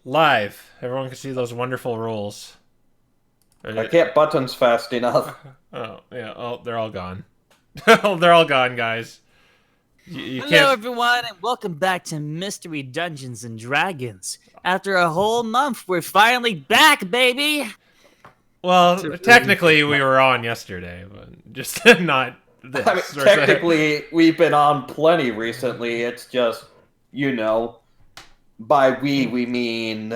Live. Everyone can see those wonderful rolls. I can't buttons fast enough. Oh, yeah. Oh, they're all gone. They're all gone, guys. You Hello, can't. everyone, and welcome back to Mystery Dungeons and Dragons. After a whole month, we're finally back, baby! Well, technically, we were on yesterday, but just not this. I mean, technically, we've been on plenty recently. It's just, by we mean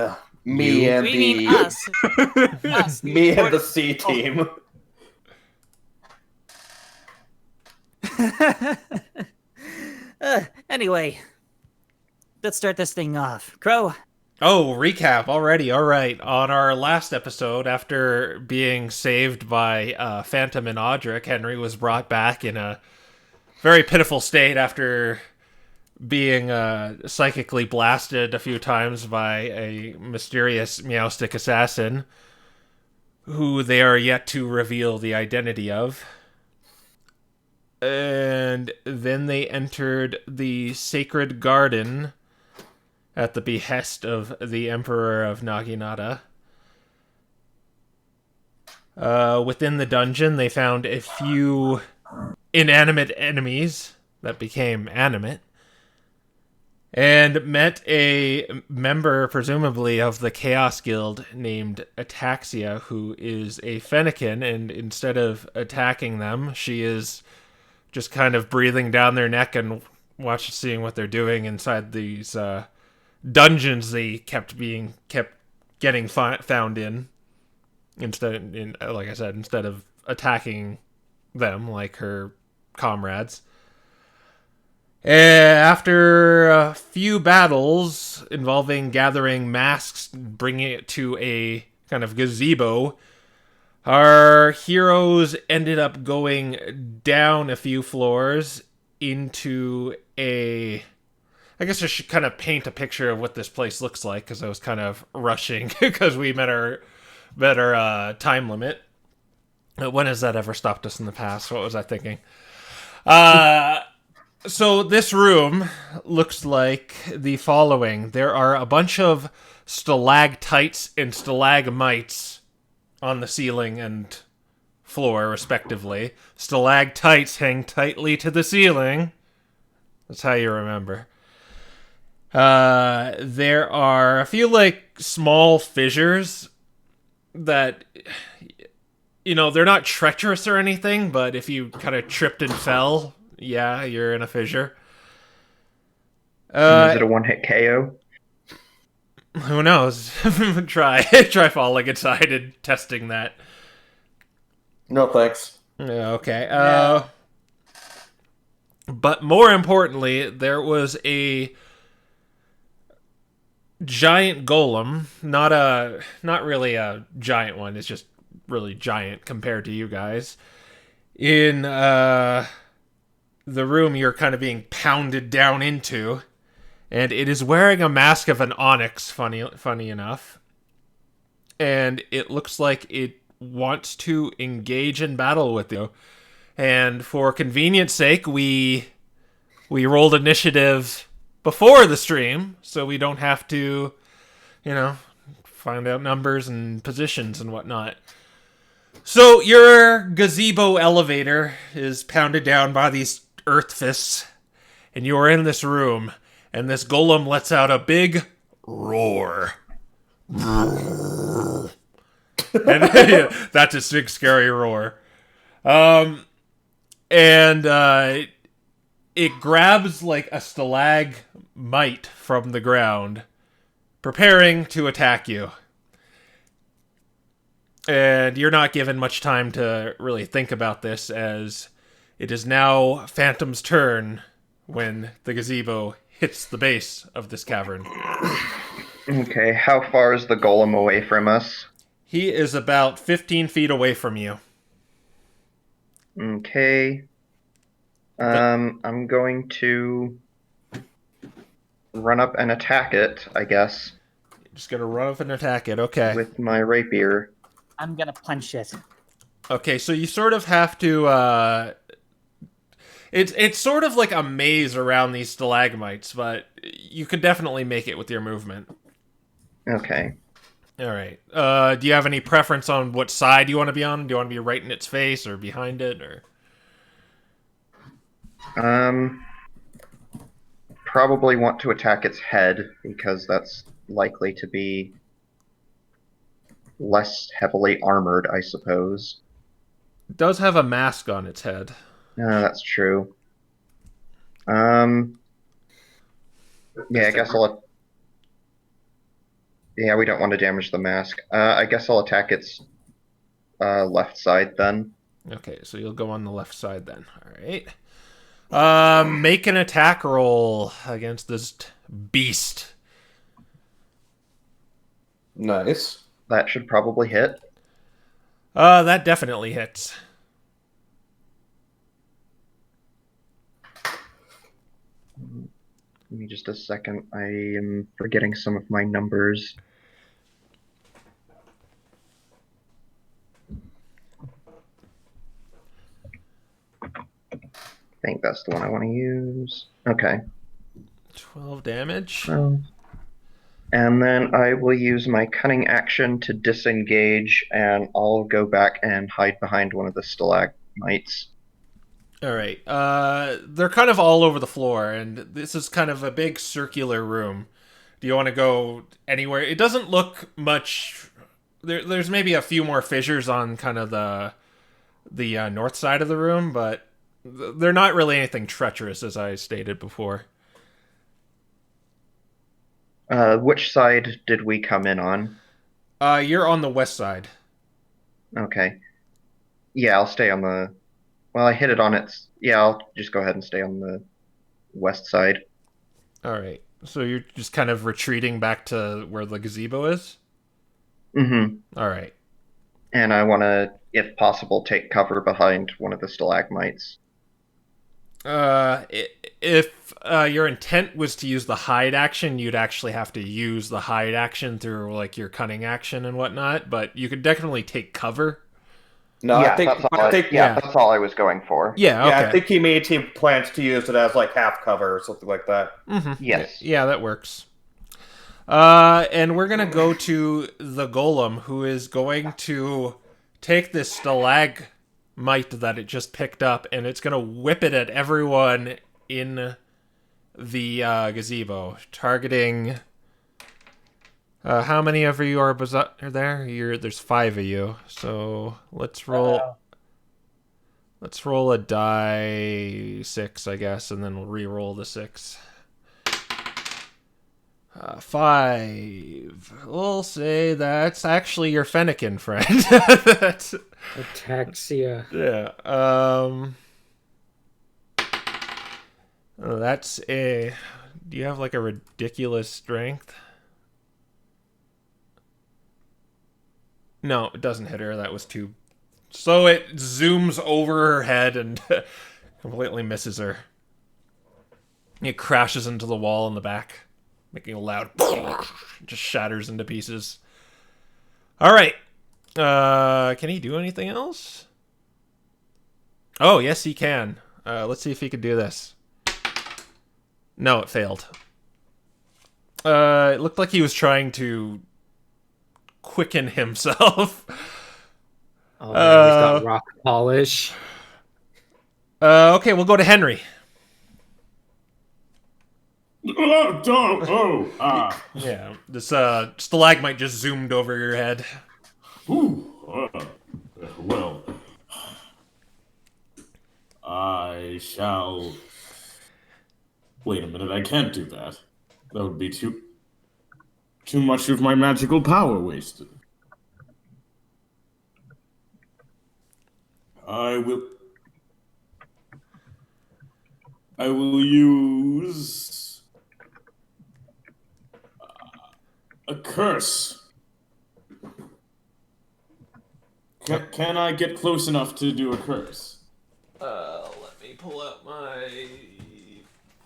me You? and We the mean us. Us. me and the C team. Anyway, let's start this thing off. Crow, Oh, recap already. All right. On our last episode, after being saved by Phantom and Audric, Henry was brought back in a very pitiful state after being psychically blasted a few times by a mysterious Meowstic assassin, who they are yet to reveal the identity of. And then they entered the Sacred Garden at the behest of the Emperor of Naginata. Within the dungeon, they found a few inanimate enemies that became animate, and met a member, presumably, of the Chaos Guild named Ataxia, who is a Fennekin, and instead of attacking them, she is just kind of breathing down their neck and seeing what they're doing inside these dungeons they kept getting found in. Like I said, instead of attacking them like her comrades. After a few battles involving gathering masks, bringing it to a kind of gazebo, our heroes ended up going down a few floors into a... I guess I should kind of paint a picture of what this place looks like, because I was kind of rushing because we met our time limit. When has that ever stopped us in the past? What was I thinking? So this room looks like the following. There are a bunch of stalactites and stalagmites on the ceiling and floor, respectively. Stalactites hang tightly to the ceiling. That's how you remember. There are a few, small fissures that, they're not treacherous or anything, but if you kind of tripped and fell, yeah, you're in a fissure. Is it a one-hit KO? Who knows? Try falling inside and testing that. No thanks. Okay. But more importantly, there was a giant golem, not really a giant one, it's just really giant compared to you guys. In the room you're kind of being pounded down into, and it is wearing a mask of an onyx, funny enough. And it looks like it wants to engage in battle with you. And for convenience sake, we rolled initiative before the stream, so we don't have to, find out numbers and positions and whatnot. So your gazebo elevator is pounded down by these earth fists, and you are in this room, and this golem lets out a big roar. And that's its big scary roar. And it grabs like a stalagmite from the ground, preparing to attack you. And you're not given much time to really think about this, as it is now Phantom's turn when the gazebo hits the base of this cavern. Okay, how far is the golem away from us? He is about 15 feet away from you. Okay. I'm going to run up and attack it, I guess. Just gonna run up and attack it, okay. With my rapier. I'm gonna punch it. Okay, so you sort of have to, It's sort of like a maze around these stalagmites, but you could definitely make it with your movement. Okay. All right. Do you have any preference on what side you want to be on? Do you want to be right in its face or behind it, or? Probably want to attack its head because that's likely to be less heavily armored, I suppose. It does have a mask on its head. That's true. Yeah, I guess I'll. Yeah, we don't want to damage the mask. I guess I'll attack its left side then. Okay, so you'll go on the left side then. All right. Make an attack roll against this beast. Nice. That should probably hit. That definitely hits. Give me just a second. I am forgetting some of my numbers. I think that's the one I want to use. Okay. 12 damage. And then I will use my cunning action to disengage, and I'll go back and hide behind one of the stalagmites. All right. They're kind of all over the floor, and this is kind of a big circular room. Do you want to go anywhere? It doesn't look much. There's maybe a few more fissures on kind of the north side of the room, but they're not really anything treacherous, as I stated before. Which side did we come in on? You're on the west side. Okay. Yeah, I'll stay on the... Well, I hit it on its... Yeah, I'll just go ahead and stay on the west side. All right. So you're just kind of retreating back to where the gazebo is? Mm-hmm. All right. And I want to, if possible, take cover behind one of the stalagmites. If your intent was to use the hide action, you'd actually have to use the hide action through like your cunning action and whatnot. But you could definitely take cover. No, Yeah, I think that's all I was going for. Yeah. Okay. I think he plans to use it as like half cover or something like that. Mm-hmm. Yes. Yeah, that works. And we're gonna go to the golem, who is going to take this stalagmite that it just picked up, and it's gonna whip it at everyone in the gazebo, targeting. How many of you are there? There's 5 of you, so let's roll. Let's roll a die 6, I guess, and then we'll re-roll the 6. 5. We'll say that's actually your Fennekin friend. That's, Ataxia. yeah. That's a... Do you have like a ridiculous strength? No, it doesn't hit her. That was too... So it zooms over her head and completely misses her. It crashes into the wall in the back, making a loud... just shatters into pieces. All right. Can he do anything else? Oh, yes, he can. Let's see if he can do this. No, it failed. It looked like he was trying to quicken himself. Oh, man, he's got rock polish. Okay, we'll go to Henry. Yeah, this stalagmite just zoomed over your head. Well, I shall... Wait a minute, I can't do that. That would be too much of my magical power wasted. I will use a curse. Can I get close enough to do a curse? Let me pull out my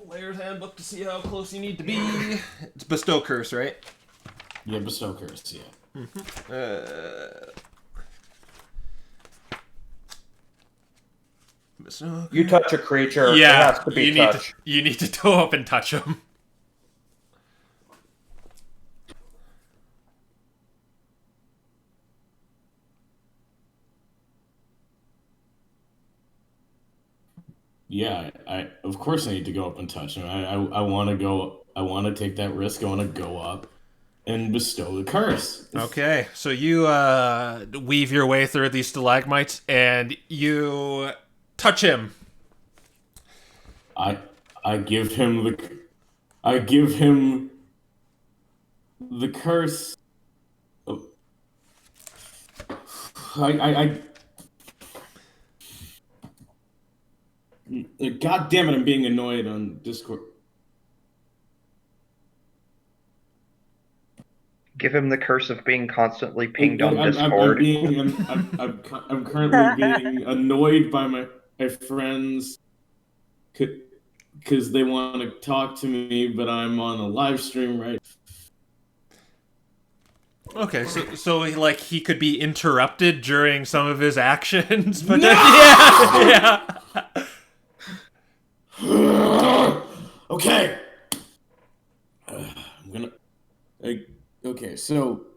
player's handbook to see how close you need to be. It's bestow curse, right? Yeah, bestow curse, yeah. Bestow You touch a creature, it yeah, has to be touched. you need to go up and touch him. Yeah, I of course I need to go up and touch him. I want to go. I want to take that risk. I want to go up and bestow the curse. Okay, so you weave your way through these stalagmites and you touch him. I give him the curse. Oh. God damn it! I'm being annoyed on Discord. Give him the curse of being constantly pinged on I'm Discord. I'm currently being annoyed by my friends because they want to talk to me, but I'm on a live stream right. Okay, so like he could be interrupted during some of his actions, but No! yeah. Okay. I'm gonna. Okay, so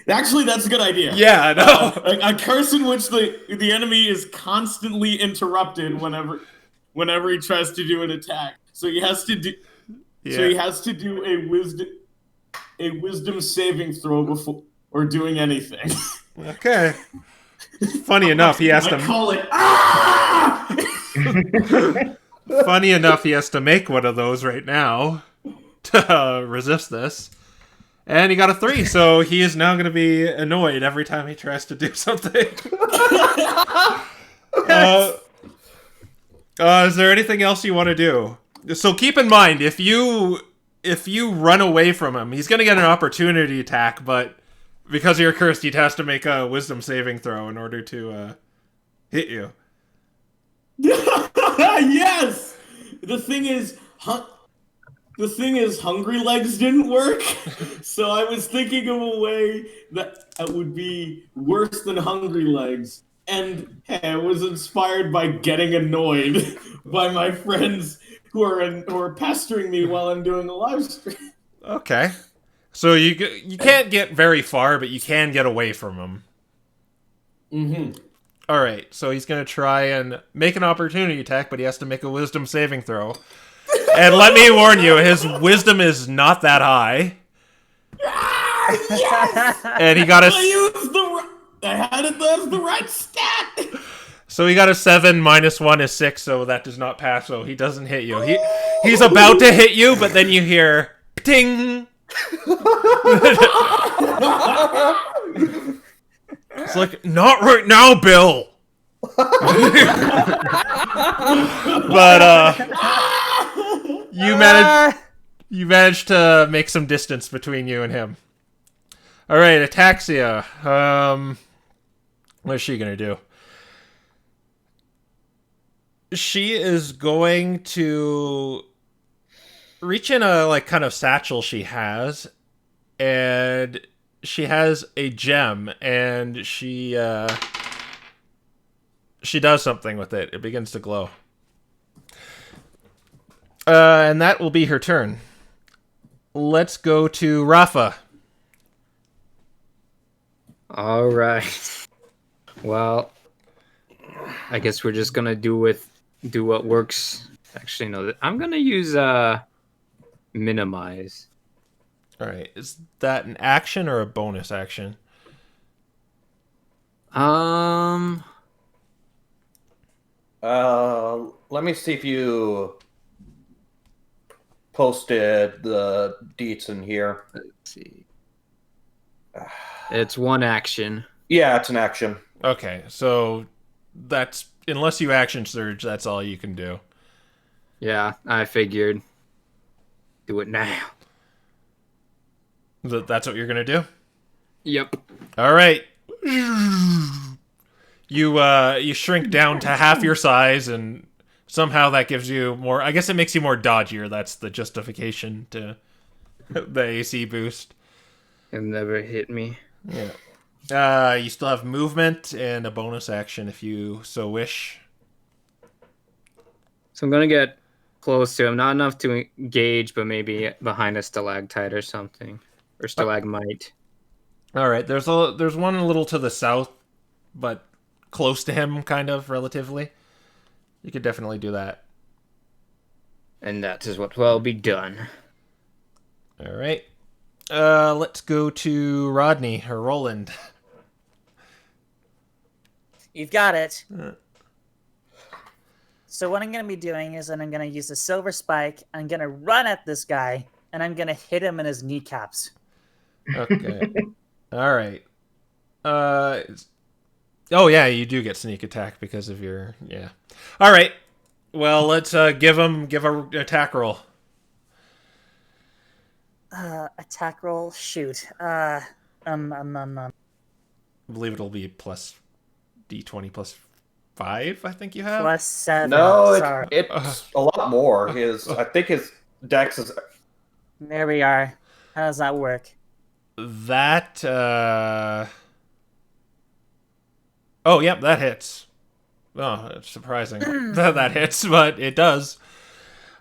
actually, that's a good idea. Yeah, I know. A curse in which the enemy is constantly interrupted whenever he tries to do an attack. So he has to do. Yeah. So he has to do a wisdom saving throw before or doing anything. Okay. Funny enough, he has I to. call it. Ah! Funny enough, he has to make one of those right now to resist this. And he got a 3, so he is now going to be annoyed every time he tries to do something. Is there anything else you want to do? So keep in mind, if you run away from him, he's going to get an opportunity attack, but because you're cursed, he has to make a wisdom saving throw in order to hit you. Yes! The thing is, Hungry Legs didn't work, so I was thinking of a way that would be worse than Hungry Legs. And hey, I was inspired by getting annoyed by my friends who are pestering me while I'm doing a live stream. Okay. So you can't get very far, but you can get away from him. Mm-hmm. All right, so he's going to try and make an opportunity attack, but he has to make a wisdom saving throw. And let me warn you, his wisdom is not that high. Yes! And he got a... I had it as the right stat! So he got a 7, -1 is 6, so that does not pass, so he doesn't hit you. He's about to hit you, but then you hear... Ting! It's like, not right now, Bill! But, you managed to make some distance between you and him. Alright, Ataxia. What is she gonna do? She is going to reach in a, like, kind of satchel she has, and she has a gem, and she does something with it. It begins to glow. And that will be her turn. Let's go to Raffa. All right. Well, I guess we're just gonna do what works. Actually, no. I'm gonna use minimize. All right. Is that an action or a bonus action? Let me see if you posted the deets in here. Let's see. It's one action. Yeah, it's an action. Okay, so that's... Unless you action surge, that's all you can do. Yeah, I figured. Do it now. That's what you're going to do? Yep. All right. You shrink down to half your size, and somehow that gives you more... I guess it makes you more dodgier. That's the justification to the AC boost. It'll never hit me. Yeah. You still have movement and a bonus action if you so wish. So I'm gonna get close to him. Not enough to engage, but maybe behind a stalactite or something. Or stalagmite. All right. There's one a little to the south, but close to him, kind of, relatively. You could definitely do that. And that is what will be done. All right. Let's go to Rodney or Roland. You've got it. So what I'm going to be doing is that I'm going to use the silver spike. I'm going to run at this guy, and I'm going to hit him in his kneecaps. Okay. All right. Oh yeah, you do get sneak attack because of your All right. Well, let's give a attack roll. Attack roll. Shoot. I believe it'll be plus D20 plus 5. I think you have plus 7. No, Sorry. it's a lot more. I think his dex is. There we are. How does that work? that. Oh, yep, that hits. Oh, it's surprising that hits, but it does.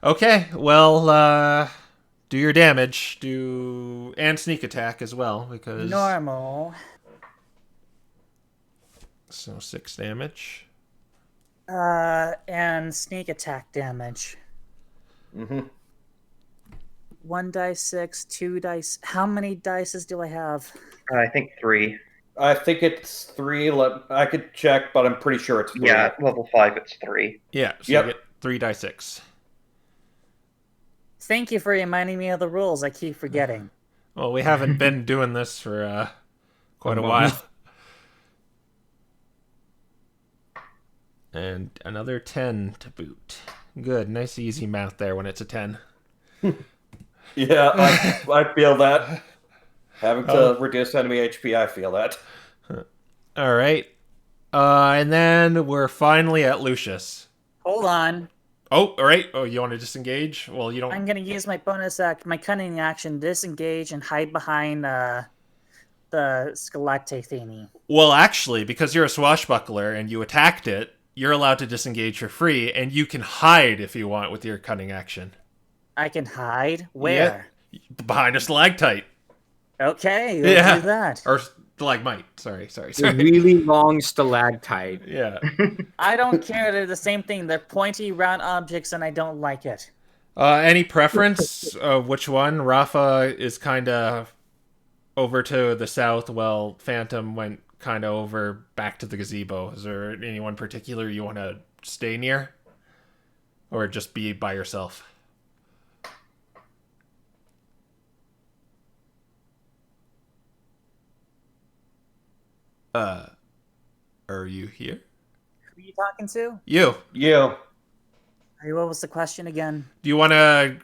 Okay, well, do your damage, and sneak attack as well, because Normal. so 6 damage. And sneak attack damage. Mm-hmm. 1 dice 6, 2 dice. How many dices do I have? I think 3. I think it's 3. I could check, but I'm pretty sure it's 3. Yeah, level 5, it's 3. Yeah, so Yep. you get 3 die 6. Thank you for reminding me of the rules. I keep forgetting. Well, we haven't been doing this for quite a while. And another 10 to boot. Good, nice easy math there when it's a 10. Yeah, I feel that. Having to reduce enemy HP, I feel that. All right. And then we're finally at Lucius. Hold on. Oh, all right. Oh, you want to disengage? Well, you don't. I'm gonna use my bonus act, my cunning action, disengage and hide behind the stalactite thingy. Well, actually, because you're a swashbuckler and you attacked it, you're allowed to disengage for free, and you can hide if you want with your cunning action. I can hide? Where? Yeah. Behind a stalactite. Okay, let's do that. Or stalagmite. Sorry. A really long stalactite. Yeah. I don't care. They're the same thing. They're pointy, round objects, and I don't like it. Any preference of which one? Raffa is kind of over to the south, while Phantom went kind of over back to the gazebo. Is there anyone particular you want to stay near? Or just be by yourself? Are you here? Who are you talking to? You. Hey, what was the question again? Do you want to...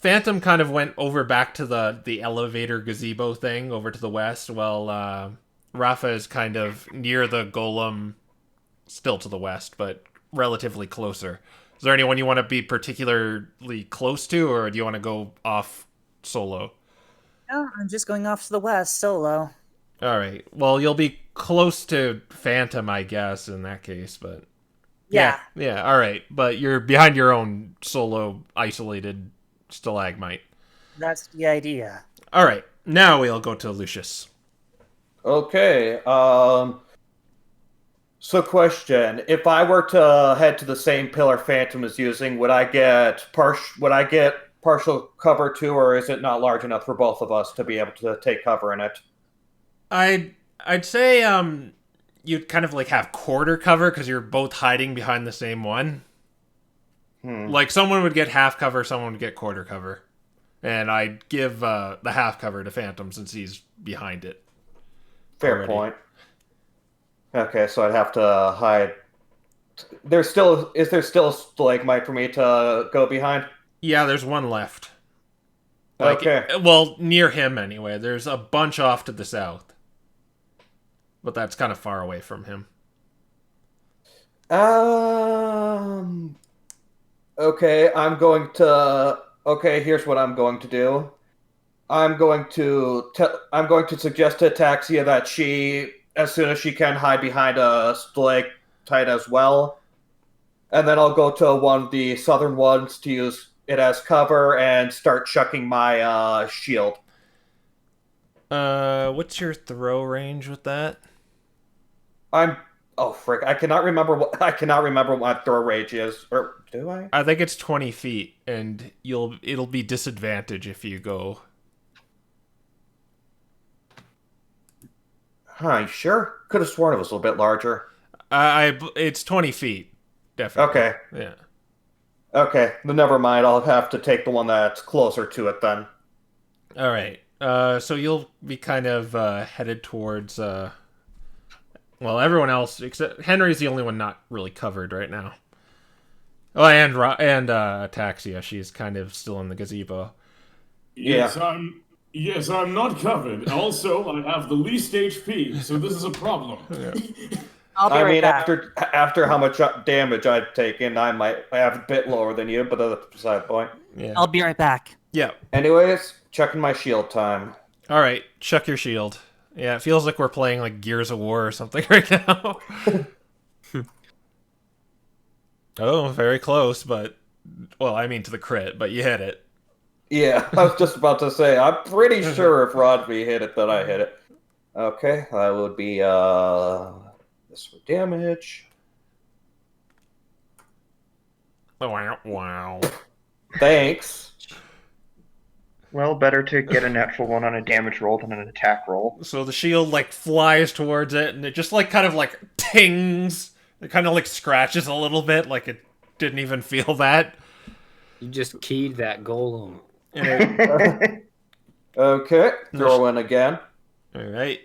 Phantom kind of went over back to the elevator gazebo thing over to the west, while Raffa is kind of near the golem, still to the west, but relatively closer. Is there anyone you want to be particularly close to, or do you want to go off solo? No, I'm just going off to the west, solo. All right. Well, you'll be close to Phantom, I guess, in that case, but... Yeah. Yeah, all right. But you're behind your own solo, isolated stalagmite. That's the idea. All right. Now we'll go to Lucius. Okay. So question: if I were to head to the same pillar Phantom is using, would I get partial cover too, or is it not large enough for both of us to be able to take cover in it? I'd say you'd kind of like have quarter cover because you're both hiding behind the same one. Like someone would get half cover, someone would get quarter cover, and I'd give the half cover to Phantom since he's behind it. Fair already. point. Okay, so I'd have to hide. Is there still a stalagmite for me to go behind? Yeah, there's one left. Okay. Well, near him anyway. There's a bunch off to the south. But that's kind of far away from him. Okay, here's what I'm going to do. I'm going to suggest to Ataxia that she, as soon as she can, hide behind a stalactite as well. And then I'll go to one of the southern ones to use it as cover and start chucking my shield. What's your throw range with that? I cannot remember what my throw range is. Or Do I? I think it's 20 feet, and it'll be disadvantage if you go. Huh, you sure? Could have sworn it was a little bit larger. It's 20 feet, definitely. Okay. Yeah. Okay, then never mind. I'll have to take the one that's closer to it then. All right. So you'll be kind of headed towards. Well, everyone else except Henry's the only one not really covered right now. Oh, and Ataxia, she's kind of still in the gazebo. Yes, I'm not covered. Also, I have the least HP, so this is a problem. Yeah. I'll be I right mean, back. after how much damage I've taken, I might have a bit lower than you, but that's beside the point. Yeah. I'll be right back. Yeah. Anyways, checking my shield time. All right. Check your shield. Yeah, it feels like we're playing like Gears of War or something right now. Oh, very close, but well, I mean to the crit, but you hit it. Yeah, I was just about to say, I'm pretty sure if Rodney hit it, that I hit it. Okay, that would be, this for damage. Wow. Thanks. Well, better to get a natural one on a damage roll than an attack roll. So the shield like flies towards it, and it just like kind of like tings. It kind of like scratches a little bit, like it didn't even feel that. You just keyed that golem. And it, Okay, throw in again. all right,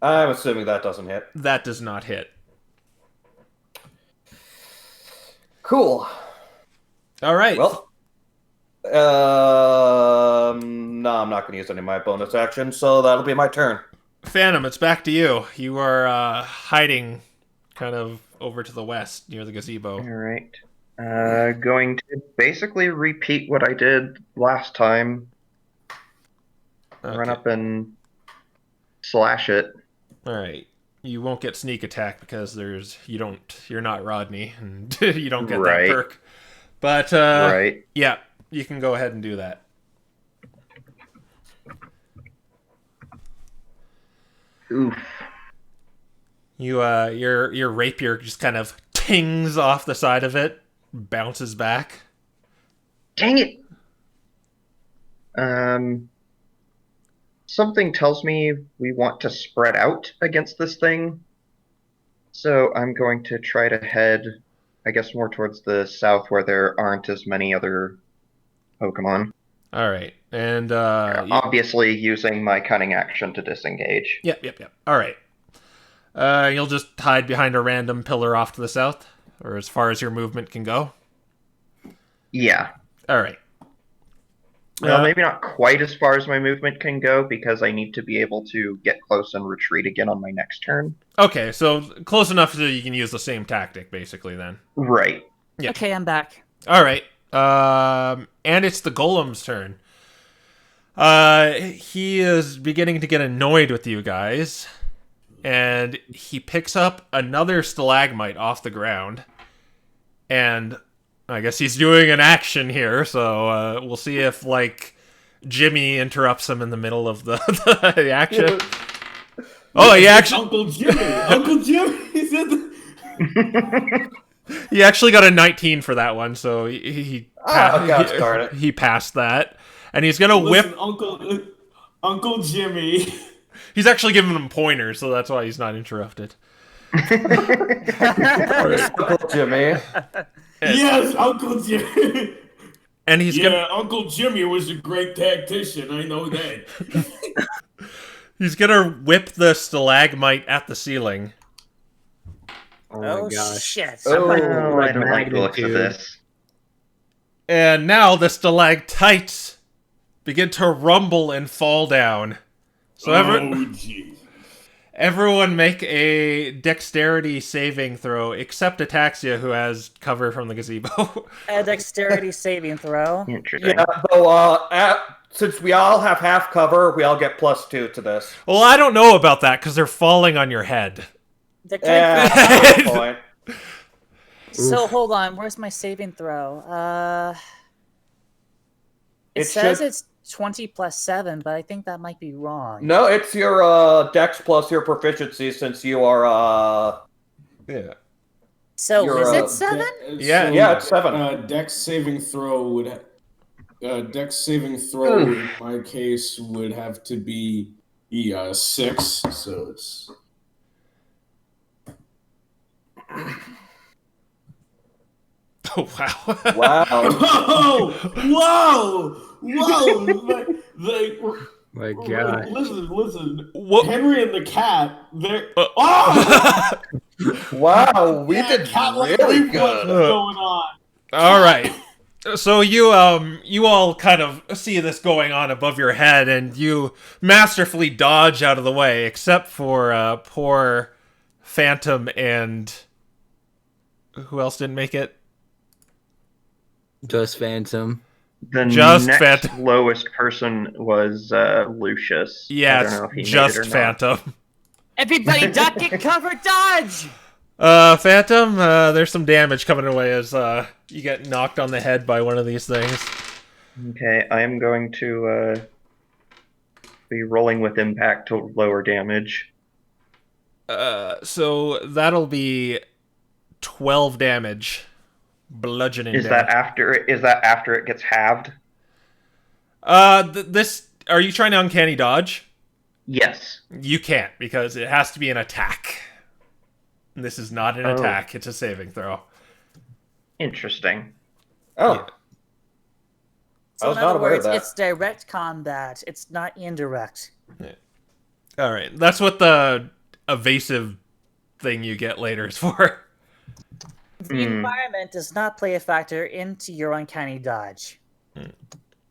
I'm assuming that doesn't hit. that does not hit. Cool. All right. Well, no, I'm not going to use any of my bonus actions, so that'll be my turn. Phantom, it's back to you. You are hiding kind of over to the west near the gazebo. Alright. Going to basically repeat what I did last time. Run up and slash it. All right. You won't get sneak attack because you're not Rodney and you don't get Right. that perk. But Right. yeah, you can go ahead and do that. Oof. Your rapier just kind of tings off the side of it, bounces back. Dang it! Something tells me we want to spread out against this thing. So I'm going to try to head, I guess, more towards the south where there aren't as many other Pokemon. All right. And Obviously using my cunning action to disengage. Yep. All right. You'll just hide behind a random pillar off to the south, or as far as your movement can go. Yeah. All right. Well, maybe not quite as far as my movement can go, because I need to be able to get close and retreat again on my next turn. Okay, so close enough so you can use the same tactic, basically, then. Right. Yeah. Okay, I'm back. All right. And it's the golem's turn. He is beginning to get annoyed with you guys, and he picks up another stalagmite off the ground, and I guess he's doing an action here, so we'll see if, like, Jimmy interrupts him in the middle of the action. Oh, he actually... Uncle Jimmy! Uncle Jimmy! He said the... He actually got a 19 for that one, so he gosh darn it. he passed that. And he's going to whip... Listen, Uncle Jimmy. He's actually giving him pointers, so that's why he's not interrupted. Uncle Jimmy. Yes, Uncle Jimmy. And he's gonna Uncle Jimmy was a great tactician. I know that. he's gonna whip the stalagmite at the ceiling. Oh my gosh. shit. Oh, I like don't like the looks of magnitude. this. And now the stalactites begin to rumble and fall down. So Gee. everyone make a dexterity saving throw, except Ataxia, who has cover from the gazebo. A dexterity saving throw. Interesting. Yeah, though, since we all have half cover, we all get +2 to this. Well, I don't know about that, because they're falling on your head. Yeah, that's a good point. So hold on, where's my saving throw? It It says should- it's 20 plus 7, but I think that might be wrong. No, it's your dex plus your proficiency, since you are Yeah. So You're, is uh, it 7? Yeah. Yeah, it's 7. Dex saving throw would. Dex saving throw in my case would have to be 6. So it's. Oh, wow. Wow. Whoa! My God. Listen. What? Henry and the cat. They're. Uh, Oh! Wow, we Yeah, did cat-like really reflex good. going on. All right. So you all kind of see this going on above your head, and you masterfully dodge out of the way, except for poor Phantom and who else didn't make it? Just Phantom. The Just next Phantom. lowest person was Lucius. I Yeah, don't know if he it's made it just or not. Phantom. Everybody duck and cover dodge! Phantom, there's some damage coming away as you get knocked on the head by one of these things. Okay, I am going to be rolling with impact to lower damage. So that'll be 12 damage. Bludgeoning Is damage. that after it gets halved? This, are you trying to uncanny dodge? Yes. You can't, because it has to be an attack. This is not an attack, it's a saving throw. Interesting. Oh. Yeah. I So was in not other aware of words, that. it's direct combat. It's not indirect. Alright, that's what the evasive thing you get later is for. The environment does not play a factor into your uncanny dodge.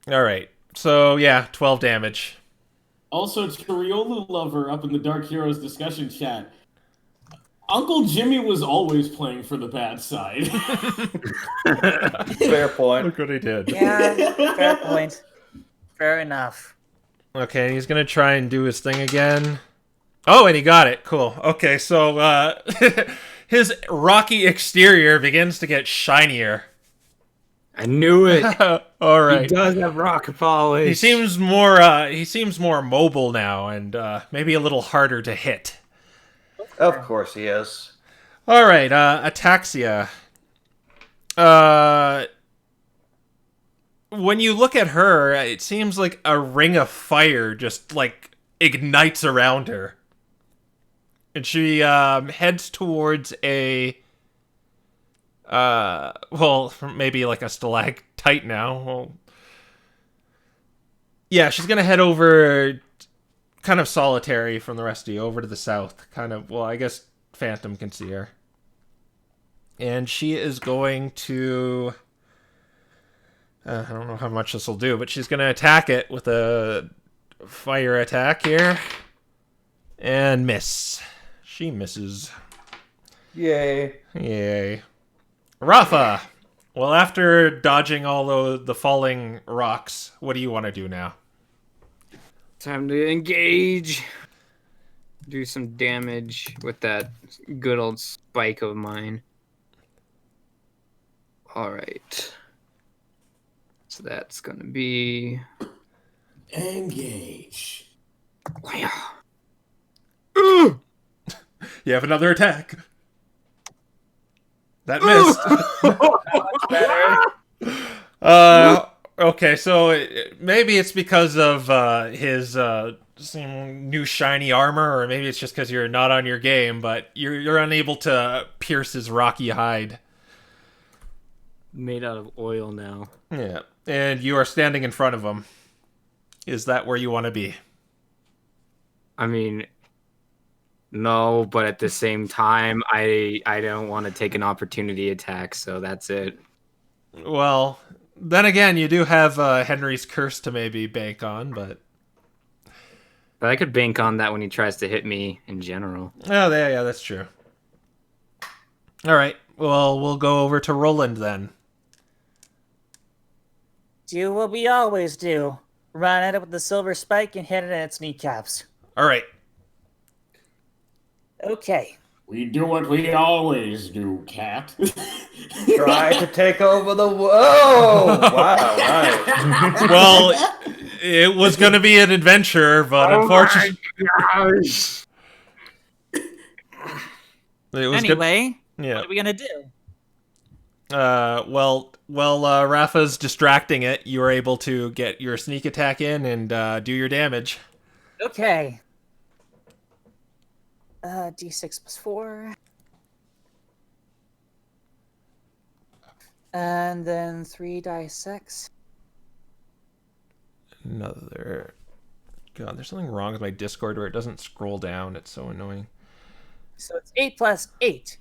Alright, so yeah, 12 damage. Also, to Riolu Lover up in the Dark Heroes discussion chat, Uncle Jimmy was always playing for the bad side. Fair point. Look what he did. Yeah, fair point. Fair enough. Okay, he's gonna try and do his thing again. Oh, and he got it. Cool. Okay, so his rocky exterior begins to get shinier. I knew it. All He right. does have rock polish. He seems more mobile now, and maybe a little harder to hit. Of course he is. All right, Ataxia. When you look at her, it seems like a ring of fire just like ignites around her, and she heads towards a maybe like a stalactite now. Well, yeah, she's gonna head over, kind of solitary from the rest of you, over to the south. Kind of, well, I guess Phantom can see her. And she is going to... I don't know how much this will do, but she's going to attack it with a fire attack here. And miss. She misses. Yay. Yay. Raffa! Well, after dodging all the falling rocks, what do you want to do now? Time to engage. Do some damage with that good old spike of mine. Alright. So that's gonna be... Engage. Wow. You have another attack. That missed. Okay, so maybe it's because of his new shiny armor, or maybe it's just because you're not on your game, but you're unable to pierce his rocky hide. Made out of oil now. Yeah, and you are standing in front of him. Is that where you want to be? I mean, no, but at the same time, I don't want to take an opportunity attack, so that's it. Well, then again, you do have Henry's curse to maybe bank on, but... But I could bank on that when he tries to hit me in general. Oh, yeah, that's true. All right, well, we'll go over to Roland then. Do what we always do. Run at it with the silver spike and hit it at its kneecaps. All right. Okay. We do what we always do, cat. Try to take over the Whoa! Wow, right. Well, it was going to be an adventure, but unfortunately... Gosh. It was Anyway, Yeah. What are we gonna do? Well, Raffa's distracting it. You were able to get your sneak attack in and do your damage. Okay. D6 plus 4. And then 3 dice 6. Another. God, there's something wrong with my Discord where it doesn't scroll down. It's so annoying. So it's 8 plus 8.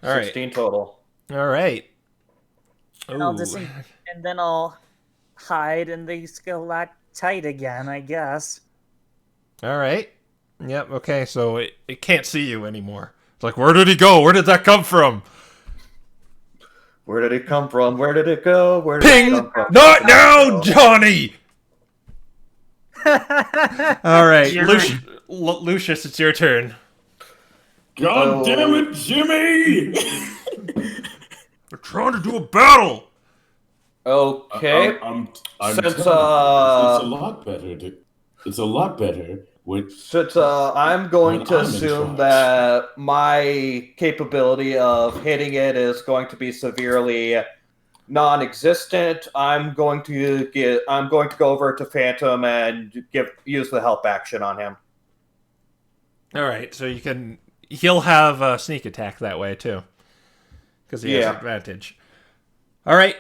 All right. 16 total. All right. And, I'll Ooh. and then I'll hide in the stalactite again, I guess. All right. Yep. Okay. So it can't see you anymore. It's like, where did he go? Where did that come from? Where did it come from? Where did it go? Where did Ping! it come from? Not now, Johnny! All right, Lucius, it's your turn. God damn it, Jimmy! We're trying to do a battle. Okay. I'm Since, telling you, it's a lot better. It's a lot better with. Since I'm going when to I'm in assume charge. that my capability of hitting it is going to be severely non-existent, I'm going to go over to Phantom and use the help action on him. All right, so he'll have a sneak attack that way too, because he has advantage. All right,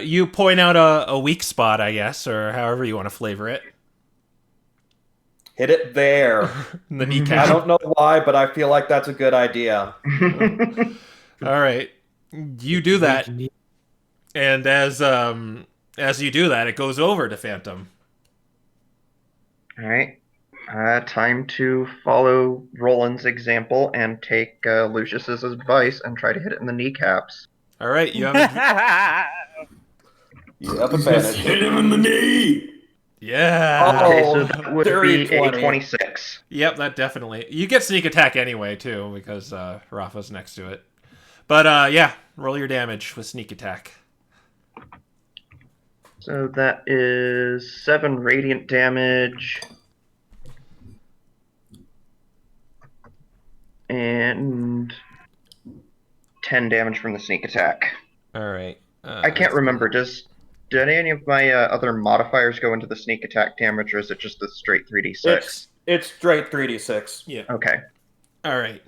you point out a weak spot, I guess, or however you want to flavor it. Hit it there. The kneecap. I don't know why, but I feel like that's a good idea. All right, you do that, and as you do that, it goes over to Phantom. All right. Time to follow Roland's example and take Lucius's advice and try to hit it in the kneecaps. All right, you have You have Just advantage. hit him in the knee. yeah. Okay, so that would dirty be a 20. 26. Yep, that definitely. You get sneak attack anyway too because Raffa's next to it. But yeah, roll your damage with sneak attack. So that is 7 radiant damage. And 10 damage from the sneak attack. All right. I can't remember. Did any of my other modifiers go into the sneak attack damage, or is it just the straight 3d6? It's straight 3d6. Yeah. Okay. All right.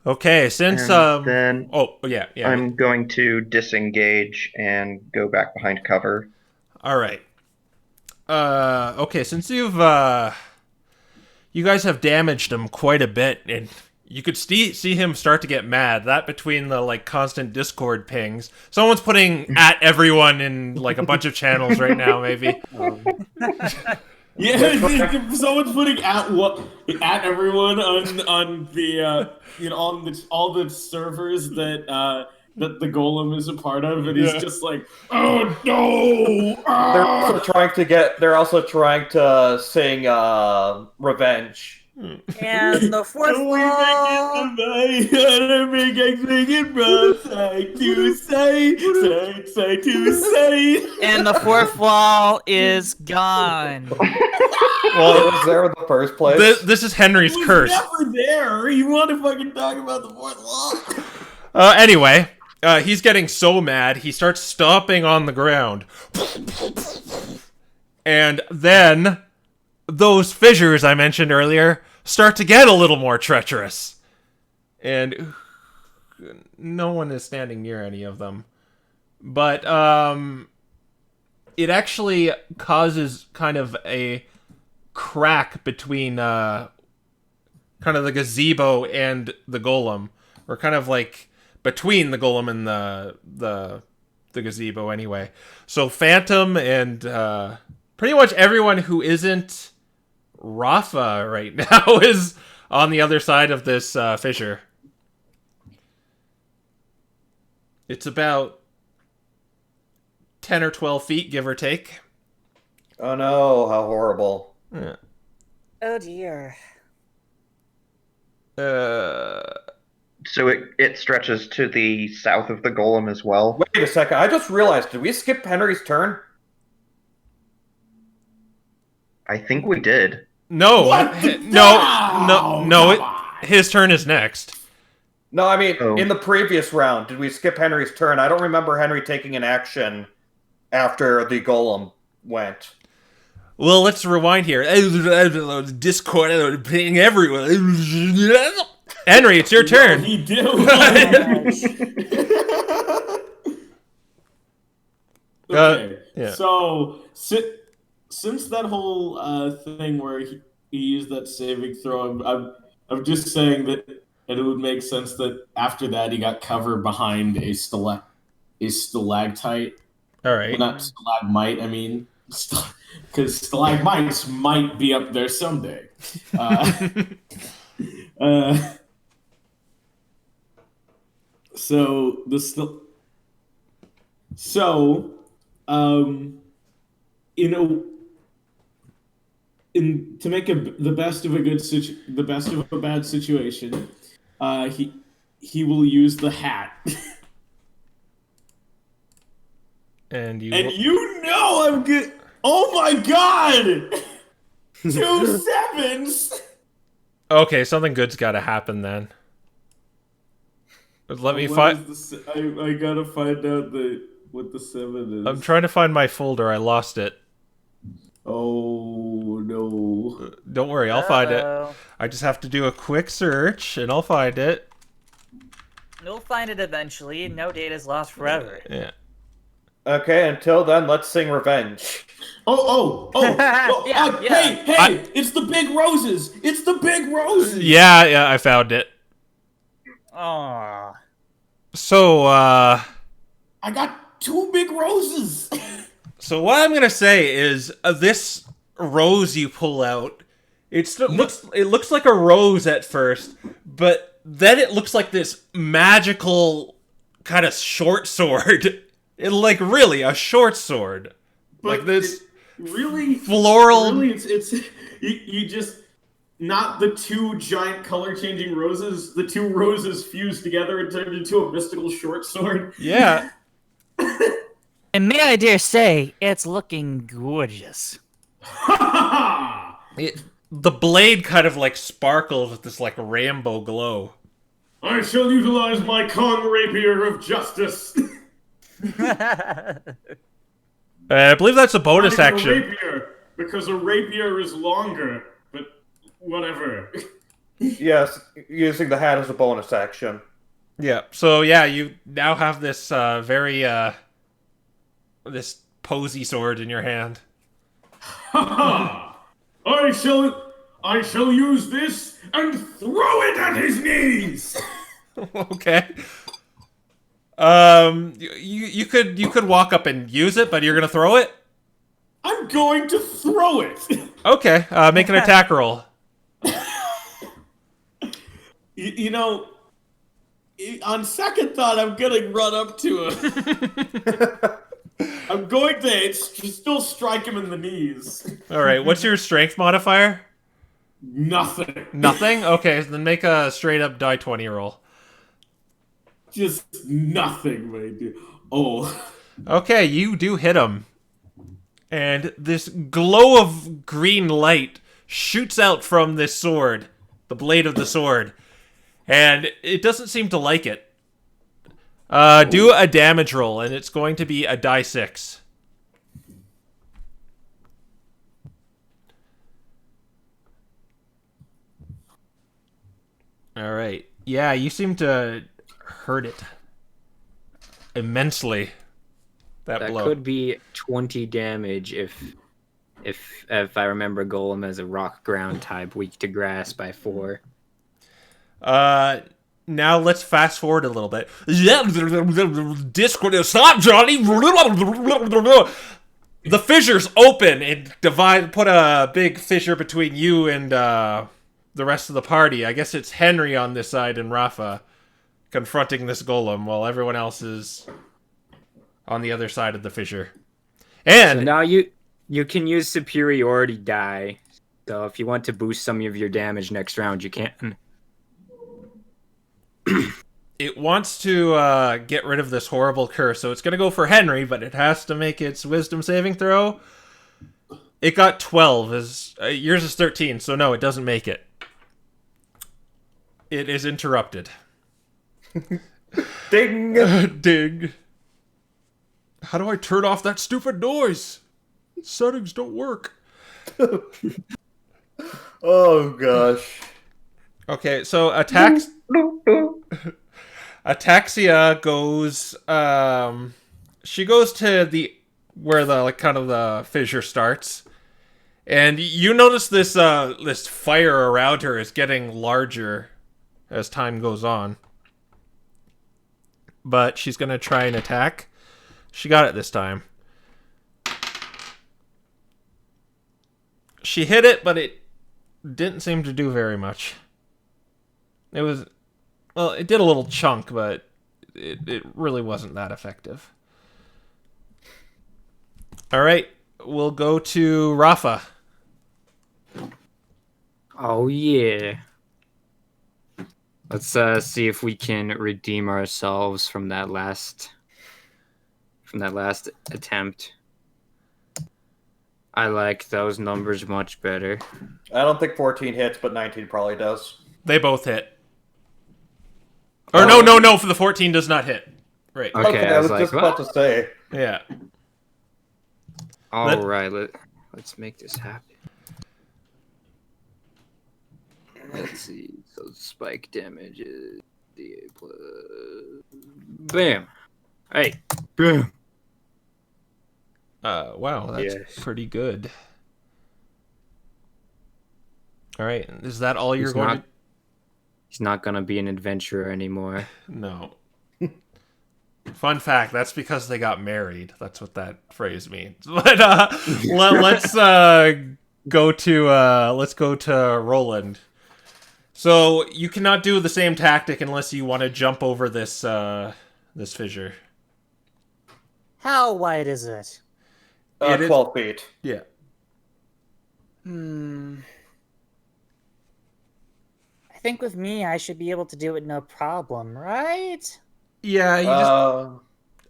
Okay, since And then oh yeah. I'm going to disengage and go back behind cover. All right. Okay, since you guys have damaged him quite a bit, and you could see him start to get mad. That between the constant Discord pings, someone's putting at everyone in a bunch of channels right now. Maybe. Yeah, someone's putting at everyone on the all the servers that the Golem is a part of, and he's just like, oh no! They're also trying to sing revenge. And the fourth wall. And the fourth wall is gone. Well, it was there in the first place. This is Henry's curse. Never there. You want to fucking talk about the fourth wall? Anyway, he's getting so mad, he starts stomping on the ground. And then those fissures I mentioned earlier start to get a little more treacherous. And no one is standing near any of them. But it actually causes kind of a crack between kind of the gazebo and the golem. Or kind of between the golem and the gazebo anyway. So Phantom and pretty much everyone who isn't Raffa right now is on the other side of this fissure. It's about 10 or 12 feet, give or take. Oh no, how horrible. Yeah. Oh dear. So it stretches to the south of the golem as well. Wait a second, I just realized, did we skip Henry's turn? I think we did. No, What the- no, Come his turn is next. No, I mean, Oh. in the previous round, did we skip Henry's turn? I don't remember Henry taking an action after the golem went. Well, let's rewind here. Discord ping everywhere. Henry, it's your turn. He did. Okay. Yeah. So since that whole thing where he used that saving throw, I'm just saying that it would make sense that after that he got cover behind a stalactite. All right. Well, not stalagmite. I mean, because stalagmites might be up there someday. So you know, to make the best of a bad situation, he will use the hat. And you know I'm good. Oh my god! 2 7s. Okay, something good's got to happen then. Let me find. I gotta find out what the 7 is. I'm trying to find my folder. I lost it. Oh no! Don't worry, I'll find it. Uh-oh. I just have to do a quick search, and I'll find it. You'll find it eventually. No data's lost forever. Yeah. Okay, until then, let's sing Revenge. Oh! Yeah. Hey! It's the big roses! It's the big roses! Yeah, I found it. Aww. So, I got 2 big roses. So what I'm gonna say is this rose you pull out, it looks like a rose at first, but then it looks like this magical kind of short sword. Like really a short sword, But like this really floral. Really, it's you just not the 2 giant color changing roses. The 2 roses fused together and turned into a mystical short sword. Yeah. And may I dare say, it's looking gorgeous. The blade kind of like sparkles with this like rainbow glow. I shall utilize my Kong rapier of justice. I believe that's a bonus Not even action. A rapier, because a rapier is longer, but whatever. Yes, using the hat as a bonus action. Yeah. So yeah, you now have this very this posy sword in your hand. Ha I shall use this and throw it at his knees. Okay. You could walk up and use it, but you're gonna throw it. I'm going to throw it. Okay. Make an attack roll. You know, on second thought, I'm gonna run up to him. I'm going to still strike him in the knees. All right. What's your strength modifier? Nothing. Nothing. Okay. Then make a straight up die 20 roll. Just nothing, my dude. Oh. Okay. You do hit him, and this glow of green light shoots out from this sword, the blade of the sword, and it doesn't seem to like it. Do a damage roll, and it's going to be a die 6. All right. Yeah, you seem to hurt it immensely. That blow. could be 20 damage if I remember Golem as a rock ground type, weak to grass by 4. Now let's fast forward a little bit. Discord, stop, Johnny! The fissures open and put a big fissure between you and the rest of the party. I guess it's Henry on this side and Raffa confronting this golem while everyone else is on the other side of the fissure. And So now you can use superiority die. So if you want to boost some of your damage next round, you can. it wants to get rid of this horrible curse, so it's going to go for Henry, but it has to make its wisdom saving throw. It got 12. Yours is 13, so no, it doesn't make it. It is interrupted. Ding! Ding. How do I turn off that stupid noise? Settings don't work. Oh gosh. Okay, so Ataxia goes. She goes to the where the like kind of the fissure starts, and you notice this this fire around her is getting larger as time goes on. But she's gonna try and attack. She got it this time. She hit it, but it didn't seem to do very much. It was, well, it did a little chunk, but it really wasn't that effective. All right, we'll go to Raffa. Oh yeah. Let's see if we can redeem ourselves from that last attempt. I like those numbers much better. I don't think 14 hits, but 19 probably does. They both hit. Or no, for the 14 does not hit. Right. Okay, I was like, just about to say. Yeah. All right, let's make this happen. Let's see. So spike damage is DA plus. Bam. Hey. Bam. Wow, that's pretty good. All right, is that all you're going to? He's not gonna be an adventurer anymore. No. Fun fact: that's because they got married. That's what that phrase means. But let's go to Roland. So you cannot do the same tactic unless you want to jump over this this fissure. How wide is it? 12 feet. Yeah. I think with me, I should be able to do it no problem, right? Yeah. You just,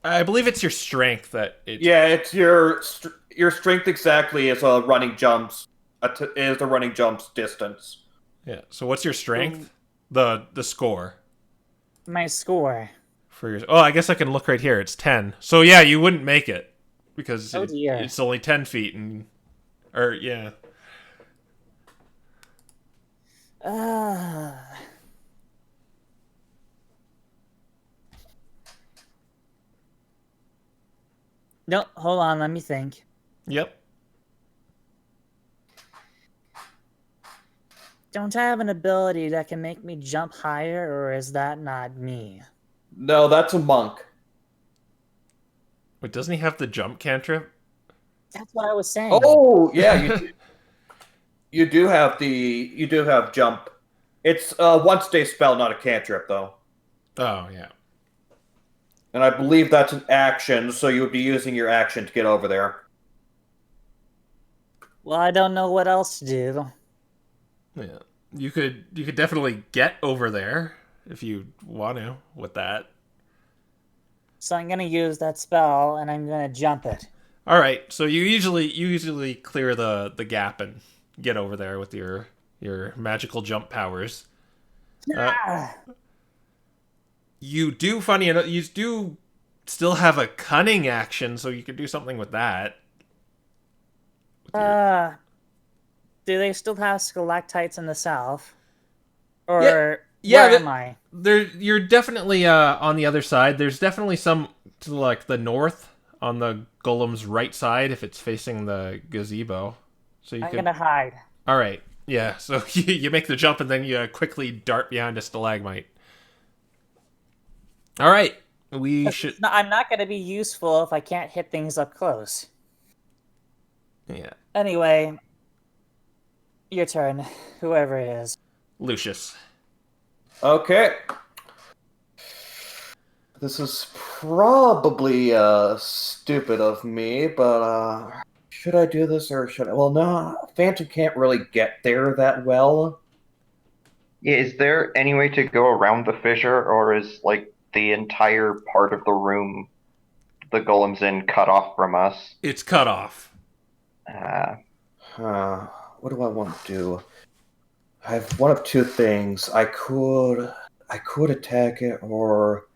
I believe it's your strength that it. Yeah, it's your strength exactly is a running jumps. Is the running jumps distance. Yeah. So what's your strength? The score. My score. For your, I guess I can look right here. It's 10. So yeah, you wouldn't make it because it's only 10 feet and yeah. No, hold on, let me think. Yep. Don't I have an ability that can make me jump higher, or is that not me? No, that's a monk. Wait, doesn't he have the jump cantrip? That's what I was saying. Oh, yeah, you do have jump. It's a once-day spell, not a cantrip, though. Oh, yeah. And I believe that's an action, so you would be using your action to get over there. Well, I don't know what else to do. Yeah. You could definitely get over there if you want to with that. So I'm gonna use that spell, and I'm gonna jump it. All right. So you usually clear the gap and get over there with your magical jump powers. You do, funny enough, you do still have a cunning action, so you could do something with that. Do they still have stalactites in the south? Or where am I? You're definitely on the other side. There's definitely some to like the north on the golem's right side if it's facing the gazebo. So I'm gonna hide. All right. Yeah. So you make the jump and then you quickly dart behind a stalagmite. All right. I'm not gonna be useful if I can't hit things up close. Yeah. Anyway, your turn. Whoever it is. Lucius. Okay. This is probably stupid of me, but should I do this or should I? Well, no, Phantom can't really get there that well. Yeah, is there any way to go around the fissure, or is like the entire part of the room the golem's in cut off from us? It's cut off. What do I want to do? I have one of two things. I could I could attack it, or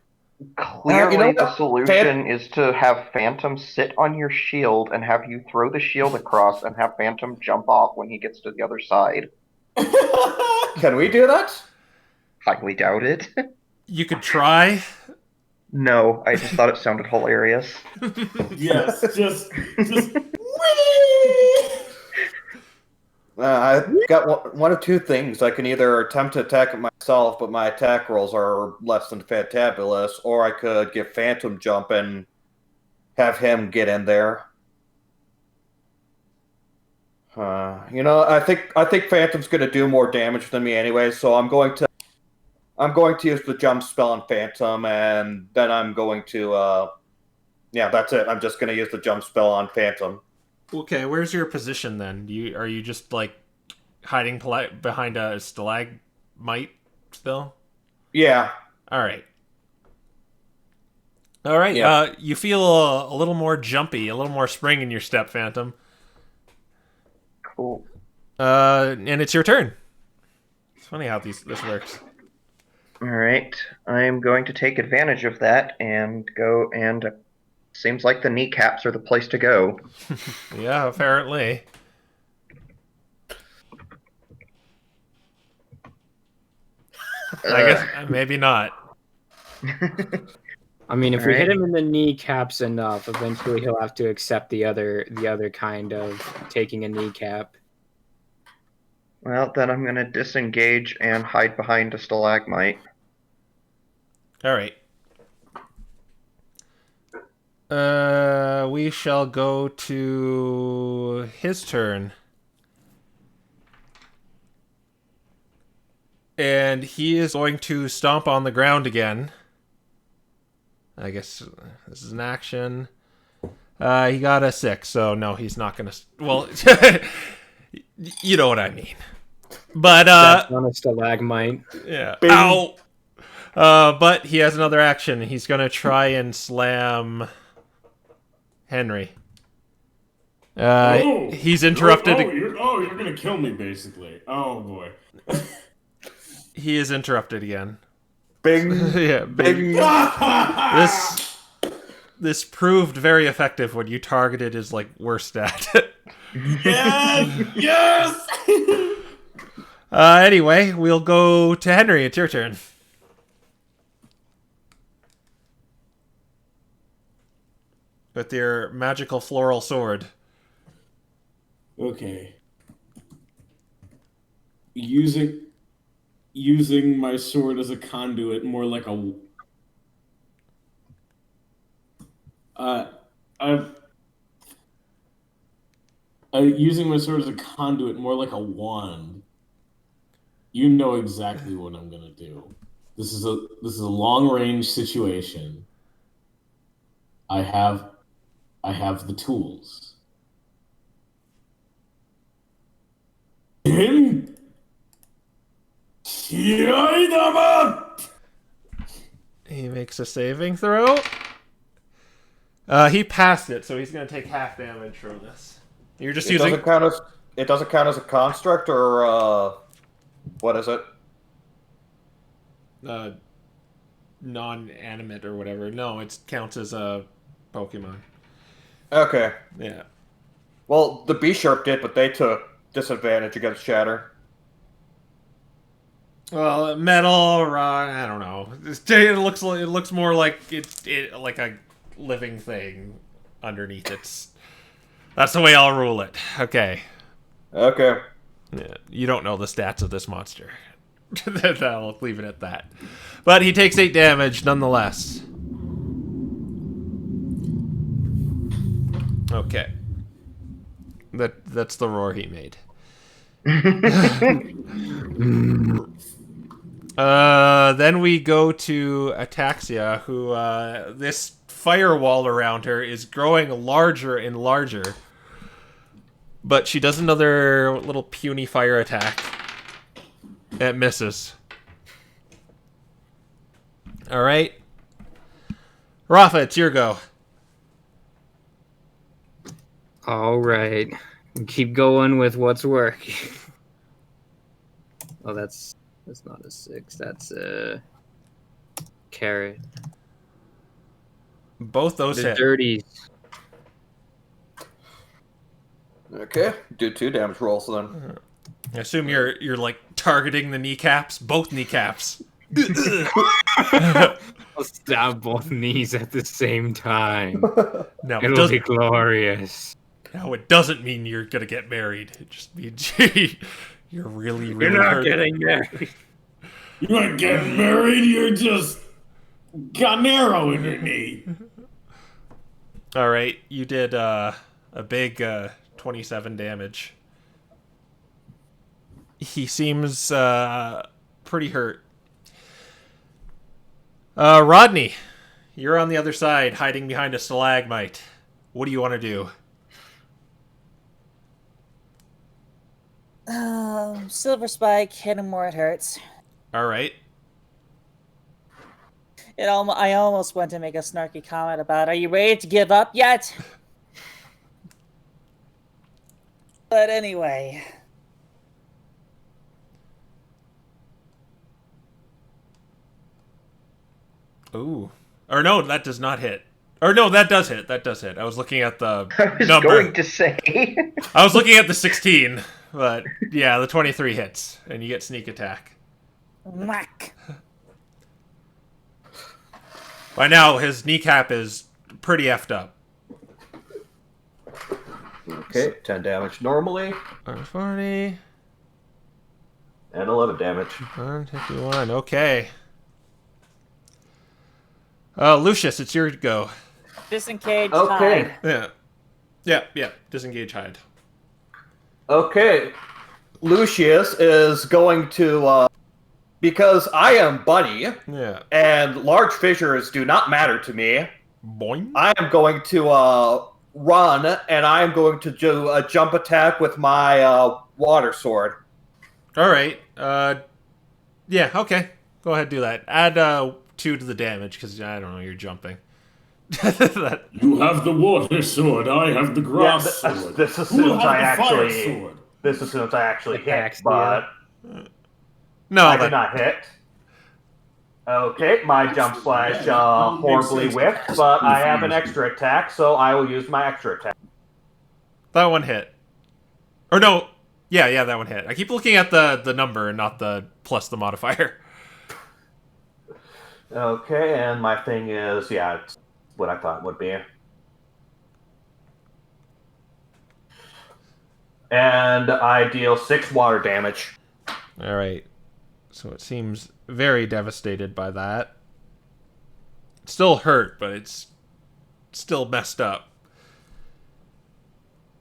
Clearly, you know the what? solution is to have Phantom sit on your shield and have you throw the shield across and have Phantom jump off when he gets to the other side. Can we do that? Highly doubt it. You could try. No, I just thought it sounded hilarious. Yes, just I've got one of two things. I can either attempt to attack it myself, but my attack rolls are less than fantabulous, or I could get Phantom Jump and have him get in there. I think Phantom's going to do more damage than me anyway, so I'm going to use the jump spell on Phantom, and then I'm going to that's it. I'm just going to use the jump spell on Phantom. Okay, where's your position then? Are you just like hiding behind a stalagmite still? Yeah. All right. Yeah. You feel a little more jumpy, a little more spring in your step, Phantom. Cool. And it's your turn. It's funny how this works. Alright, I'm going to take advantage of that and go and... Seems like the kneecaps are the place to go. Yeah, apparently. I guess maybe not. I mean, if All we right. hit him in the kneecaps enough, eventually he'll have to accept the other kind of taking a kneecap. Well, then I'm going to disengage and hide behind a stalagmite. All right. We shall go to his turn. And he is going to stomp on the ground again. I guess this is an action. He got a 6, so no, he's not going to... Well, you know what I mean. But, That's on a stalagmite. yeah. Bing. Ow! But he has another action. He's going to try and slam Henry. He's interrupted. You're gonna kill me, basically. Oh boy. He is interrupted again. Bing. Yeah, Bing. This proved very effective when you targeted his worst stat. Yes. Anyway, we'll go to Henry. It's your turn. With your magical floral sword. Okay. Using my sword as a conduit, more like a. Using my sword as a conduit, more like a wand. You know exactly what I'm gonna do. This is a long range situation. I have the tools. Him. He makes a saving throw. He passed it, so he's going to take half damage from this. You're just using... It doesn't count as a construct, or what is it? Non-animate or whatever. No, it counts as a Pokemon. Okay. Yeah. Well, the B-Sharp did, but they took disadvantage against Shatter. Well, metal, rock, I don't know. It looks more like it like a living thing underneath. That's the way I'll rule it. Okay. Okay. Yeah, you don't know the stats of this monster. I'll leave it at that. But he takes 8 damage nonetheless. Okay. That's the roar he made. Then we go to Ataxia, who this firewall around her is growing larger and larger. But she does another little puny fire attack. It misses. Alright. Raffa, it's your go. All right. Keep going with what's working. Oh, that's not a 6. That's a carrot. Both those The hit. dirties. Okay, do 2 damage rolls then. I assume you're like targeting the kneecaps, both kneecaps. I'll stab both knees at the same time. No, It'll be glorious. no, it doesn't mean you're gonna get married. It just means you're really, really You're not hurt. getting married. You ain't getting married, you're just got an arrow in your knee. All right, you did a big 27 damage. He seems pretty hurt. Rodney, you're on the other side, hiding behind a stalagmite. What do you want to do? Silver Spike, hit him where it hurts. All right. I almost went to make a snarky comment about, are you ready to give up yet? But anyway. Ooh. Or no, that does not hit. Or no, that does hit. That does hit. I was looking at the I was number. going to say. I was looking at the 16, but yeah, the 23 hits, and you get sneak attack. Whack. By now, his kneecap is pretty effed up. Okay, 10 damage normally, 40, and 11 damage. 151. Okay. Lucius, it's your go. Disengage. Okay. Hide. Yeah. Disengage hide. Okay, Lucius is going to, because I am Bunny, Yeah. and large fissures do not matter to me, Boing. I am going to run, and I am going to do a jump attack with my water sword. All right. Yeah. Okay. Go ahead, do that. Add 2 to the damage because I don't know. You're jumping. That- You have the water sword, I have the grass sword. This Who assumes will have I the fire actually. sword? This assumes I actually hit, Attacks, but no, I that, did not hit. Okay, my jump slash horribly whiffed, but I have an extra attack, so I will use my extra attack. that one hit. Or no. Yeah, that one hit. I keep looking at the number and not the plus the modifier. Okay, and my thing is, yeah, it's what I thought it would be. And I deal 6 water damage. All right. So it seems very devastated by that. It's still hurt, but it's still messed up.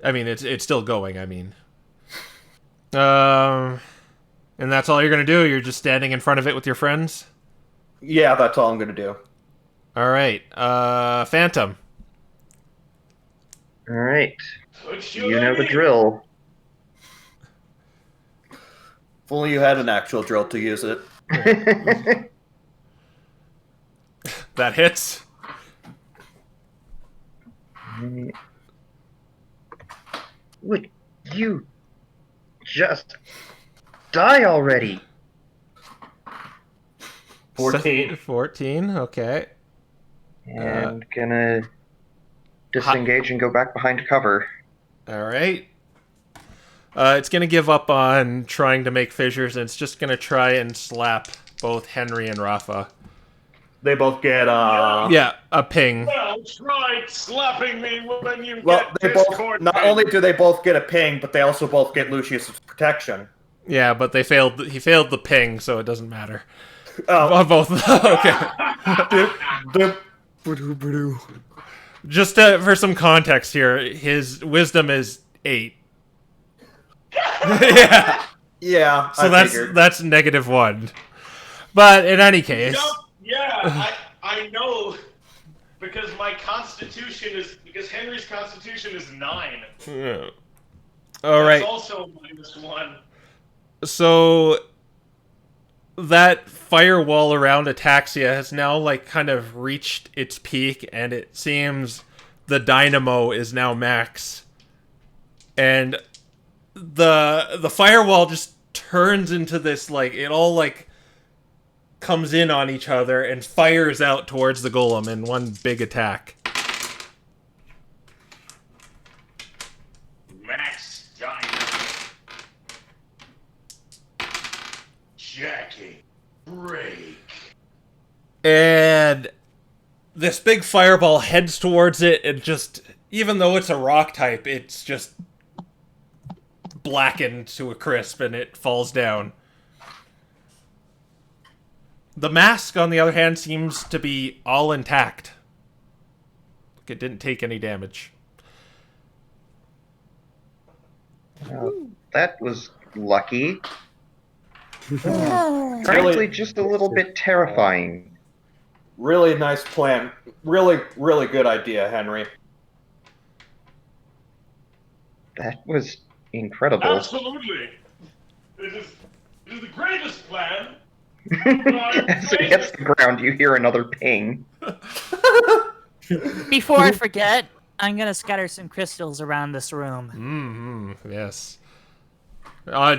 I mean, it's still going. I mean, and that's all you're gonna do. You're just standing in front of it with your friends. Yeah, that's all I'm gonna do. All right. Phantom. All right. You know the drill. If only you had an actual drill to use it. That hits. Would you just die already? 14. 14. Okay. And gonna disengage and go back behind cover. All right. It's going to give up on trying to make fissures, and it's just going to try and slap both Henry and Raffa. They both get, Yeah, a ping. Well, try slapping me when you Well, get they both, Discord. not only do they both get a ping, but they also both get Lucius's protection. Yeah, but they failed. He failed the ping, so it doesn't matter. Oh, Both. Okay. Just for some context here, his wisdom is 8. Yeah. yeah, So I figured. that's -1. But in any case, I know because because Henry's constitution is 9. yeah. All right. It's also -1. So that firewall around Ataxia has now like kind of reached its peak, and it seems the dynamo is now max, and the firewall just turns into this like it all like comes in on each other and fires out towards the golem in one big attack. Max Dynamite. Jackie. Break. And this big fireball heads towards it and just, even though it's a rock type, it's just blackened to a crisp and it falls down. The mask, on the other hand, seems to be all intact. It didn't take any damage. That was lucky. Frankly, just a little bit terrifying. Really nice plan. Really, really good idea, Henry. That was incredible. Absolutely. It is the greatest plan. As it hits the ground, you hear another ping. Before I forget, I'm gonna scatter some crystals around this room. Yes.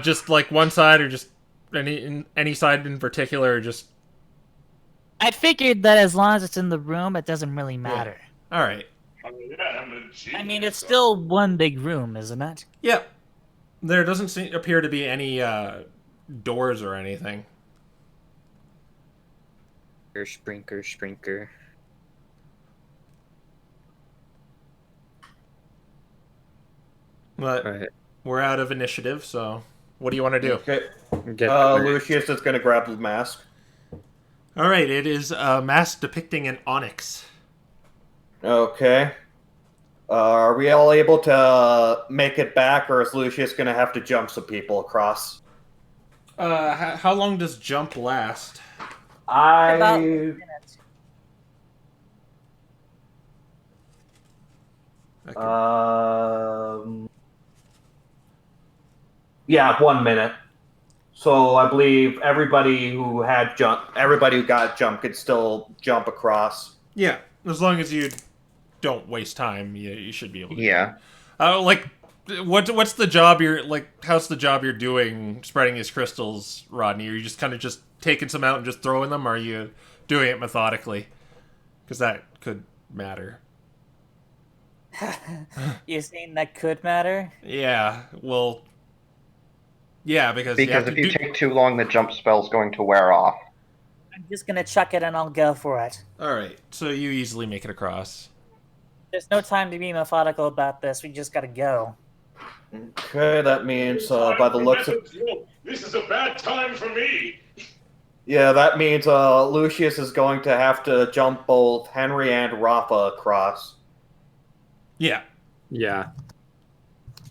Just like one side, or just any side in particular, or just... I figured that as long as it's in the room, it doesn't really matter. All right. I'm a genius. I mean, it's still one big room, isn't it? Yep. There doesn't appear to be any doors or anything. Sprinker. But Right. we're out of initiative, so what do you want to do? Okay. Get the Lucius is going to grab the mask. All right, it is a mask depicting an onyx. Okay. Are we all able to make it back, or is Lucius going to have to jump some people across? How long does jump last? About minutes. Yeah, 1 minute. So I believe everybody who got jump could still jump across. Yeah, as long as you don't waste time, you should be able to. Yeah. Like, what's the job you're like? How's the job you're doing spreading these crystals, Rodney? Are you just kind of just taking some out and just throwing them, or are you doing it methodically? Because that could matter. You're saying that could matter? Yeah. Well. Yeah, because If you take too long, the jump spell's going to wear off. I'm just gonna chuck it and I'll go for it. All right, so you easily make it across. There's no time to be methodical about this. We just gotta go. Okay, that means by the looks of... This is a bad time for me. Yeah, that means Lucius is going to have to jump both Henry and Raffa across. Yeah. Yeah.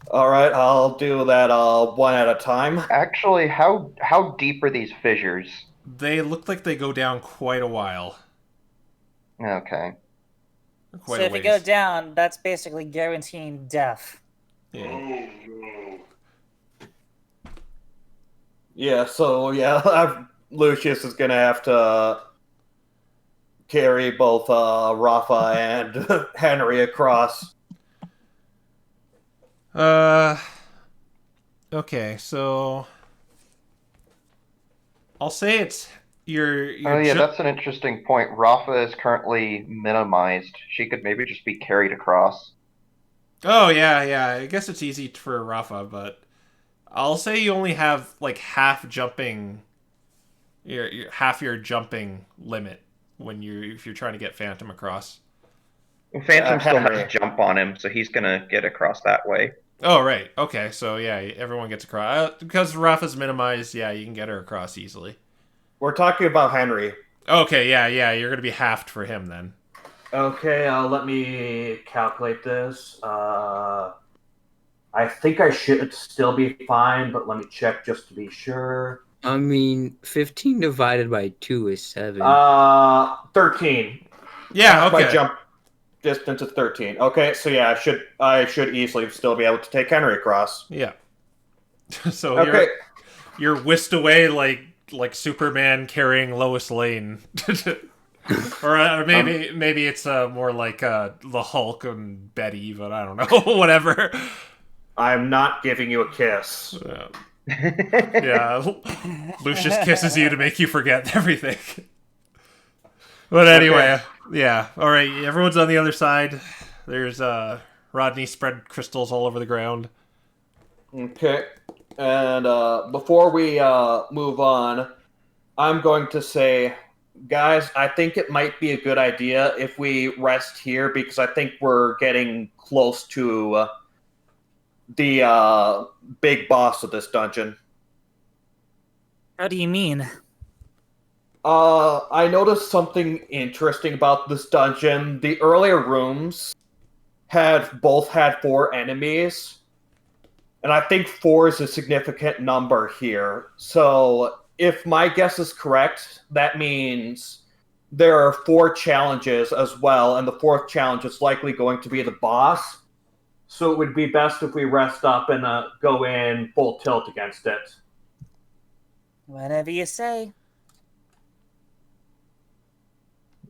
Alright, I'll do that one at a time. Actually, how deep are these fissures? They look like they go down quite a while. Okay. Quite So a if we ways. go down, that's basically guaranteeing death. Yeah. Oh no. Yeah, so yeah, Lucius is gonna have to carry both Raffa and Henry across. Okay, so I'll say it's your Oh yeah, that's an interesting point. Raffa is currently minimized. She could maybe just be carried across. Oh yeah. I guess it's easy for Raffa, but I'll say you only have like half jumping, half your jumping limit if you're trying to get Phantom across. Well, Phantom still Henry. has jump on him, so he's gonna get across that way. Oh right, okay, so yeah, everyone gets across because Raffa's minimized. Yeah, you can get her across easily. We're talking about Henry. Okay, yeah, you're gonna be halved for him then. Okay, let me calculate this. I think I should still be fine, but let me check just to be sure. I mean, 15 divided by 2 is 7. 13. Yeah, okay. My jump distance is 13. Okay, so yeah, I should easily still be able to take Henry across. Yeah. So Okay. you're whisked away like Superman carrying Lois Lane. Or maybe it's more like the Hulk and Betty, but I don't know. Whatever. I'm not giving you a kiss. Yeah, Lucius kisses you to make you forget everything. But anyway, yeah. All right, everyone's on the other side. There's Rodney spread crystals all over the ground. Okay. And before we move on, I'm going to say, guys, I think it might be a good idea if we rest here because I think we're getting close to the big boss of this dungeon. How do you mean? I noticed something interesting about this dungeon. The earlier rooms both had 4 enemies, and I think 4 is a significant number here. So, if my guess is correct, that means there are 4 challenges as well, and the 4th challenge is likely going to be the boss. So it would be best if we rest up and go in full tilt against it. Whatever you say.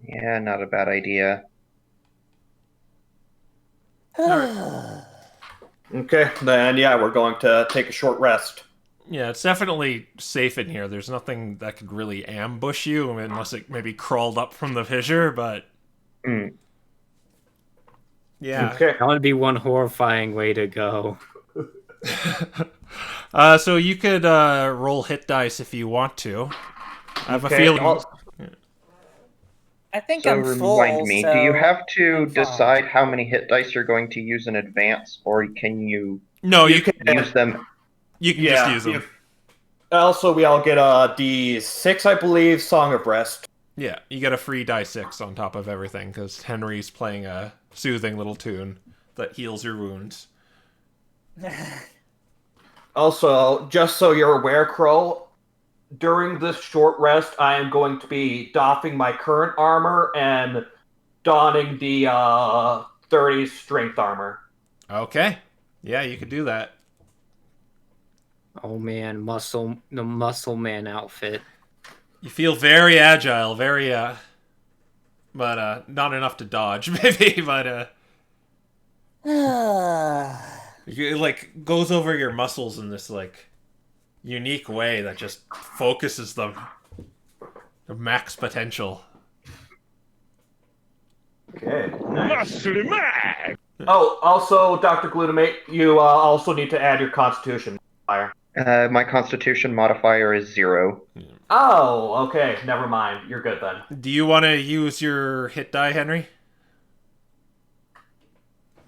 Yeah, not a bad idea. Okay, then yeah, we're going to take a short rest. Yeah, it's definitely safe in here. There's nothing that could really ambush you unless it maybe crawled up from the fissure, but... Mm. Yeah. Okay. That would be one horrifying way to go. So you could roll hit dice if you want to. I have a feeling... I think So I'm full. remind me, so do you have to I'm fine. decide how many hit dice you're going to use in advance, or can you No, you can can use them? just use them. Also, we all get a D6, I believe, Song of Rest. Yeah, you get a free die 6 on top of everything, because Henry's playing a soothing little tune that heals your wounds. Also, just so you're aware, Crow, during this short rest, I am going to be doffing my current armor and donning the 30 strength armor. Okay. Yeah, you could do that. Oh man, the muscle man outfit. You feel very agile, very, but, not enough to dodge, maybe, but, it, like, goes over your muscles in this, like, unique way that just focuses them to max potential. Okay, nice. Muscle mag! Oh, also, Dr. Glutamate, you also need to add your Constitution modifier. My Constitution modifier is 0. Oh, okay, never mind. You're good then. Do you want to use your hit die, Henry?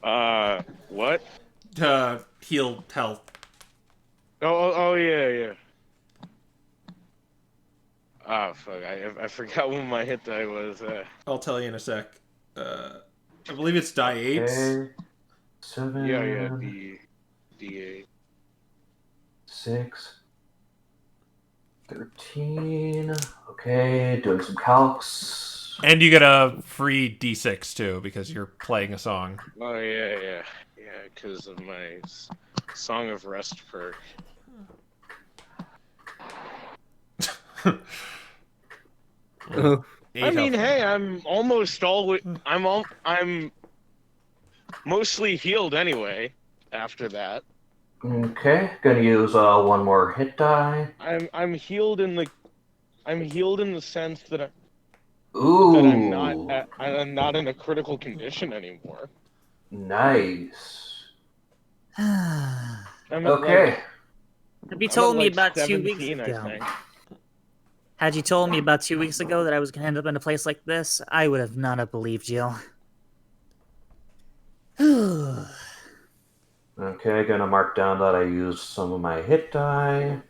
What? To heal health. Oh, yeah. Ah, fuck, I forgot what my hit die was. I'll tell you in a sec. I believe it's die 8s. Okay. 7. Yeah, D8. 6. 13. Okay, doing some calcs. And you get a free d6 too, because you're playing a song. Oh, yeah, because of my Song of Rest perk. I mean, hey, I'm mostly healed anyway. After that, Okay, gonna use one more hit die. I'm healed in the sense that Ooh, I'm not in a critical condition anymore. nice. I'm at, Okay, Have you told me like about 2 weeks 17, I ago? think. Had you told me about 2 weeks ago that I was going to end up in a place like this, I would have not have believed you. okay, gonna mark down that I used some of my hit die.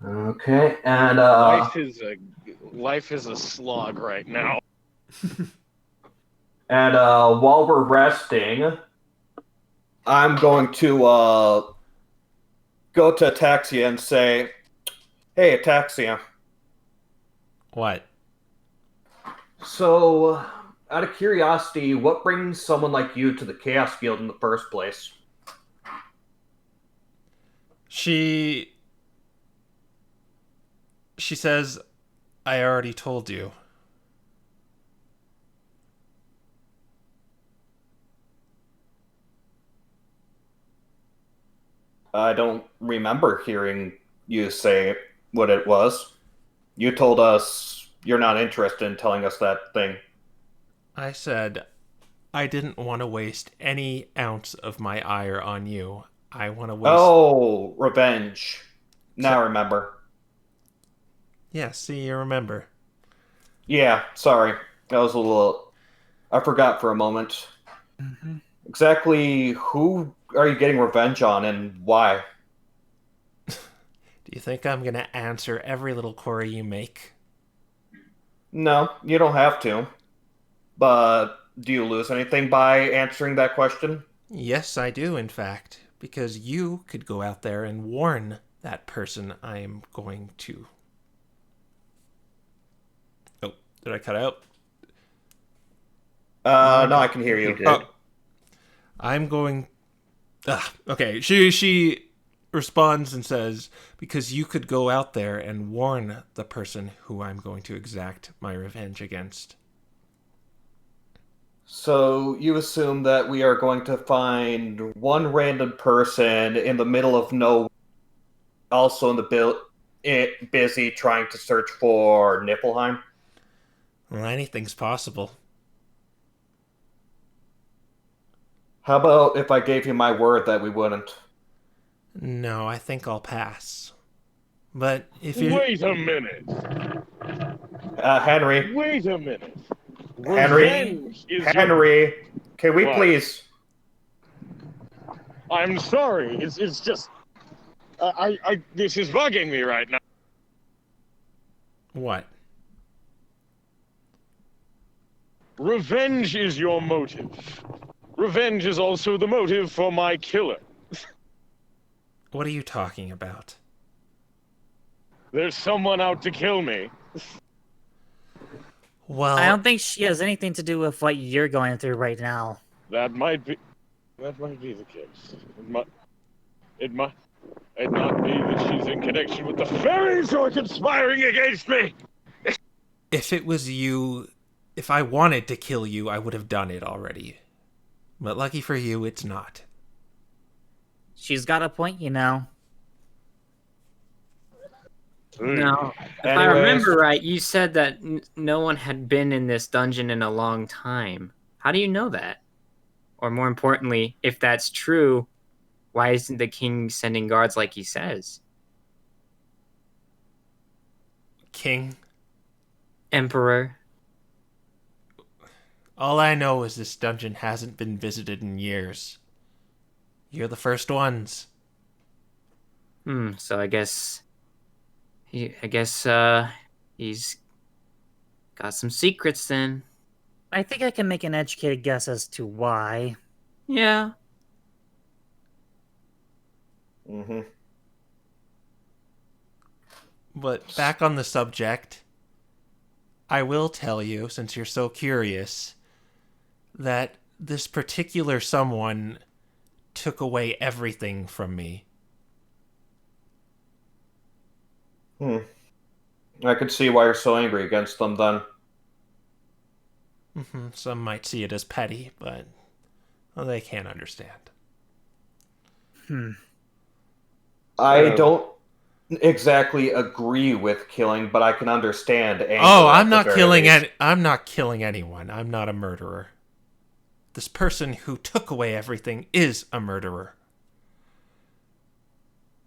Okay, and Life is a slog right now. and while we're resting, I'm going to go to Ataxia and say, "Hey, Ataxia. What? So, out of curiosity, what brings someone like you to the Chaos Field in the first place?" She says, I already told you. I don't remember hearing you say what it was. You told us you're not interested in telling us that thing. I said I didn't want to waste any ounce of my ire on you. I want to waste. Oh, revenge. Now I So- remember. Yeah, see, you remember. Yeah, sorry. That was a little. I forgot for a moment. Mm-hmm. Exactly who are you getting revenge on and why? Do you think I'm going to answer every little query you make? No, you don't have to. But do you lose anything by answering that question? Yes, I do, in fact, because you could go out there and warn that person I am going to. Oh, did I cut out? No, I can hear You you. did. Oh, I'm going. Okay, she responds and says, because you could go out there and warn the person who I'm going to exact my revenge against. So you assume that we are going to find one random person in the middle of nowhere, also in the busy trying to search for Niflheim? Well, anything's possible. How about if I gave you my word that we wouldn't? No, I think I'll pass. But if you. Wait a minute. Henry, Wait a minute. Henry, Revenge is your... Henry, can we What? please? I'm sorry. It's just... this is bugging me right now. What? Revenge is your motive. Revenge is also the motive for my killer. What are you talking about? There's someone out to kill me. Well, I don't think she has anything to do with what you're going through right now. That might be the case. It might not be that she's in connection with the fairies who are conspiring against me. if it was you, if I wanted to kill you, I would have done it already. But lucky for you, it's not. She's got a point, you know. No, if I Anyways. remember right, you said that no one had been in this dungeon in a long time. How do you know that? Or more importantly, if that's true, why isn't the king sending guards like he says? King, Emperor? all I know is this dungeon hasn't been visited in years. You're the first ones. So I guess he's got some secrets then. I think I can make an educated guess as to why. Yeah. Mm-hmm. But back on the subject, I will tell you, since you're so curious, that this particular someone took away everything from me. I could see why you're so angry against them then. Some might see it as petty, but well, they can't understand. I don't exactly agree with killing, but I can understand anger. Oh, at I'm the not very killing least. I'm not killing anyone. I'm not a murderer. This person who took away everything is a murderer.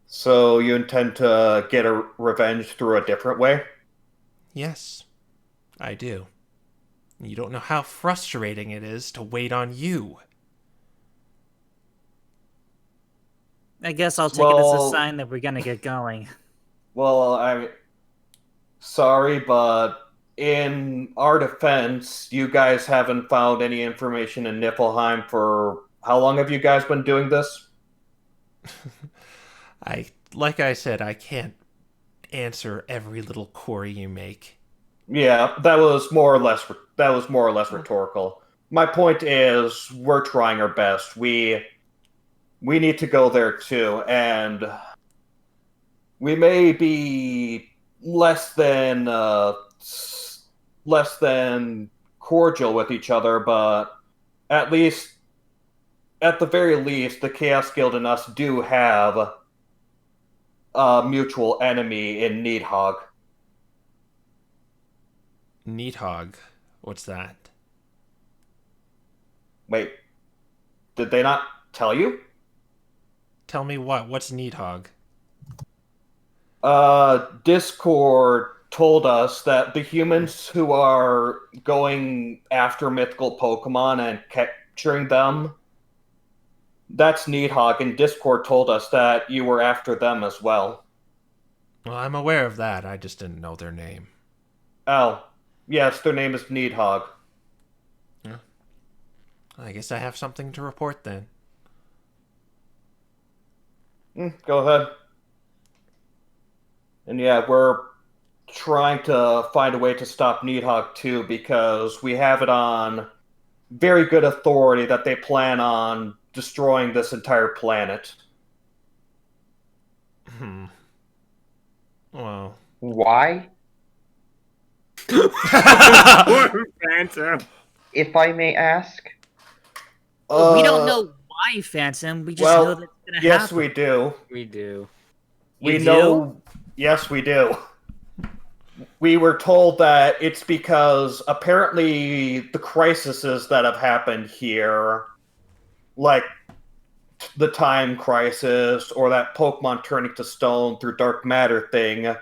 So you intend to get a revenge through a different way? Yes, I do. You don't know how frustrating it is to wait on you. I guess I'll take it as a Well- sign that we're gonna get going. Well, I'm sorry, but in our defense, you guys haven't found any information in Niflheim for how long have you guys been doing this? Like I said, I can't answer every little query you make. Yeah, that was more or less rhetorical. My point is, we're trying our best. We need to go there too, and we may be less than cordial with each other, but at least at the very least, the Chaos Guild and us do have a mutual enemy in Needhog. Needhog. What's that? Wait, did they not tell you? Tell me what? What's Needhog? Discord told us that the humans who are going after mythical Pokemon and capturing them, that's Needhog, and Discord told us that you were after them as well. Well, I'm aware of that. I just didn't know their name. Oh, yes, their name is Needhog. I guess I have something to report then. Go ahead. And yeah, we're trying to find a way to stop Needhog too, because we have it on very good authority that they plan on destroying this entire planet. Well. Why? Phantom. If I may ask. We don't know why, Phantom. We just know that it's gonna happen. Yes, we do. We do. We You know. Yes, we do. We were told that it's because apparently the crises that have happened here, like the time crisis or that Pokemon turning to stone through dark matter thing,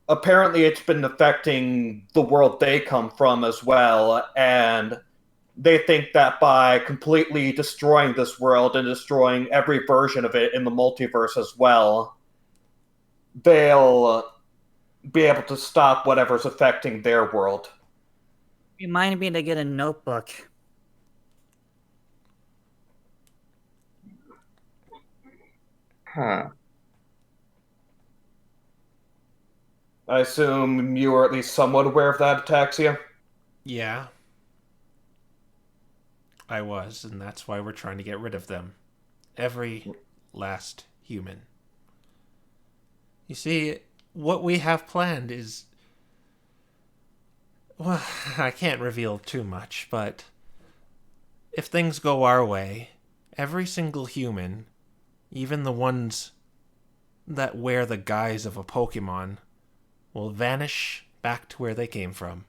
apparently it's been affecting the world they come from as well, and they think that by completely destroying this world and destroying every version of it in the multiverse as well, they'll be able to stop whatever's affecting their world. Remind me to get a notebook. Huh. I assume you are at least somewhat aware of that, Ataxia? Yeah. I was, and that's why we're trying to get rid of them. Every last human. You see, what we have planned is... Well, I can't reveal too much, but... if things go our way, every single human, even the ones that wear the guise of a Pokemon, will vanish back to where they came from.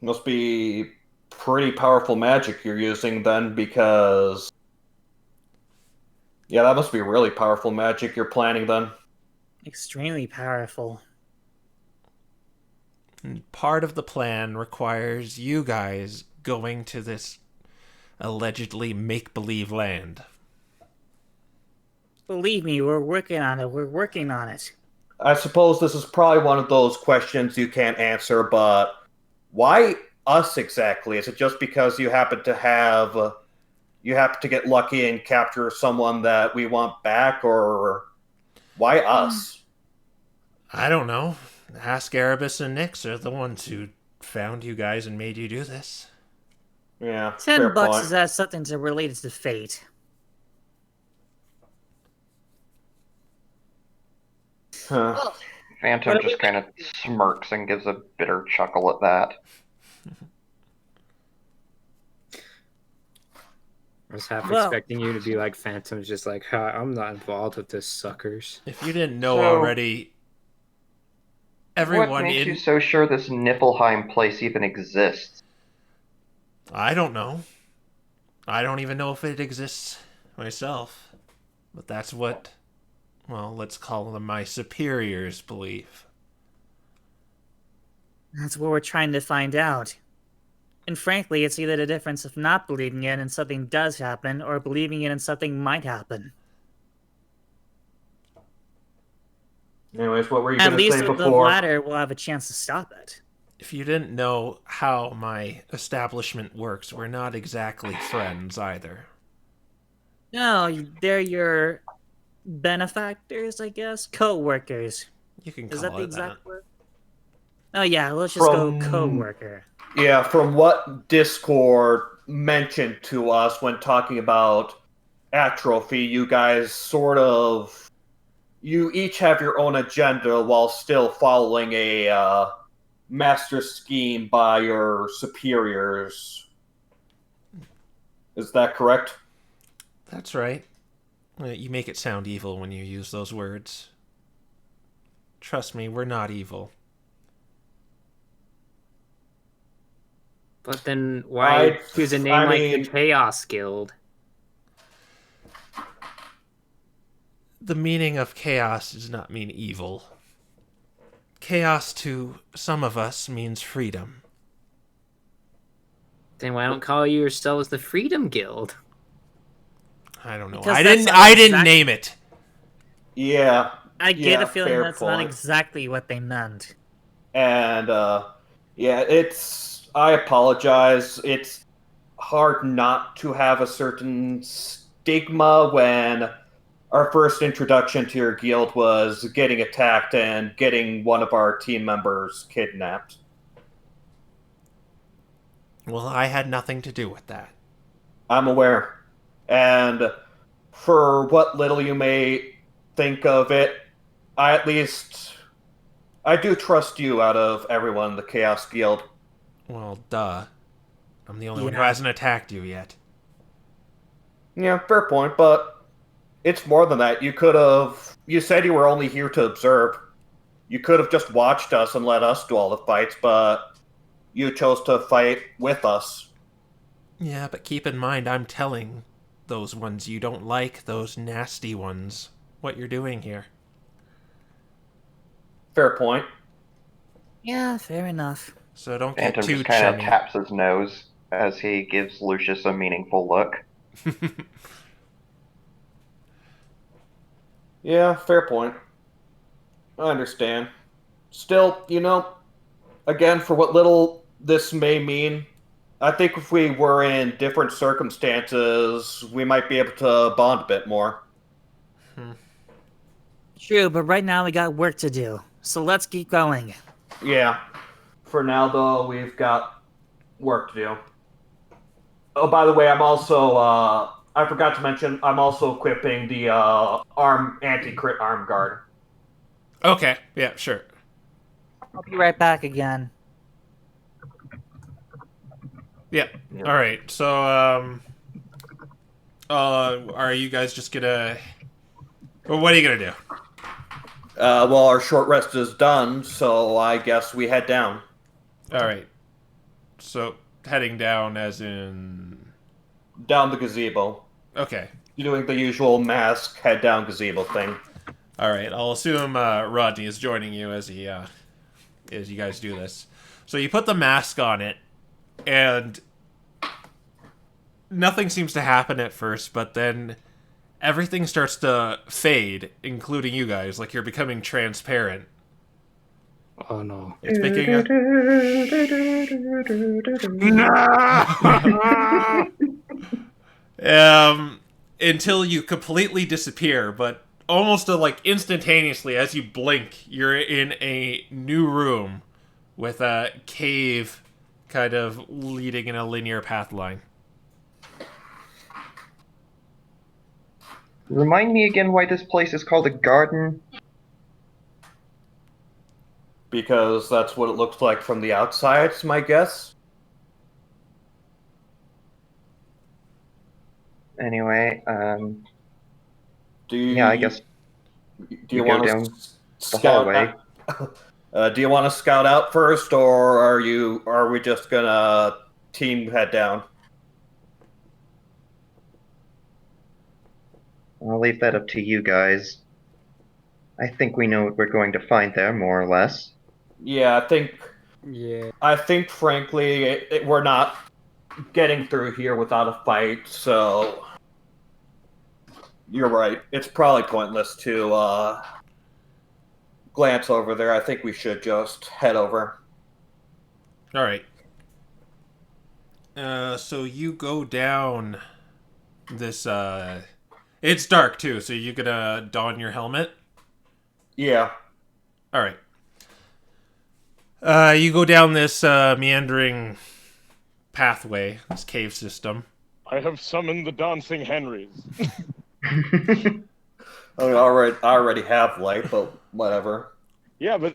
Must be pretty powerful magic you're using then, because... yeah, that must be really powerful magic you're planning then. Extremely powerful. And part of the plan requires you guys going to this allegedly make-believe land. Believe me, we're working on it. We're working on it. I suppose this is probably one of those questions you can't answer, but why us exactly? Is it just because you happen to get lucky and capture someone that we want back, or why us? I don't know. Ask Erebus and Nyx are the ones who found you guys and made you do this. Yeah, fair $10 point. is that something to relate to fate. Huh. Phantom just kind of smirks and gives a bitter chuckle at that. I was half Well- expecting you to be like Phantom's, just like, "Ha, I'm not involved with this, suckers." If you didn't know So- already, What everyone makes in... you so sure this Niflheim place even exists? I don't know. I don't even know if it exists myself. But that's what, well, let's call them my superiors believe. That's what we're trying to find out. And frankly, it's either the difference of not believing it and something does happen, or believing it and something might happen. Anyways, what were you At going to least say with the before? latter, we'll have a chance to stop it. If you didn't know how my establishment works, we're not exactly friends either. No, they're your benefactors, I guess? Co-workers. You can Is call that the it exact word? Oh yeah, let's just go From- co-worker. Yeah, from what Discord mentioned to us when talking about atrophy, you guys you each have your own agenda while still following a master scheme by your superiors. Is that correct? That's right. You make it sound evil when you use those words. Trust me, we're not evil. But then why choose a name like the mean, Chaos Guild? The meaning of chaos does not mean evil. Chaos to some of us means freedom. Then why don't call yourselves the Freedom Guild? I don't know. Because I that's didn't. not I didn't exact- name it. Yeah. I get a feeling fair that's not point. exactly what they meant. And yeah, I apologize. It's hard not to have a certain stigma when our first introduction to your guild was getting attacked and getting one of our team members kidnapped. Well, I had nothing to do with that. I'm aware. And for what little you may think of it, I do trust you out of everyone in the Chaos Guild. Well, duh. I'm the only one who Yeah. hasn't attacked you yet. Yeah, fair point, but it's more than that. You said you were only here to observe. You could have just watched us and let us do all the fights, but you chose to fight with us. Yeah, but keep in mind, I'm telling those ones you don't like, those nasty ones, what you're doing here. Fair point. Yeah, fair enough. So don't get Phantom too just kind of chummy. taps his nose as he gives Lucius a meaningful look. Yeah, fair point. I understand. Still, again, for what little this may mean, I think if we were in different circumstances, we might be able to bond a bit more. True, but right now we got work to do. So let's keep going. Yeah. For now, though, we've got work to do. Oh, by the way, I'm also, I forgot to mention, I'm also equipping the anti-crit arm guard. Okay, yeah, sure. I'll be right back again. Yeah. Yep. All right. So, are you guys just gonna? Well, what are you gonna do? Well, our short rest is done, so I guess we head down. All right. So heading down, as in. Down the gazebo. Okay. You're doing the usual mask, head down gazebo thing. All right. I'll assume Rodney is joining you as he as you guys do this. So you put the mask on it, and nothing seems to happen at first, but then everything starts to fade, including you guys. Like you're becoming transparent. Oh no. It's picking up. Until you completely disappear, but almost like instantaneously as you blink, you're in a new room with a cave kind of leading in a linear path line. Remind me again why this place is called a garden? Because that's what it looks like from the outside, is my guess. Anyway, Do you, yeah, I guess Do you we go want down to the scout hallway. out? Do you want to scout out first, or are we just gonna team head down? I'll leave that up to you guys. I think we know what we're going to find there, more or less. Yeah, Yeah. I think frankly, we're not getting through here without a fight, so you're right. It's probably pointless to glance over there. I think we should just head over. All right. So you go down this. It's dark too, so you gonna don your helmet. Yeah. All right. You go down this meandering pathway, this cave system. I have summoned the dancing Henrys. I already have light, but whatever. Yeah, but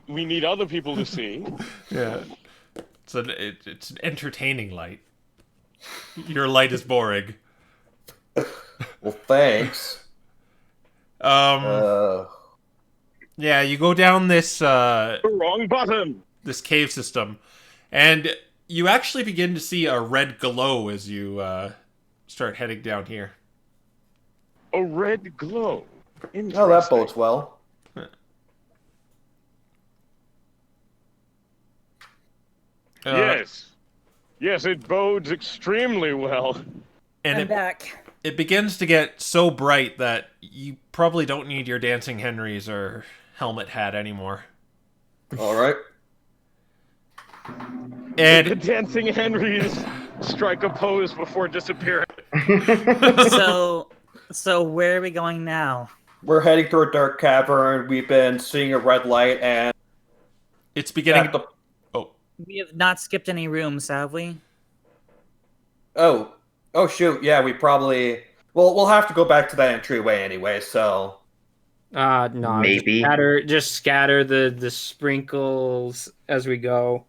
we need other people to see. Yeah. It's an entertaining light. Your light is boring. Well, thanks. Yeah, you go down this Wrong button. this cave system, and you actually begin to see a red glow as you start heading down here. A red glow. Oh, that bodes well. Yes. Yes, it bodes extremely well. And I'm back. it begins to get so bright that you probably don't need your dancing Henrys or helmet hat anymore. All right. The And dancing Henrys strike a pose before disappearing. So where are we going now? We're heading through a dark cavern. We've been seeing a red light, and it's beginning. We have not skipped any rooms, have we? oh shoot, yeah, we probably. Well, we'll have to go back to that entryway anyway. So No. Maybe. Just scatter the sprinkles as we go.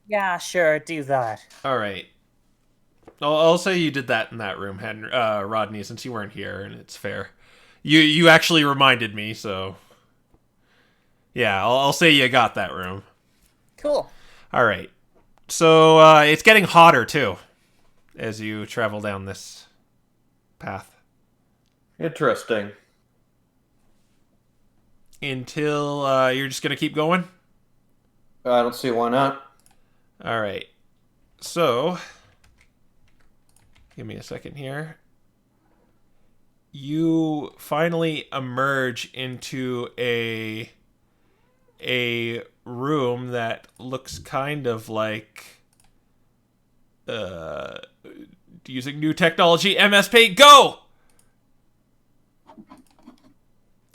Yeah, sure, do that. All right. I'll say you did that in that room, Rodney, since you weren't here, and it's fair. You actually reminded me, so yeah, I'll say you got that room. Cool. All right. So it's getting hotter too as you travel down this path interesting. until you're just gonna keep going. I don't see why not. All right. So give me a second here. You finally emerge into a room that looks kind of like using new technology. MS Paint, go!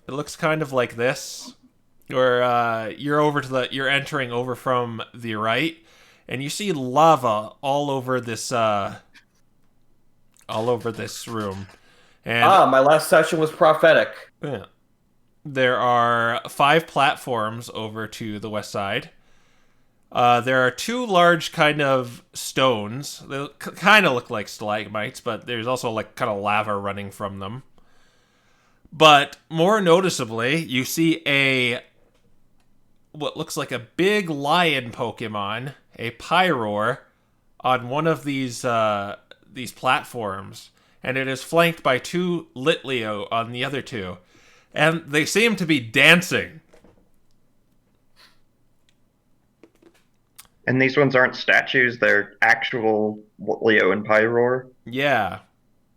It looks kind of like this, where you're entering over from the right, and you see lava all over this room. And My last session was prophetic. yeah. There are 5 platforms over to the west side. There are 2 large kind of stones. They kind of look like stalagmites, but there's also like kind of lava running from them. But more noticeably, you see what looks like a big lion Pokemon, a Pyroar, on one of these platforms, and it is flanked by 2 Litleo on the other 2. And they seem to be dancing. And these ones aren't statues, they're actual Leo and Pyroar. Yeah.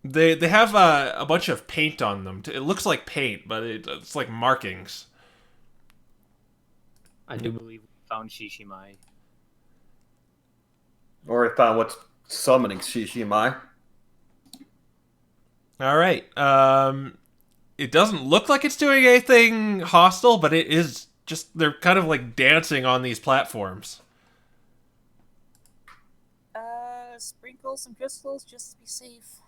They have a bunch of paint on them. It looks like paint, but it's like markings. I do believe we found Shishimai. Or I found what's summoning Shishimai. All right. It doesn't look like it's doing anything hostile, but it is just, they're kind of like dancing on these platforms. Sprinkle some crystals just to be safe.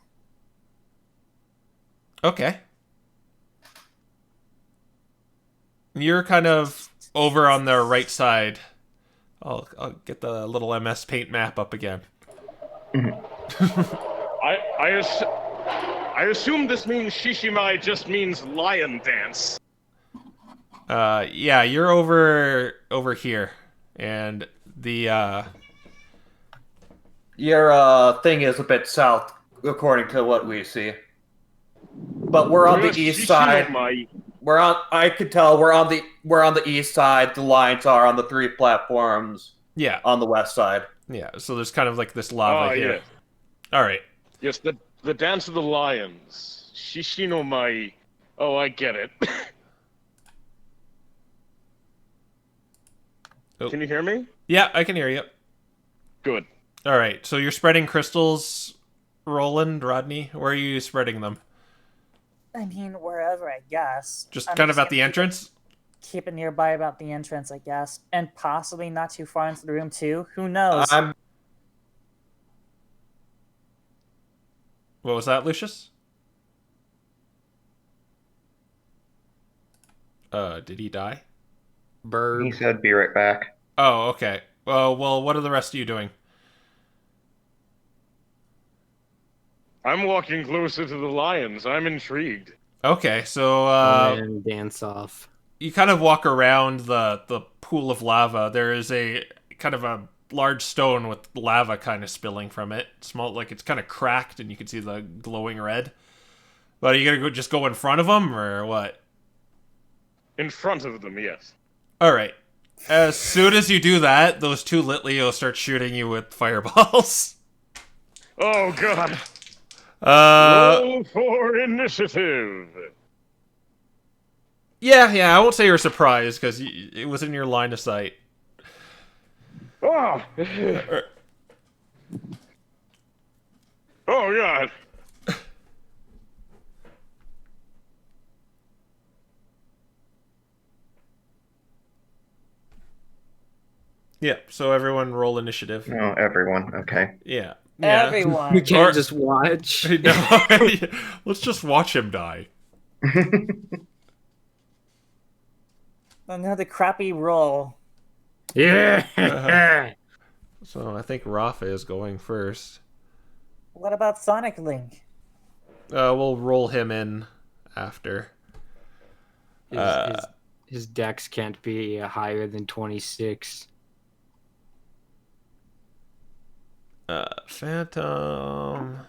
Okay. You're kind of over on the right side. I'll get the little MS Paint map up again. I assume this means Shishimai just means lion dance. Yeah, you're over here, and the Your thing is a bit south, according to what we see. But we're on the east side. We're on. I could tell we're on the east side. The lions are on the 3 platforms. Yeah, On the west side. yeah. So there's kind of like this lava here. Yes. All right. Yes, the dance of the lions. Shishinomai. Oh, I get it. Oh. Can you hear me? Yeah, I can hear you. Good. All right. So you're spreading crystals, Roland, Rodney. Where are you spreading them? I mean, wherever, I guess. Just I'm kind of gonna at the entrance? Keep it nearby about the entrance, I guess. And possibly not too far into the room, too. Who knows? What was that, Lucius? Did he die? Bird. He said, "Be right back." Oh, okay. Well, what are the rest of you doing? I'm walking closer to the lions. I'm intrigued. Okay, so And dance off. you kind of walk around the pool of lava. There is a kind of a large stone with lava kind of spilling from it. Small, like it's kind of cracked, and you can see the glowing red. But are you gonna just go in front of them, or what? In front of them, yes. All right. As soon as you do that, those two Litleos start shooting you with fireballs. Oh, God. Roll for initiative. Yeah, I won't say you're surprised, because it was in your line of sight. Oh. Oh, God. Yeah, so everyone roll initiative. No, everyone. Okay. Yeah. Everyone. We can't Or- just watch. No, let's just watch him die. Another crappy roll. Yeah. So I think Raffa is going first. What about Sonic Link? We'll roll him in after. His dex can't be higher than 26. Phantom.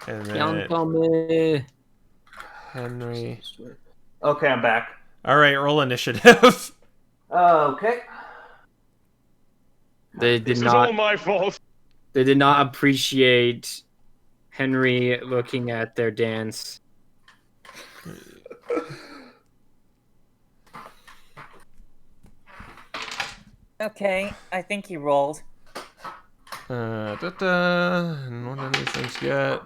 And then Phantom. Henry. Okay, I'm back. All right, roll initiative. Okay. They did This is all not. my fault. They did not appreciate Henry looking at their dance. Okay, I think he rolled. And what do these things get?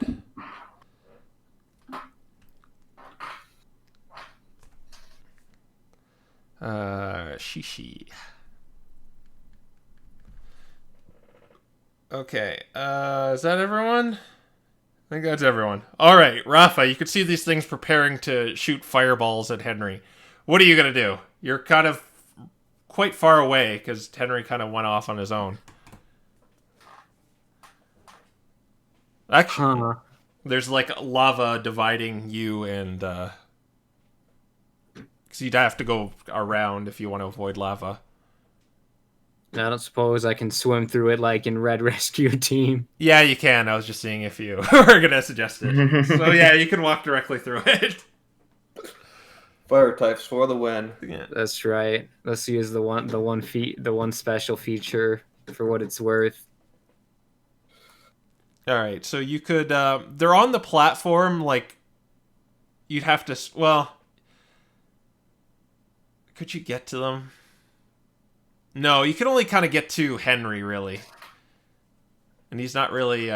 Shishi. Okay, is that everyone? I think that's everyone. Alright, Raffa, you can see these things preparing to shoot fireballs at Henry. What are you gonna do? You're kind of quite far away, because Henry kind of went off on his own. Actually, there's like lava dividing you and, because you'd have to go around if you want to avoid lava. I don't suppose I can swim through it like in Red Rescue Team. Yeah, you can. I was just seeing if you were gonna suggest it. So yeah, you can walk directly through it. Fire types for the win. Yeah. That's right. Let's use the one special feature for what it's worth. All right, so you could. They're on the platform. Like, you'd have to. Well, could you get to them? No, you can only kind of get to Henry, really, and he's not really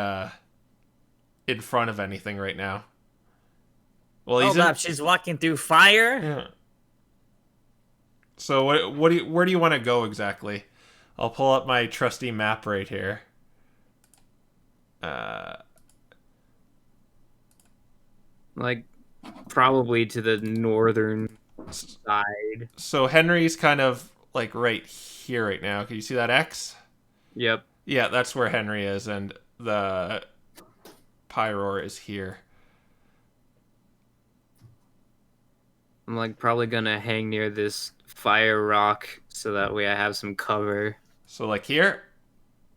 in front of anything right now. Well, he's Hold up, she's walking through fire? Yeah. So where do you want to go exactly? I'll pull up my trusty map right here. Like, probably to the northern side. So Henry's kind of like right here right now. Can you see that X? Yep. Yeah, that's where Henry is, and the Pyroar is here. I'm like probably gonna hang near this fire rock so that way I have some cover. So like here?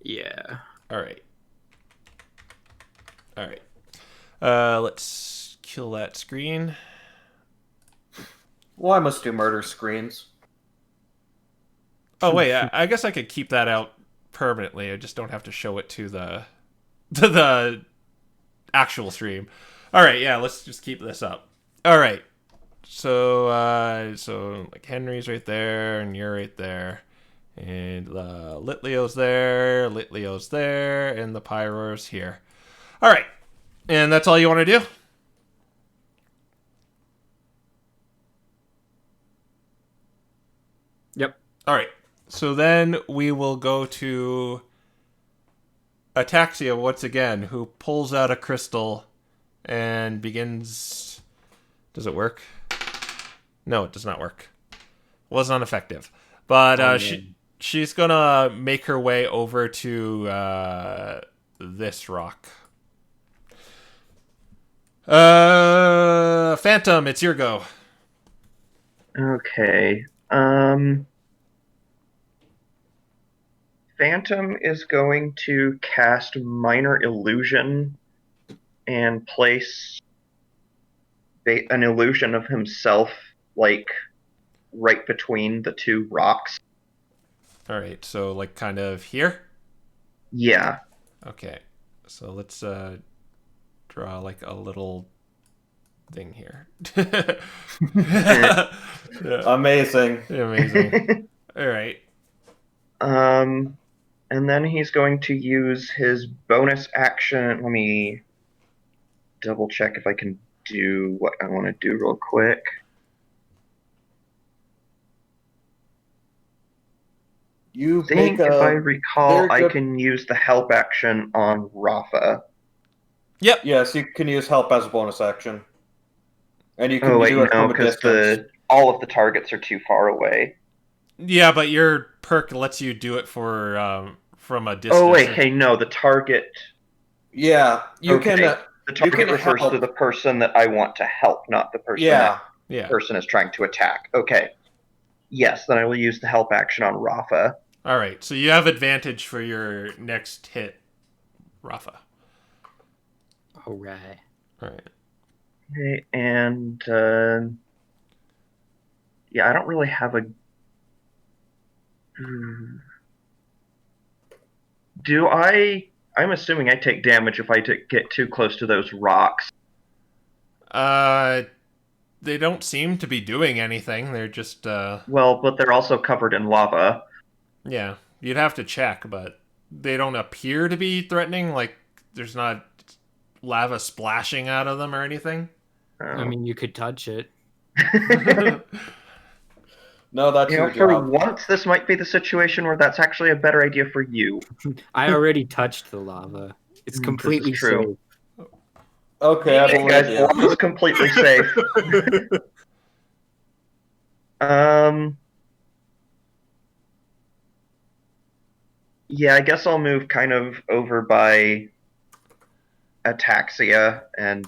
Yeah. All right. Let's kill that screen. Well, I must do murder screens. Oh wait, I guess I could keep that out permanently. I just don't have to show it to the actual stream. All right, yeah, let's just keep this up. All right. So like Henry's right there, and you're right there, and Litleo's there, and the Pyroar's here. All right, and that's all you want to do? Yep. All right. So then we will go to Ataxia once again, who pulls out a crystal and begins. Does it work? No, it does not work. Was uneffective. But Oh, she's gonna make her way over to this rock. Phantom, it's your go. Okay. Phantom is going to cast Minor Illusion and place an illusion of himself, like, right between the two rocks. All right, so like kind of here. Yeah. Okay, so let's draw like a little thing here. Yeah. Amazing. Amazing. All right. And then he's going to use his bonus action. Let me double check if I can do what I want to do real quick. You I think make if I a recall, very I good- can use the help action on Raffa. Yep. Yes, you can use help as a bonus action, and you can Oh wait, do it no, from a because distance. all of the targets are too far away. Yeah, but your perk lets you do it for from a distance. Oh wait, hey, no, the target. Yeah, you Okay. can. The target can refers help. to the person that I want to help, not the person Yeah, that Yeah. person is trying to attack. Okay. Yes, then I will use the help action on Raffa. All right, so you have advantage for your next hit, Raffa. All right. All right. Okay, and yeah, I don't really have a. Do I? I'm assuming I take damage if I get too close to those rocks. They don't seem to be doing anything. They're just Well, but they're also covered in lava. yeah. You'd have to check, but they don't appear to be threatening. Like there's not lava splashing out of them or anything. I mean, you could touch it. no, that's You know, your for job. once, this might be the situation where that's actually a better idea for you. I already touched the lava. It's This is completely true. safe. Okay, I Hey believe guys, you. lava's completely safe. Yeah, I guess I'll move kind of over by Ataxia and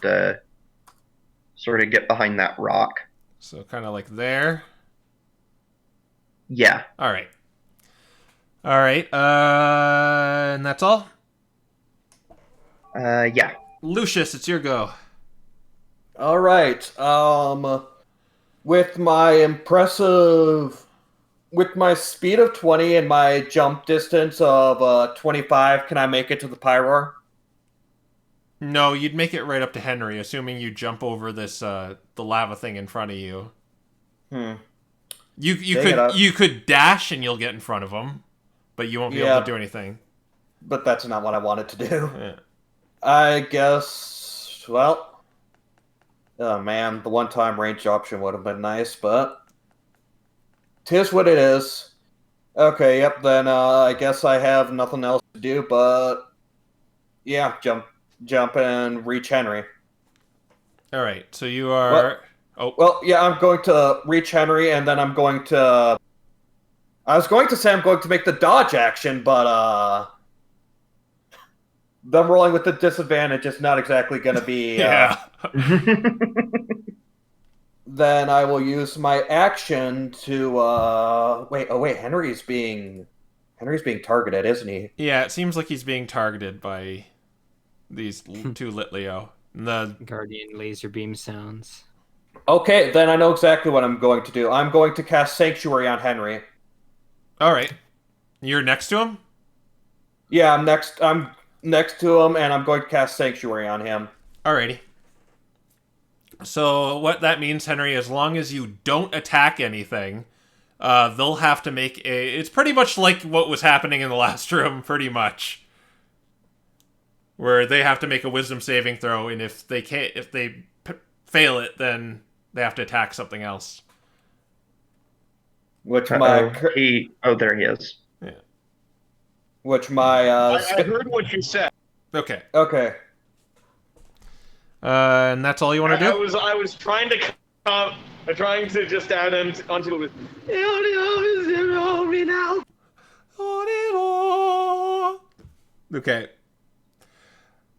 sort of get behind that rock. So kind of like there. Yeah. All right. All right. And that's all. Yeah. Lucius, it's your go. All right. With my speed of 20 and my jump distance of 25, can I make it to the Pyroar? No, you'd make it right up to Henry, assuming you jump over this the lava thing in front of you. You could dash and you'll get in front of him, but you won't be able to do anything. But that's not what I wanted to do. Yeah. I guess. Well, oh man, the one-time range option would have been nice, but 'tis what it is. Okay, yep. Then I guess I have nothing else to do, but yeah, jump and reach Henry. All right. So you are. Oh. Well, yeah, I'm going to reach Henry, and then I'm going to. I was going to say I'm going to make the dodge action, but them rolling with the disadvantage is not exactly going to be. Yeah. Then I will use my action to wait. Oh wait, Henry's being targeted, isn't he? Yeah. It seems like he's being targeted by these two Litleo. The Guardian laser beam sounds. Okay, then I know exactly what I'm going to do. I'm going to cast Sanctuary on Henry. All right. You're next to him? Yeah, I'm next to him, and I'm going to cast Sanctuary on him. Alrighty. So what that means, Henry, as long as you don't attack anything, they'll have to make a... It's pretty much like what was happening in the last room, pretty much. Where they have to make a wisdom saving throw, and if they fail it, then they have to attack something else. Which there he is. Yeah. Which my I heard what you said. Okay. Okay. And that's all you want to do? I was trying to trying to just add onto it with. Me now. Okay.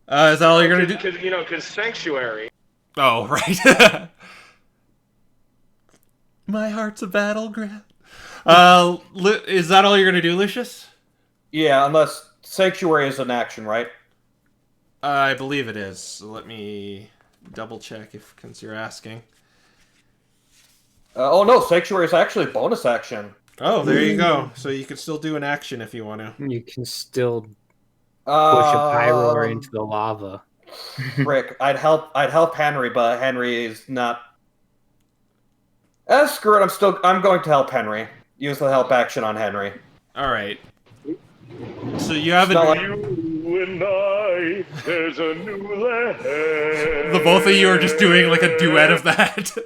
Is that all you're gonna do? Because sanctuary. Oh, right. My heart's a battleground. Is that all you're gonna do, Lucius? Yeah, unless Sanctuary is an action, right? I believe it is. So let me double check since you're asking. Oh no, Sanctuary is actually a bonus action. Oh, there you go. So you can still do an action if you want to. You can still push a pyro into the lava. Frick, I'd help Henry, but Henry is not. Screw it. I'm going to help Henry. Use the help action on Henry. All right. So you have You and I, there's a new land. The both of you are just doing like a duet of that.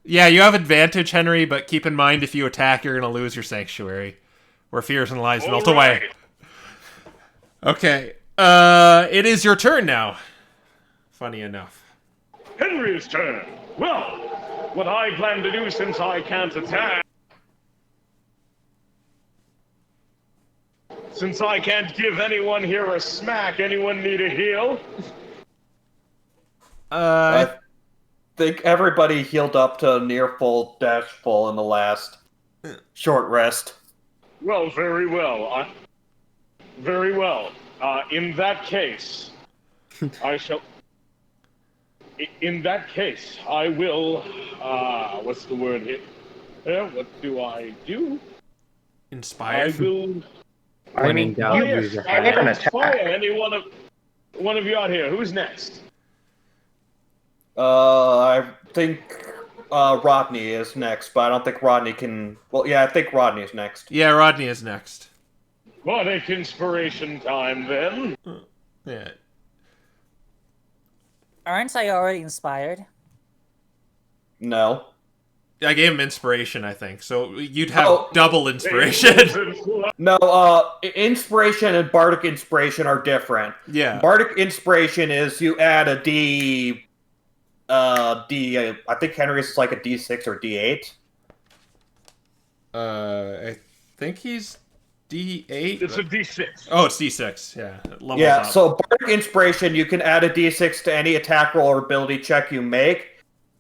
Yeah, you have advantage, Henry, but keep in mind if you attack, you're going to lose your sanctuary, where fears and lies melt away. Okay, it is your turn now. Funny enough. Henry's turn. Well, what I plan to do since I can't attack. Since I can't give anyone here a smack, anyone need a heal? I think everybody healed up to near full, dash full in the last short rest. Well, very well. Very well. In that case, I shall... In that case, I will... what's the word here? What do I do? Inspired? I will... I mean, you have an attack. Fire any one of you out here. Who's next? I think Rodney is next, but I don't think Rodney can... Well, yeah, I think Rodney is next. Yeah, Rodney is next. Bardic inspiration time, then. Yeah. Aren't I already inspired? No. I gave him inspiration, I think. So you'd have double inspiration. No, inspiration and bardic inspiration are different. Yeah. Bardic inspiration is you add a I think Henry's is like a D6 or D8. I think he's D8. It's a D6. Oh, it's D6. Yeah. Levels up. So bardic inspiration, you can add a D6 to any attack roll or ability check you make.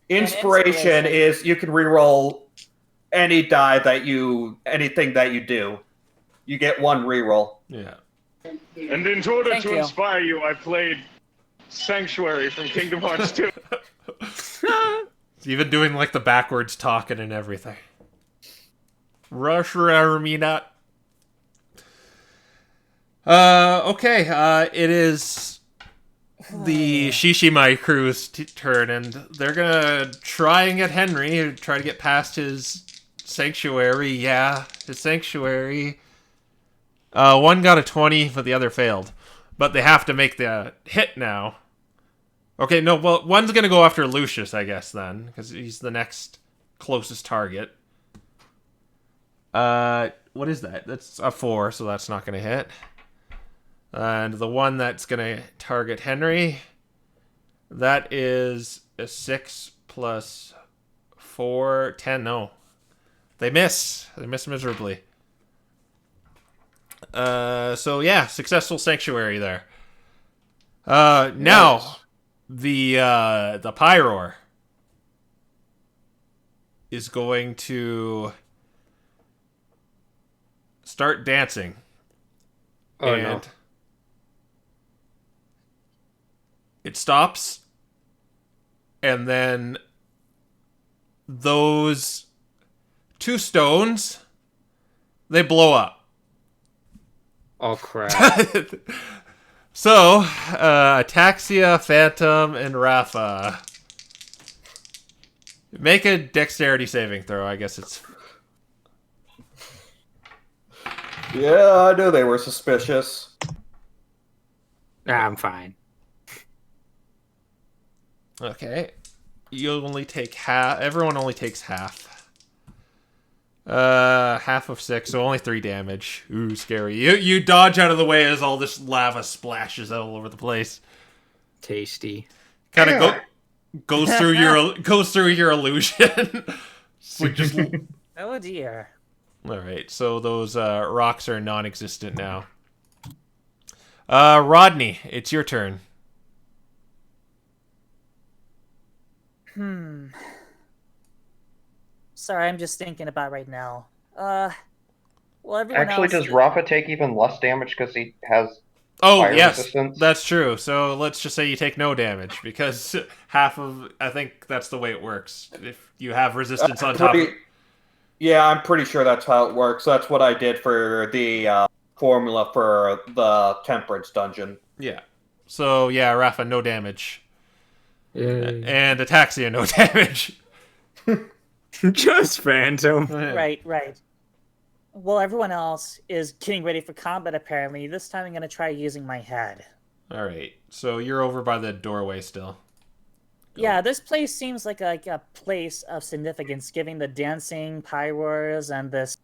Inspiration is you can reroll any die anything that you do. You get one reroll. Yeah. And in order Thank to you. inspire you, I played Sanctuary from Kingdom Hearts 2. Even doing like the backwards talking and everything. Rush Ramina. Okay, it is the Shishimai crew's turn, and they're gonna try and get Henry, try to get past his sanctuary. Yeah, his sanctuary. One got a 20, but the other failed. But they have to make the hit now. Okay, no, well, one's gonna go after Lucius, I guess, then, because he's the next closest target. What is that? That's a 4, so that's not gonna hit. And the one that's going to target Henry, that is a 6 plus 4, 10. No. They miss. They miss miserably. So, yeah, successful sanctuary there. Now, the Pyroar is going to start dancing. Oh, no. It stops, and then those 2 stones, they blow up. Oh, crap. So, Ataxia, Phantom, and Raffa. Make a dexterity saving throw, I guess it's... Yeah, I knew they were suspicious. I'm fine. Okay. You only take half. Everyone only takes half. Half of 6, so only 3 damage. Ooh, scary. You dodge out of the way as all this lava splashes all over the place. Tasty. Kind of goes through your illusion. So just Oh dear. all right. So those rocks are non-existent now. Rodney, it's your turn. Sorry, I'm just thinking about right now. Well, everyone Actually, else does Raffa take even less damage because he has Oh, fire yes, resistance? that's true. So let's just say you take no damage because I think that's the way it works. If you have resistance on top of... Yeah, I'm pretty sure that's how it works. That's what I did for the formula for the Temperance Dungeon. Yeah. So, yeah, Raffa, no damage. Yay. And Ataxia, no damage. Just Phantom. Right. Well, everyone else is getting ready for combat, apparently. This time I'm going to try using my head. All right. So you're over by the doorway still. Yeah, this place seems like a place of significance, given the dancing, pyros, and this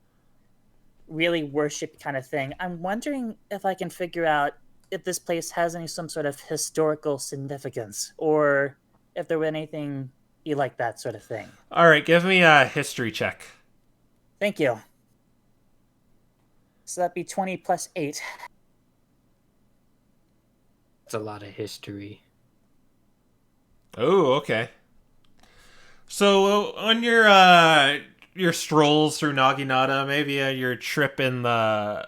really worship kind of thing. I'm wondering if I can figure out if this place has some sort of historical significance, or if there were anything like that sort of thing. All right, give me a history check. Thank you. So that'd be 20 plus 8. That's a lot of history. Oh, okay. So on your strolls through Naginata, maybe your trip in the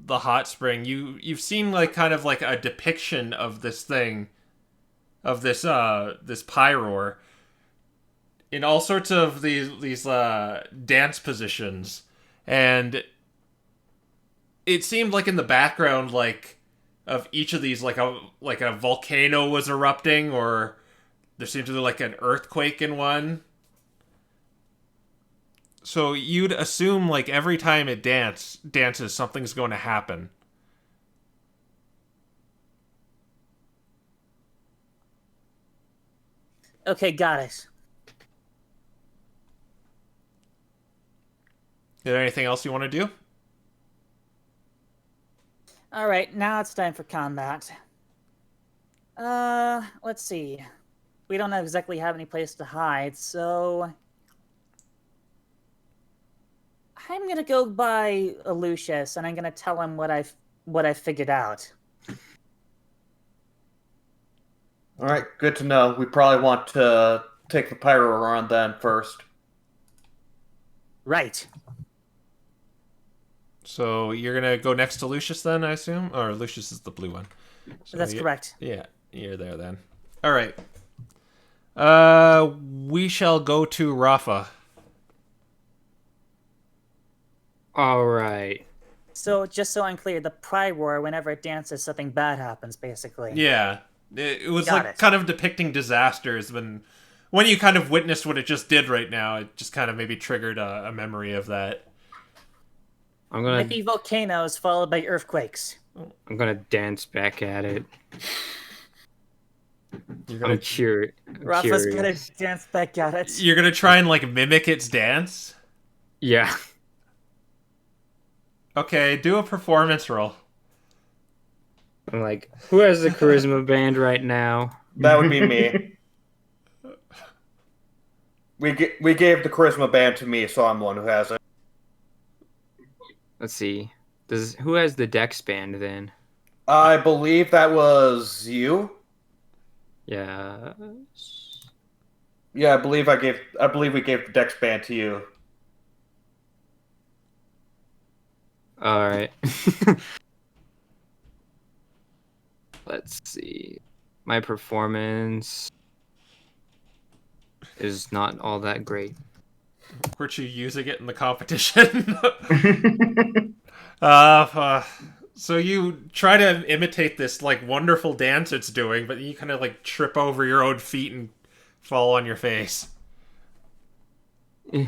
hot spring, you've seen like kind of like a depiction of this thing, of this Pyroar, in all sorts of these dance positions, and it seemed like in the background, like of each of these, like a volcano was erupting, or there seemed to be like an earthquake in one. So you'd assume like every time it dances, something's going to happen. Okay, got it. Is there anything else you want to do? Alright, now it's time for combat. Let's see. We don't exactly have any place to hide, so I'm gonna go by Lucius, and I'm gonna tell him what I figured out. All right, good to know. We probably want to take the pyro around then first. Right. So you're gonna go next to Lucius then, I assume, or Lucius is the blue one. So That's correct. Yeah, you're there then. All right. We shall go to Raffa. All right. So, just so I'm clear, the Pyroar, whenever it dances, something bad happens, basically. Yeah, it was Got like it. kind of depicting disasters when you kind of witnessed what it just did right now. It just kind of maybe triggered a memory of that. I'm gonna Maybe volcanoes followed by earthquakes. dance back at it. You're I'm gonna Rafa's curious. gonna dance back at it. you're gonna try and like mimic its dance. Yeah. Okay, do a performance roll. I'm like, who has the charisma band right now? That would be me. We gave the charisma band to me, so I'm the one who has it. Let's see. Who has the dex band then? I believe that was you. Yeah. Yeah, I believe we gave the dex band to you. All right. Let's see. My performance is not all that great. Weren't you using it in the competition? So you try to imitate this like wonderful dance it's doing, but you kind of like trip over your own feet and fall on your face. Eh.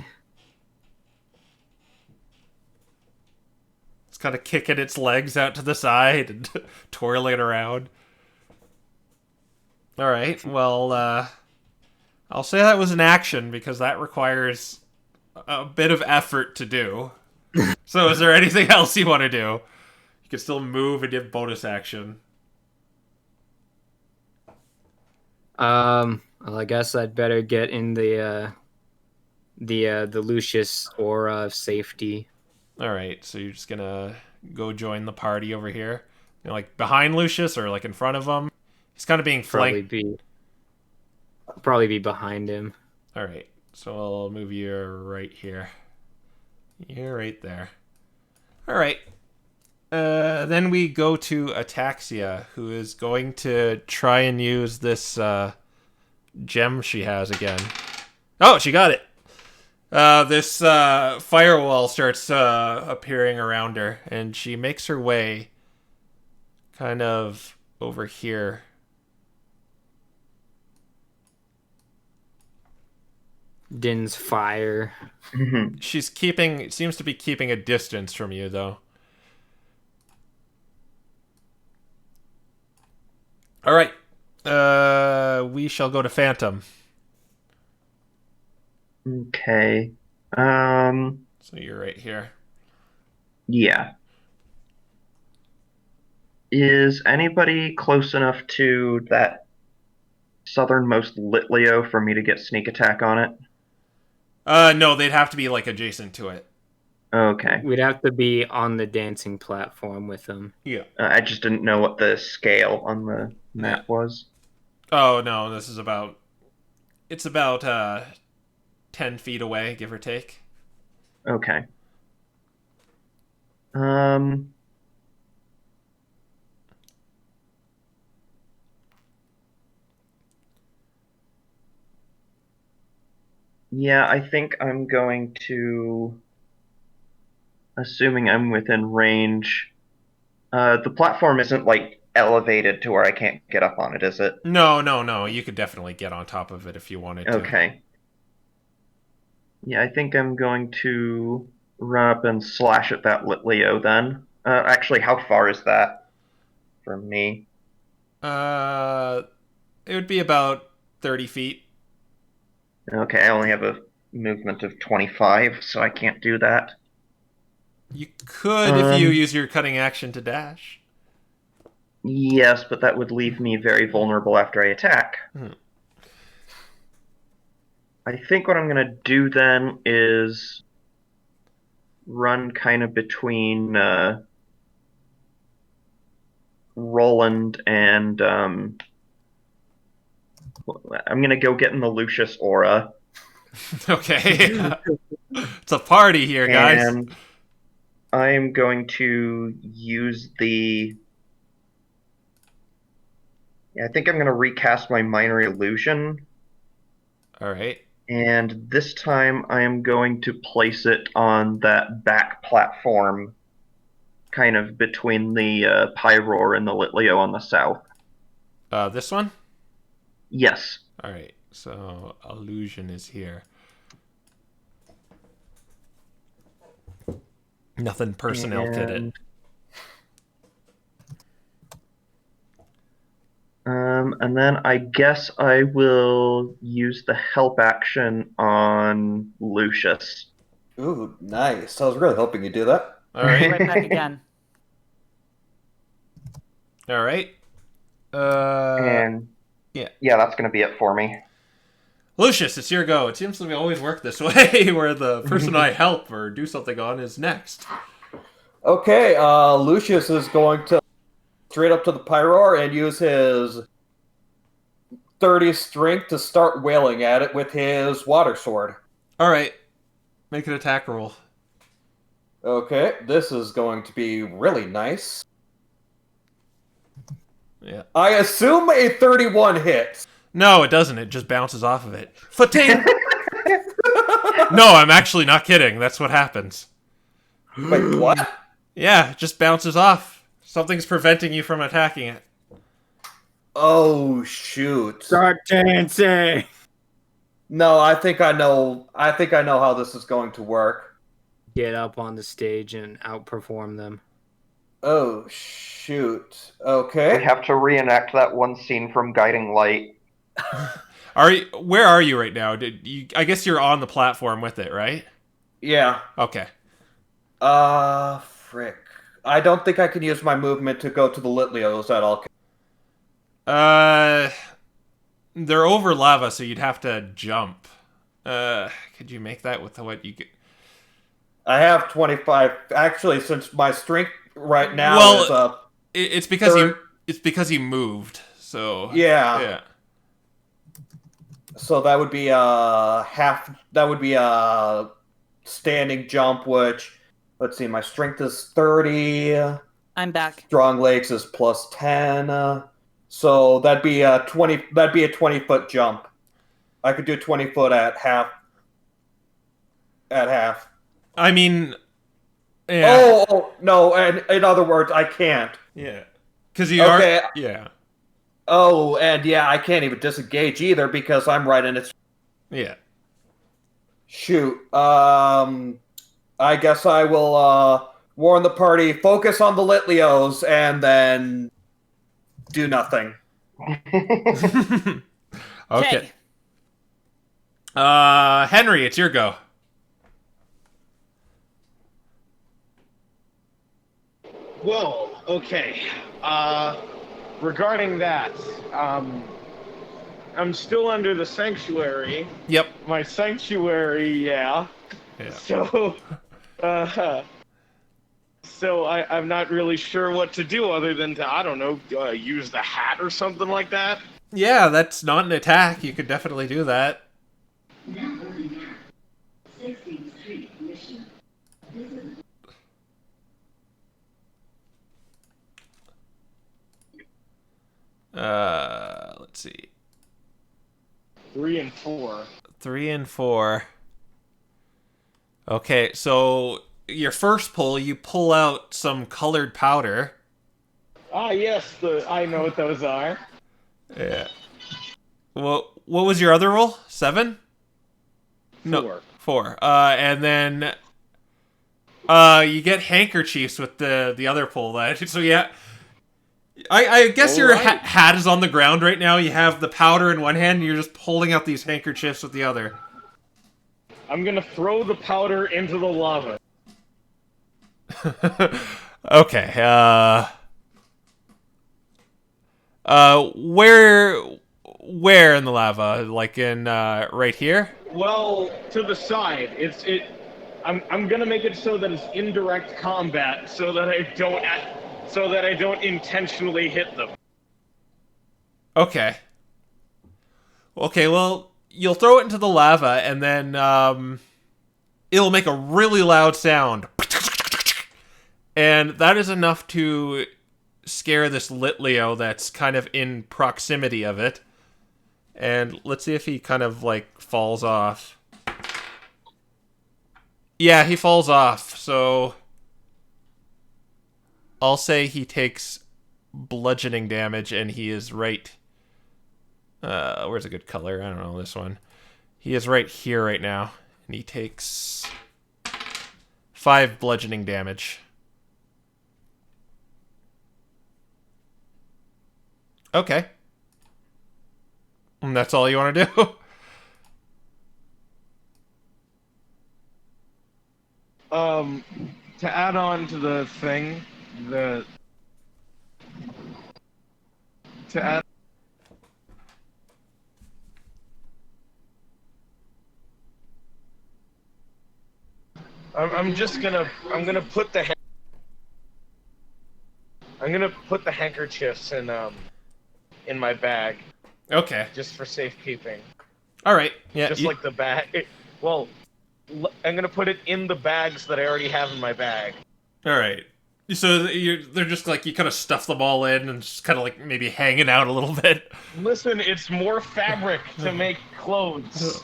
It's kind of kicking its legs out to the side and twirling it around. All right, well, I'll say that was an action because that requires a bit of effort to do. So is there anything else you want to do? You can still move and give bonus action. I'm Well, I guess I'd better get in the Lucius aura of safety. All right, so you're just gonna go join the party over here, like behind Lucius or like in front of him. He's kind of being flanked. Probably be behind him. All right, so I'll move you right here. You're right there. All right. Then we go to Ataxia, who is going to try and use this gem she has again. Oh, she got it. This firewall starts appearing around her, and she makes her way kind of over here. Din's fire. She's seems to be keeping a distance from you, though. All right. We shall go to Phantom. Okay. So you're right here. Yeah. Is anybody close enough to that southernmost Litleo for me to get sneak attack on it? No, they'd have to be like adjacent to it. Okay. We'd have to be on the dancing platform with them. Yeah. I just didn't know what the scale on the map was. Oh no, this is about. It's about 10 feet away, give or take. Okay. Yeah, I think I'm going to, assuming I'm within range. The platform isn't like elevated to where I can't get up on it, is it? No. You could definitely get on top of it if you wanted to. Okay. Yeah, I think I'm going to run up and slash at that Litleo then. Actually, how far is that from me? It would be about 30 feet. Okay, I only have a movement of 25, so I can't do that. You could if you use your cutting action to dash. Yes, but that would leave me very vulnerable after I attack. I think what I'm going to do then is run kind of between Roland and I'm going to go get in the Lucius aura. Okay. It's a party here, guys. And I'm going to use the... I think I'm going to recast my minor illusion. All right. And this time I am going to place it on that back platform, kind of between the Pyroar and the Litleo on the south. This one? Yes. All right. So illusion is here. Nothing personnel did it. And then I guess I will use the help action on Lucius. Ooh, nice. I was really hoping you'd do that. All right. Right back again. All right. And yeah, that's going to be it for me. Lucius, it's your go. It seems to always work this way, where the person I help or do something on is next. Okay, Lucius is going to straight up to the Pyroar and use his 30 strength to start wailing at it with his water sword. All right. Make an attack roll. Okay, this is going to be really nice. Yeah. I assume a 31 hits. No, it doesn't. It just bounces off of it. Fating! No, I'm actually not kidding. That's what happens. Wait, what? Yeah, it just bounces off. Something's preventing you from attacking it. Oh, shoot. Start dancing! No, I think I know how this is going to work. Get up on the stage and outperform them. Oh, shoot. We Okay. have to reenact that one scene from Guiding Light. Where are you right now? I guess you're on the platform with it, right? Yeah. Okay. Frick. I don't think I can use my movement to go to the Litleos at all. They're over lava, so you'd have to jump. Could you make that with what you get? I have 25. Actually, since my strength right now Well, is it's because third. it's because you moved. So Yeah. yeah. So that would be a half. That would be a standing jump. Which, let's see, my strength is 30. I'm back. Strong legs is plus 10. So that'd be a 20. That'd be a 20-foot jump. I could do 20 foot at half. At half. I mean, yeah. Oh no! And in other words, I can't. Yeah. Because you Okay. are. Yeah. Oh, and yeah, I can't even disengage either because I'm right in its. Yeah. Shoot. I guess I will warn the party, focus on the Litlios, and then do nothing. Okay. Henry, it's your go. Whoa, okay. Regarding that, I'm still under the sanctuary. Yep. My sanctuary, yeah. Yeah. So I'm not really sure what to do other than to, I don't know, use the hat or something like that. Yeah, that's not an attack. You could definitely do that. Now loading app. 16th Street mission. Let's see. 3 and 4. 3 and 4. Okay, so your first pull, you pull out some colored powder. Ah, yes, I know what those are. Yeah. Well, what was your other roll? 7? 4. No, 4. And then you get handkerchiefs with the other pull. So yeah, I guess your hat is on the ground right now. You have the powder in one hand, and you're just pulling out these handkerchiefs with the other. I'm gonna throw the powder into the lava. Okay. Where in the lava? Like in right here? Well, to the side. I'm gonna make it so that it's indirect combat, so that I don't intentionally hit them. Okay. Okay, well, you'll throw it into the lava, and then it'll make a really loud sound. And that is enough to scare this Litleo that's kind of in proximity of it. And let's see if he kind of, like, falls off. Yeah, he falls off, so I'll say he takes bludgeoning damage, and he is right... where's a good color? I don't know, this one. He is right here right now, and he takes 5 bludgeoning damage. Okay. And that's all you want to do? To add on to the thing, I'm gonna put the handkerchiefs in my bag. Okay. Just for safekeeping. All right. Yeah. Just like the bag. I'm gonna put it in the bags that I already have in my bag. All right. So they're just like, you kind of stuff them all in and just kind of like maybe hanging out a little bit. Listen, it's more fabric to make clothes.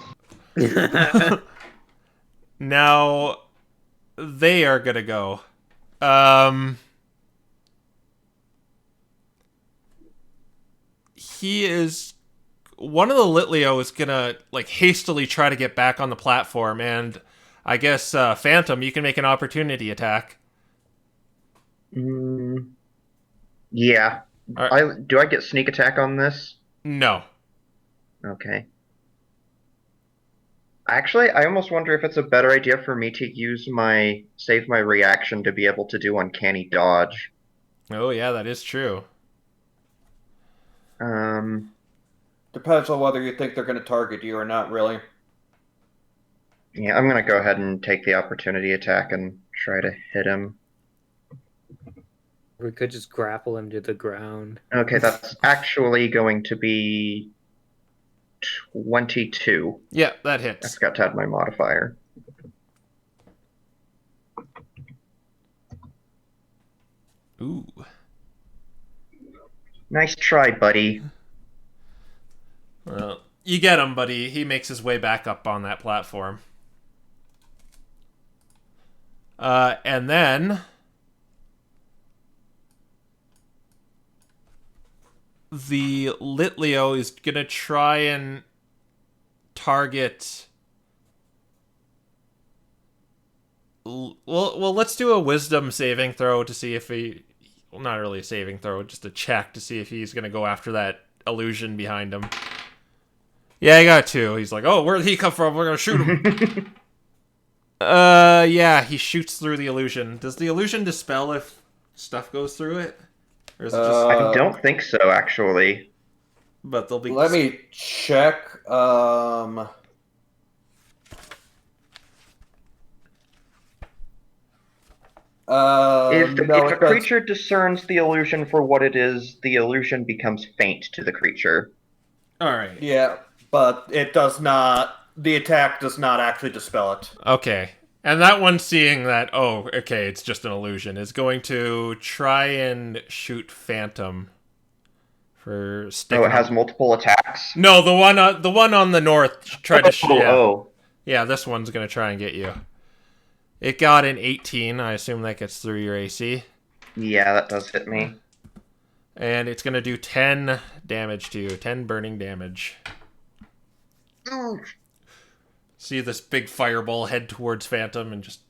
Now, they are gonna go. One of the Litleo is gonna like hastily try to get back on the platform, and I guess Phantom, you can make an opportunity attack. Yeah. Right. Do I get sneak attack on this? No. Okay. Actually, I almost wonder if it's a better idea for me to save my reaction to be able to do uncanny dodge. Oh yeah, that is true. Depends on whether you think they're going to target you or not, really. Yeah, I'm gonna go ahead and take the opportunity attack and try to hit him. We could just grapple him to the ground. Okay, that's actually going to be 22. Yeah, that I hits. forgot to add my modifier. Ooh. Nice try, buddy. Well, you get him, buddy. He makes his way back up on that platform. And then the Litleo is gonna try and target. Well, let's do a wisdom saving throw to see if he. Well, not really a saving throw, just a check to see if he's gonna go after that illusion behind him. Yeah, I got 2. He's like, oh, where did he come from? We're gonna shoot him. Yeah, he shoots through the illusion. Does the illusion dispel if stuff goes through it? Or is it just... I don't think so, actually. But they'll be... Let me check. If No, a it does. creature discerns the illusion for what it is, the illusion becomes faint to the creature. Alright. Yeah, but it does not. The attack does not actually dispel it. Okay. And that one, seeing that, oh, okay, it's just an illusion, is going to try and shoot Phantom for sticking. Oh, it has multiple attacks? No, the one on the north tried to shoot. Yeah. Oh. Yeah, this one's gonna try and get you. It got an 18. I assume that gets through your AC. Yeah, that does hit me. And it's gonna do 10 damage to you. 10 burning damage. See this big fireball head towards Phantom and just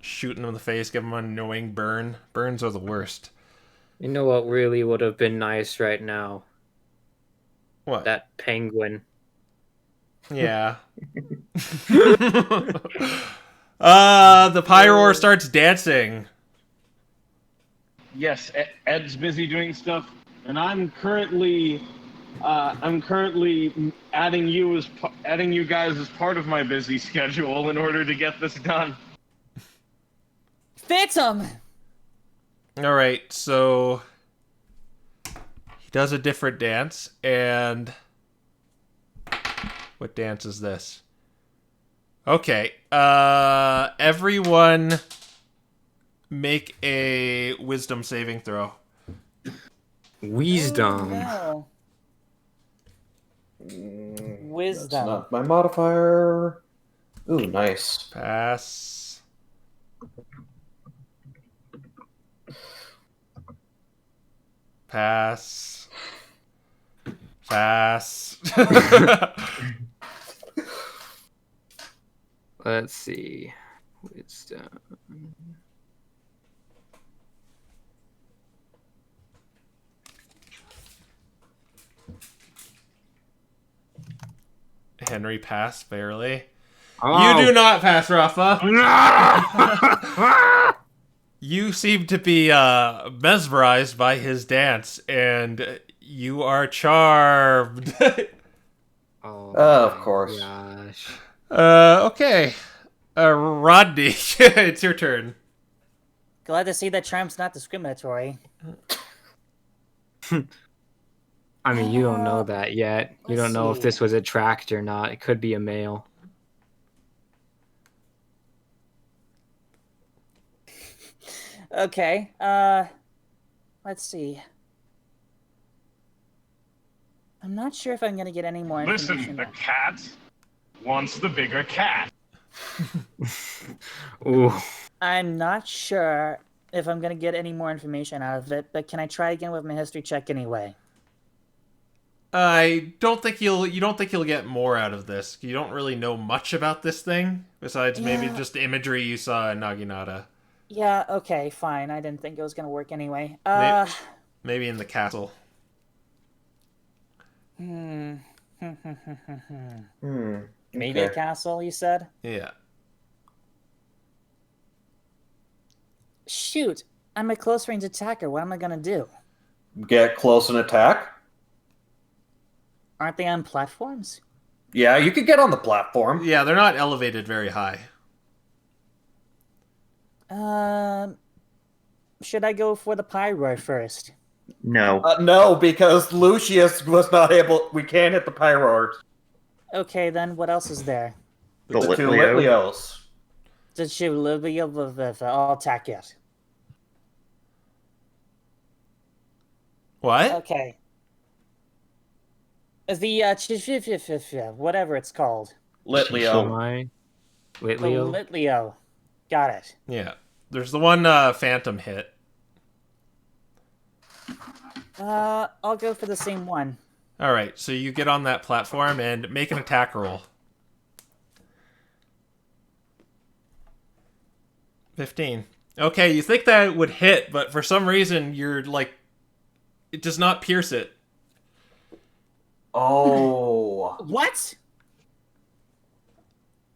shoot him in the face, give him an annoying burn. Burns are the worst. You know what really would have been nice right now? What? That penguin. Yeah. The Pyroar starts dancing. Yes, Ed's busy doing stuff, and I'm currently adding you guys as part of my busy schedule in order to get this done. Phantom! Alright, so he does a different dance, and what dance is this? Okay, everyone make a wisdom saving throw. Wisdom. No. That's Wisdom. not my modifier. Ooh, nice. Pass. Pass. Pass. Let's see. Wisdom. Henry passed barely. Oh. You do not pass, Raffa. You seem to be mesmerized by his dance, and you are charmed. Oh, Of course. Gosh. Okay. Rodney, it's your turn. Glad to see that charm's not discriminatory. I mean, you don't know that yet. You Let's don't know see. if this was a tract or not. It could be a male. Okay, let's see. I'm not sure if I'm gonna get any more information. Listen, the cat wants the bigger cat. Ooh. I'm not sure if I'm gonna get any more information out of it, but can I try again with my history check anyway? I don't think you don't think you'll get more out of this. You don't really know much about this thing besides maybe Yeah. just imagery you saw in Naginata. Yeah, okay, fine. I didn't think it was gonna work anyway. Maybe in the castle. Maybe Okay. a castle, you said? Yeah. Shoot, I'm a close range attacker. What am I gonna do? Get close and attack. Aren't they on platforms? Yeah, you could get on the platform. Yeah, they're not elevated very high. Should I go for the Pyroid first? No. No, because Lucius was not able. We can't hit the Pyroid. Okay, then what else is there? The The two Litleo. Litleos. Did she I'll attack it. What? Okay. The whatever it's called. Litleo. Shishimai. The Litleo. Litleo. Got it. Yeah. There's the one phantom hit. I'll go for the same one. All right, so you get on that platform and make an attack roll. 15. Okay, you think that would hit, but for some reason you're like, it does not pierce it. Oh. What?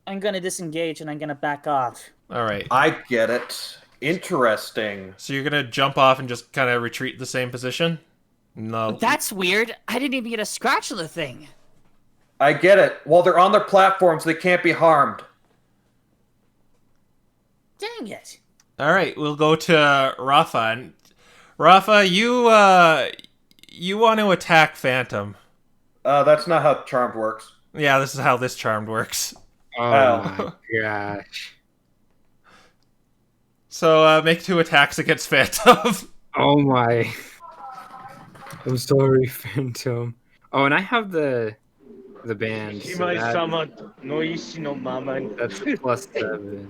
I'm gonna disengage and I'm gonna back off. All right. I get it. Interesting. So you're gonna jump off and just kind of retreat the same position? No. That's weird. I didn't even get a scratch of the thing. I get it. While they're on their platforms, they can't be harmed. Dang it. All right, we'll go to Raffa. And Raffa, you want to attack Phantom? That's not how Charmed works. Yeah, this is how this charmed works. Oh Oh. my gosh. So make 2 attacks against Phantom. Oh my. I'm sorry, Phantom. Oh, and I have the band. So that's +7.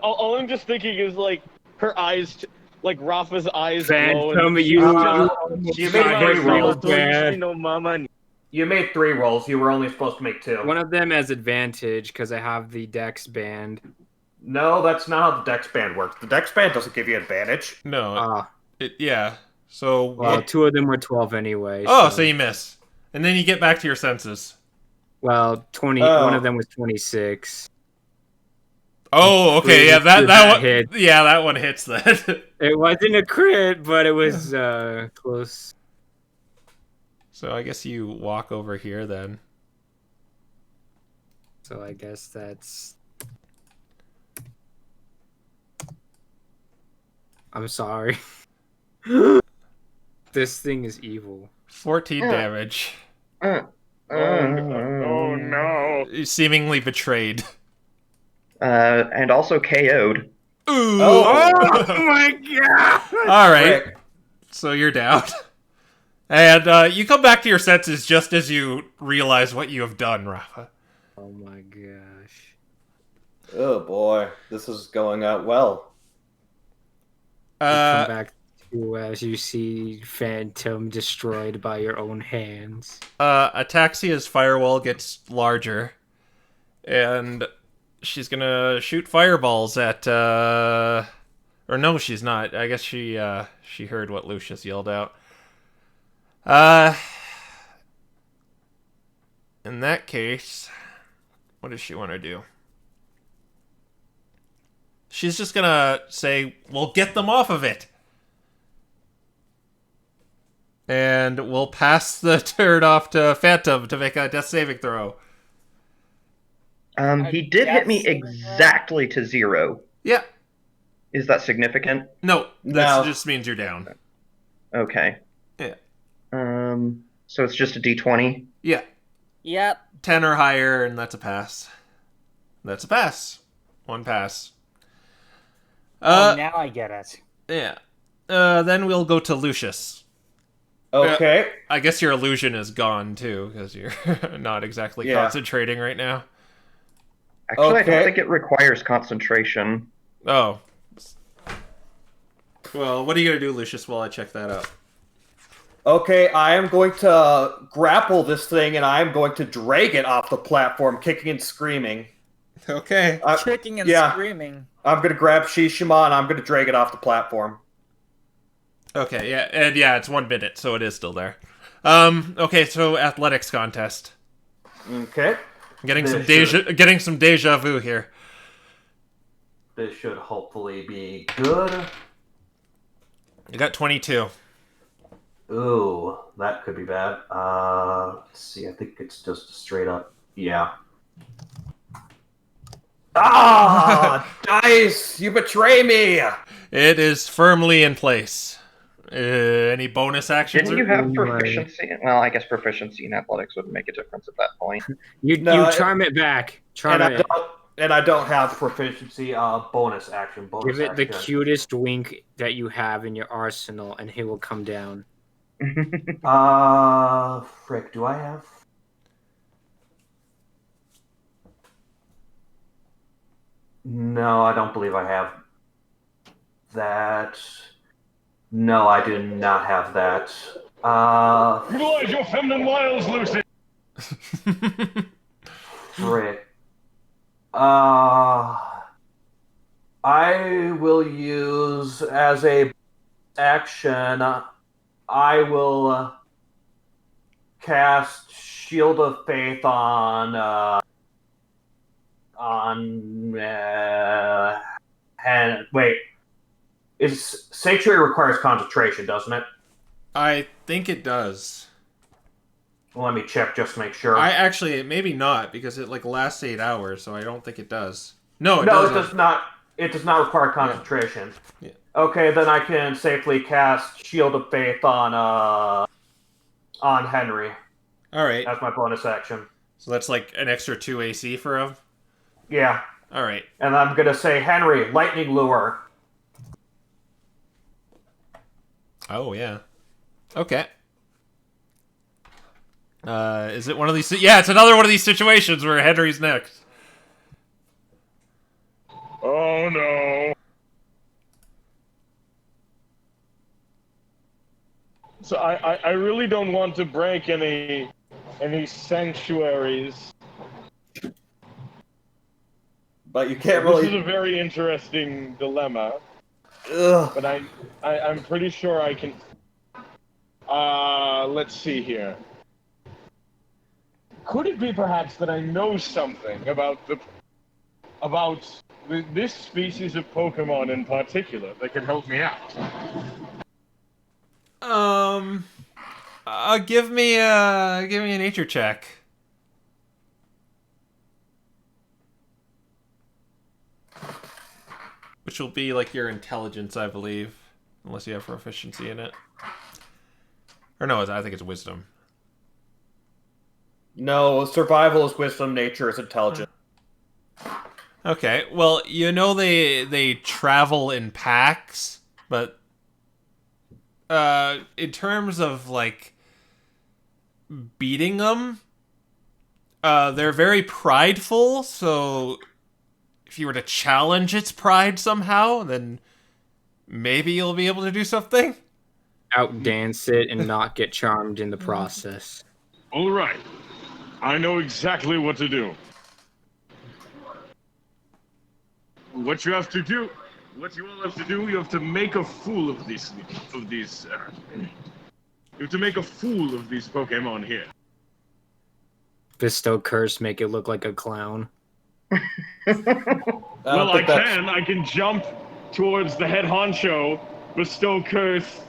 All I'm just thinking is like her eyes, like Rafa's eyes glow. Phantom, And you You made 3 rolls. bad. You made 3 rolls. You were only supposed to make 2. One of them has advantage because I have the Dex band. No, that's not how the Dex Band works. The Dex Band doesn't give you advantage. No. Ah, Yeah. So. well, 2 of them were 12 anyway. Oh, so you miss. And then you get back to your senses. Well, 20. Oh. One of them was 26. Oh, okay. Yeah, that one. hit. Yeah, that one hits then. It wasn't a crit, but it was close. So I guess you walk over here then. So I guess that's. I'm sorry. This thing is evil. 14 damage. Oh no! Seemingly betrayed. And also KO'd. Ooh. Oh. my god! All right. Frick. So you're down. And you come back to your senses just as you realize what you have done, Rafa. Oh my gosh. Oh boy, this is going out well. Come back to as you see Phantom destroyed by your own hands. Ataxia's firewall gets larger, and she's gonna shoot fireballs at. Or no, she's not. I guess she heard what Lucius yelled out. In that case, what does she want to do? She's just gonna say, "Well, get them off of it." And we'll pass the turn off to Phantom to make a death saving throw. He did hit me exactly to 0. Yeah. Is that significant? No, that No. just means you're down. Okay. Yeah. So it's just a D20? Yeah. Yep. 10 or higher, and that's a pass. That's a pass. 1 pass. Now I get it. Yeah. Then we'll go to Lucius. Okay. I guess your illusion is gone, too, because you're not exactly Yeah. concentrating right now. Actually, I Okay. don't think it requires concentration. Oh. Well, what are you going to do, Lucius, while I check that out? Okay, I am going to grapple this thing and I am going to drag it off the platform, kicking and screaming. Okay. Kicking and yeah. screaming. I'm going to grab Shishima and I'm going to drag it off the platform. Okay, yeah, and yeah, it's 1 minute, so it is still there. Okay, so athletics contest. Okay. Getting some This getting some deja vu here. This should hopefully be good. You got 22. Ooh, that could be bad. Let's see. I think it's just straight up. Yeah. Ah, dice! You betray me! It is firmly in place. Any bonus actions? Didn't you have Right. proficiency? Well, I guess proficiency in athletics would make a difference at that point. You No, charm it back. Charm And it. I don't have proficiency. Bonus action. Give it the action. cutest wink that you have in your arsenal, and he will come down. Frick. Do I have? No, I don't believe I have that. No, I do not have that. Utilize your feminine wiles, Lucy. Frick. I will use as a action. I will cast Shield of Faith on and wait. Sanctuary requires concentration, doesn't it? I think it does. Well, let me check just to make sure. I actually, maybe not, because it like lasts 8 hours, so I don't think it does. No, it no, doesn't. it does not. It does not require concentration. Yeah. Okay, then I can safely cast Shield of Faith on Henry. All right. That's my bonus action. So that's like an extra 2 AC for him. Yeah. All right. And I'm gonna say, Henry, Lightning Lure. Oh yeah. Okay. Is it one of these? Yeah, it's another one of these situations where Henry's next. Oh no. So I really don't want to break any sanctuaries. But you can't This is really. a very interesting dilemma, Ugh. but I'm pretty sure I can. Let's see here. Could it be perhaps that I know something about this species of Pokemon in particular that could help me out? Give me a nature check. Which will be like your intelligence, I believe, unless you have proficiency in it. Or no, I think it's wisdom. No, survival is wisdom, nature is intelligence. Okay, well, you know they travel in packs, but in terms of like beating them, they're very prideful, so if you were to challenge its pride somehow, then maybe you'll be able to do something. Outdance it and not get charmed in the process. All right, I know exactly what to do. What you all have to do, you have to make a fool of these. You have to make a fool of these Pokemon here. Bestow curse, make it look like a clown. Well, I can jump towards the head honcho, bestow curse,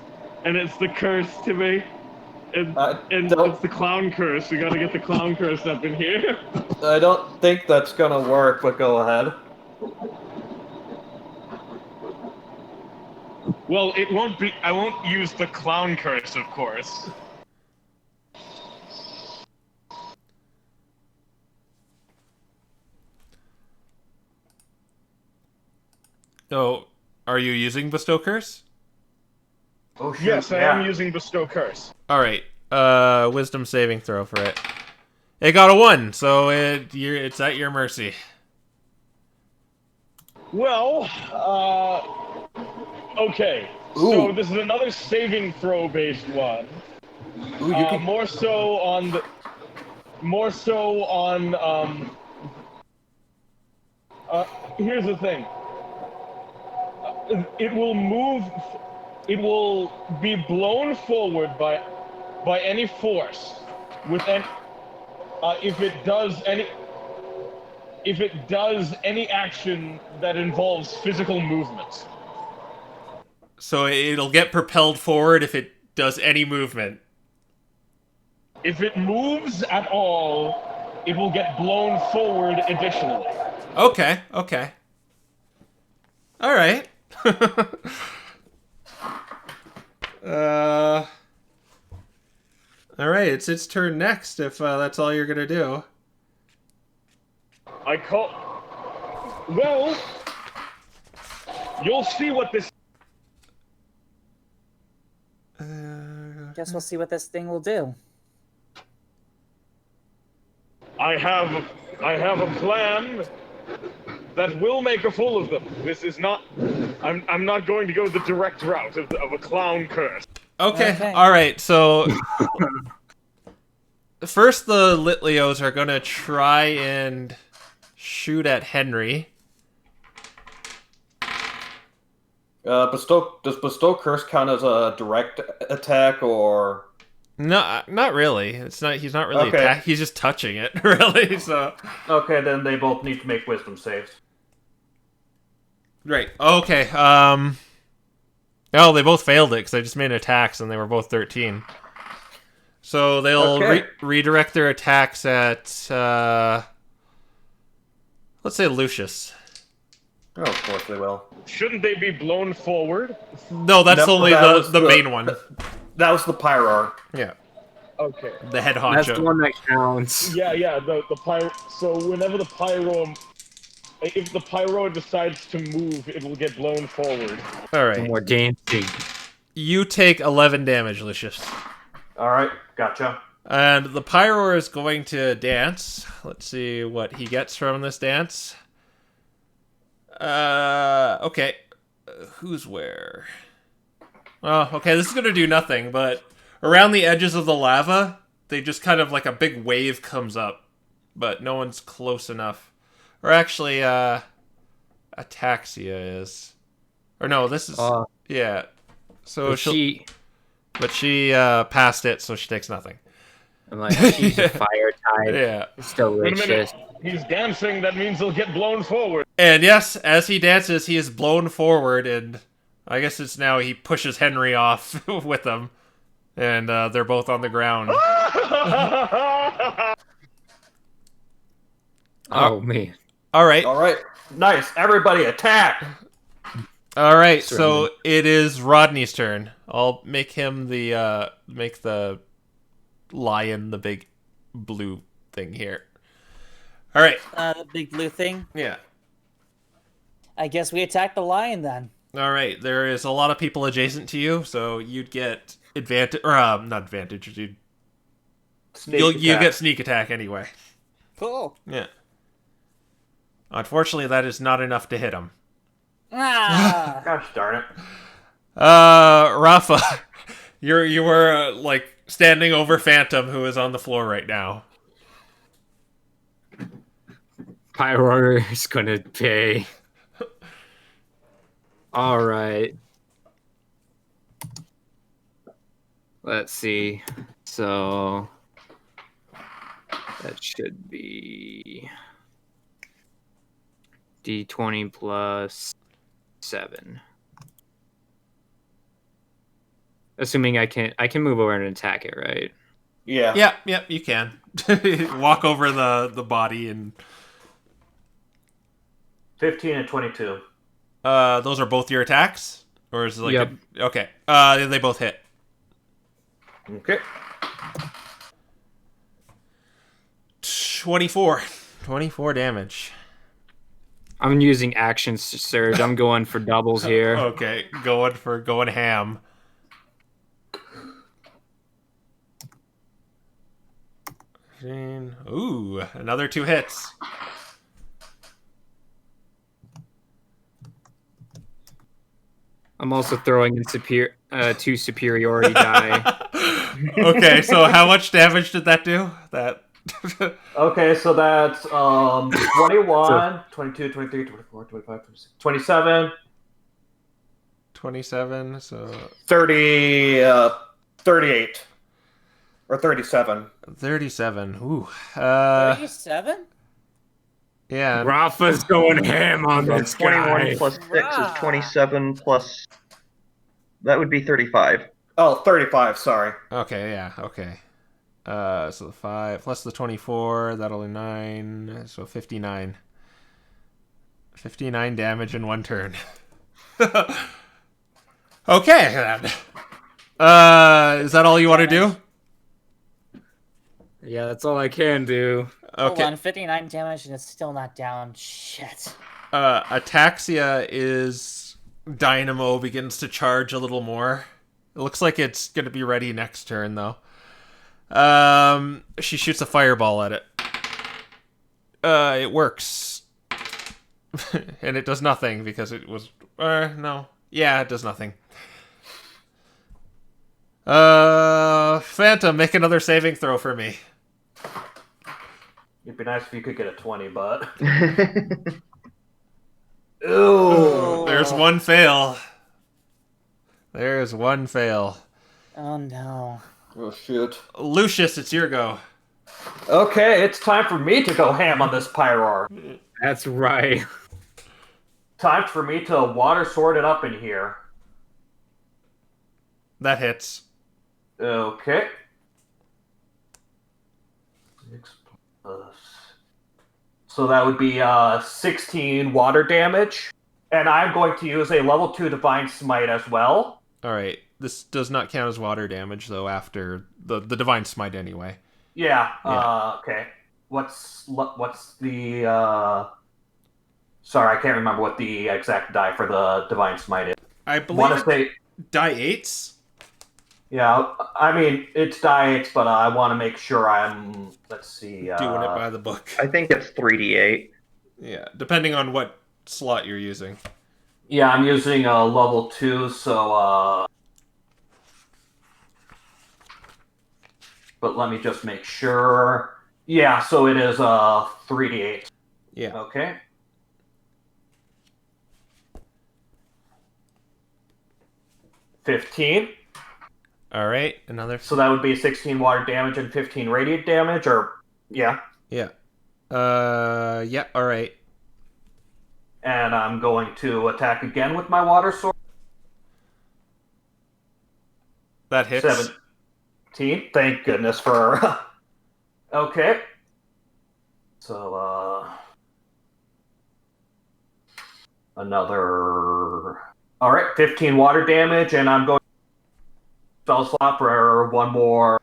and it's the curse to me. And it's the clown curse. We gotta get the clown curse up in here. I don't think that's gonna work, but go ahead. Well, it won't be. I won't use the clown curse, of course. So, are you using Bestow Curse? Oh shit! Yes, I am using bestow curse. All right. Wisdom saving throw for it. It got a 1, so it's at your mercy. Well, okay. Ooh. So this is another saving throw based one. Ooh, you can... More so on. Here's the thing. It will move. It will be blown forward by any force with any. If it does any action that involves physical movement. So it'll get propelled forward if it does any movement. If it moves at all, it will get blown forward additionally. Okay. All right. All right, it's its turn next if that's all you're gonna do. Well, you'll see what this. Guess we'll see what this thing will do. I have a plan that will make a fool of them. This is not. I'm not going to go the direct route of a clown curse. Okay. All right. So first, the Litlios are gonna try and shoot at Henry. Does Bestow Curse count as a direct attack, or? No, not really. It's not. He's not really Okay. He's just touching it, really. So. Okay, then they both need to make wisdom saves. Right. Okay. Oh, they both failed it because they just made attacks and they were both 13. So they'll Okay. redirect their attacks at let's say Lucius. Oh, of course they will. Shouldn't they be blown forward? No, that's No, only that was the main one. That was the Pyro. Yeah, Okay. the head honcho. That's the one that counts. Yeah, the pyro. So whenever the pyro, if the pyro decides to move, it will get blown forward. All right. More dancing. You take 11 damage, Lucius. All right, gotcha. And the pyro is going to dance. Let's see what he gets from this dance. Okay. Who's where? Oh, okay, this is gonna do nothing, but around the edges of the lava, they just kind of like a big wave comes up, but no one's close enough. Or actually, Ataxia is. Or no, this is... yeah. So she passed it, so she takes nothing. I'm like, she's a fire type. Yeah. It's Wait a delicious. minute. He's dancing. That means he'll get blown forward. And yes, as he dances, he is blown forward, and I guess it's now he pushes Henry off with him, and they're both on the ground. Oh, man. All right. All right, nice. Everybody attack. All right, so it is Rodney's turn. I'll make him make the lion the big blue thing here. All right. The big blue thing. Yeah. I guess we attack the lion then. All right. There is a lot of people adjacent to you, so you'd get advantage, or not advantage. You get sneak attack anyway. Cool. Yeah. Unfortunately, that is not enough to hit him. Ah! Gosh darn it. Raffa, you were like standing over Phantom, who is on the floor right now. Pyro is gonna pay. Alright. Let's see. So that should be D20 plus 7. Assuming I can move over and attack it, right? Yeah. Yeah, you can. Walk over the body and 15 and 22. those are both your attacks? Or is it like Yep. okay. They both hit. Okay. 24 damage. I'm using action surge. I'm going for doubles here. Okay, going ham. Ooh, another 2 hits. I'm also throwing in 2 superiority die. Okay, so how much damage did that do? Okay, so that's 21, 22, 23, 24, 25, 26, 27, 27, so 30, 38. Or 37. 37. Ooh. 37? Yeah. Raffa's going ham on So this 21 guy. plus 6 is 27 plus... That would be 35. Oh, 35, sorry. Okay, yeah, okay. So the 5 plus the 24, that'll be 9, so 59. 59 damage in one turn. Okay, then. Is that all you want to do? Yeah, that's all I can do. Hold Okay. on, 59 damage and it's still not down. Shit. Ataxia is Dynamo begins to charge a little more. It looks like it's going to be ready next turn, though. She shoots a fireball at it. It works. And it does nothing because it was... no. Yeah, it does nothing. Phantom, make another saving throw for me. It'd be nice if you could get a 20, but... Oh. There's one fail. There's one fail. Oh no. Oh, shoot. Lucius, it's your go. Okay, it's time for me to go ham on this Pyroar. That's right. Time for me to water sword it up in here. That hits. Okay. 6 plus... So that would be 16 water damage. And I'm going to use a level 2 Divine Smite as well. Alright. This does not count as water damage, though, after the Divine Smite anyway. Yeah, Yeah. okay. What's the... Sorry, I can't remember what the exact die for the Divine Smite is. I believe Want to it's say... die 8s? Yeah, I mean, it's die 8, but I want to make sure I'm... Let's see... Doing it by the book. I think it's 3d8. Yeah, depending on what slot you're using. Yeah, I'm using a level 2, so... But let me just make sure. Yeah, so it is 3d8. Yeah. Okay. $15. Alright, another... So that would be 16 water damage and 15 radiant damage, or... Yeah. Yeah. Yeah, alright. And I'm going to attack again with my water sword. That hits. 17. Thank goodness for... Okay. So, another... Alright, 15 water damage, and I'm going to spell slot for one more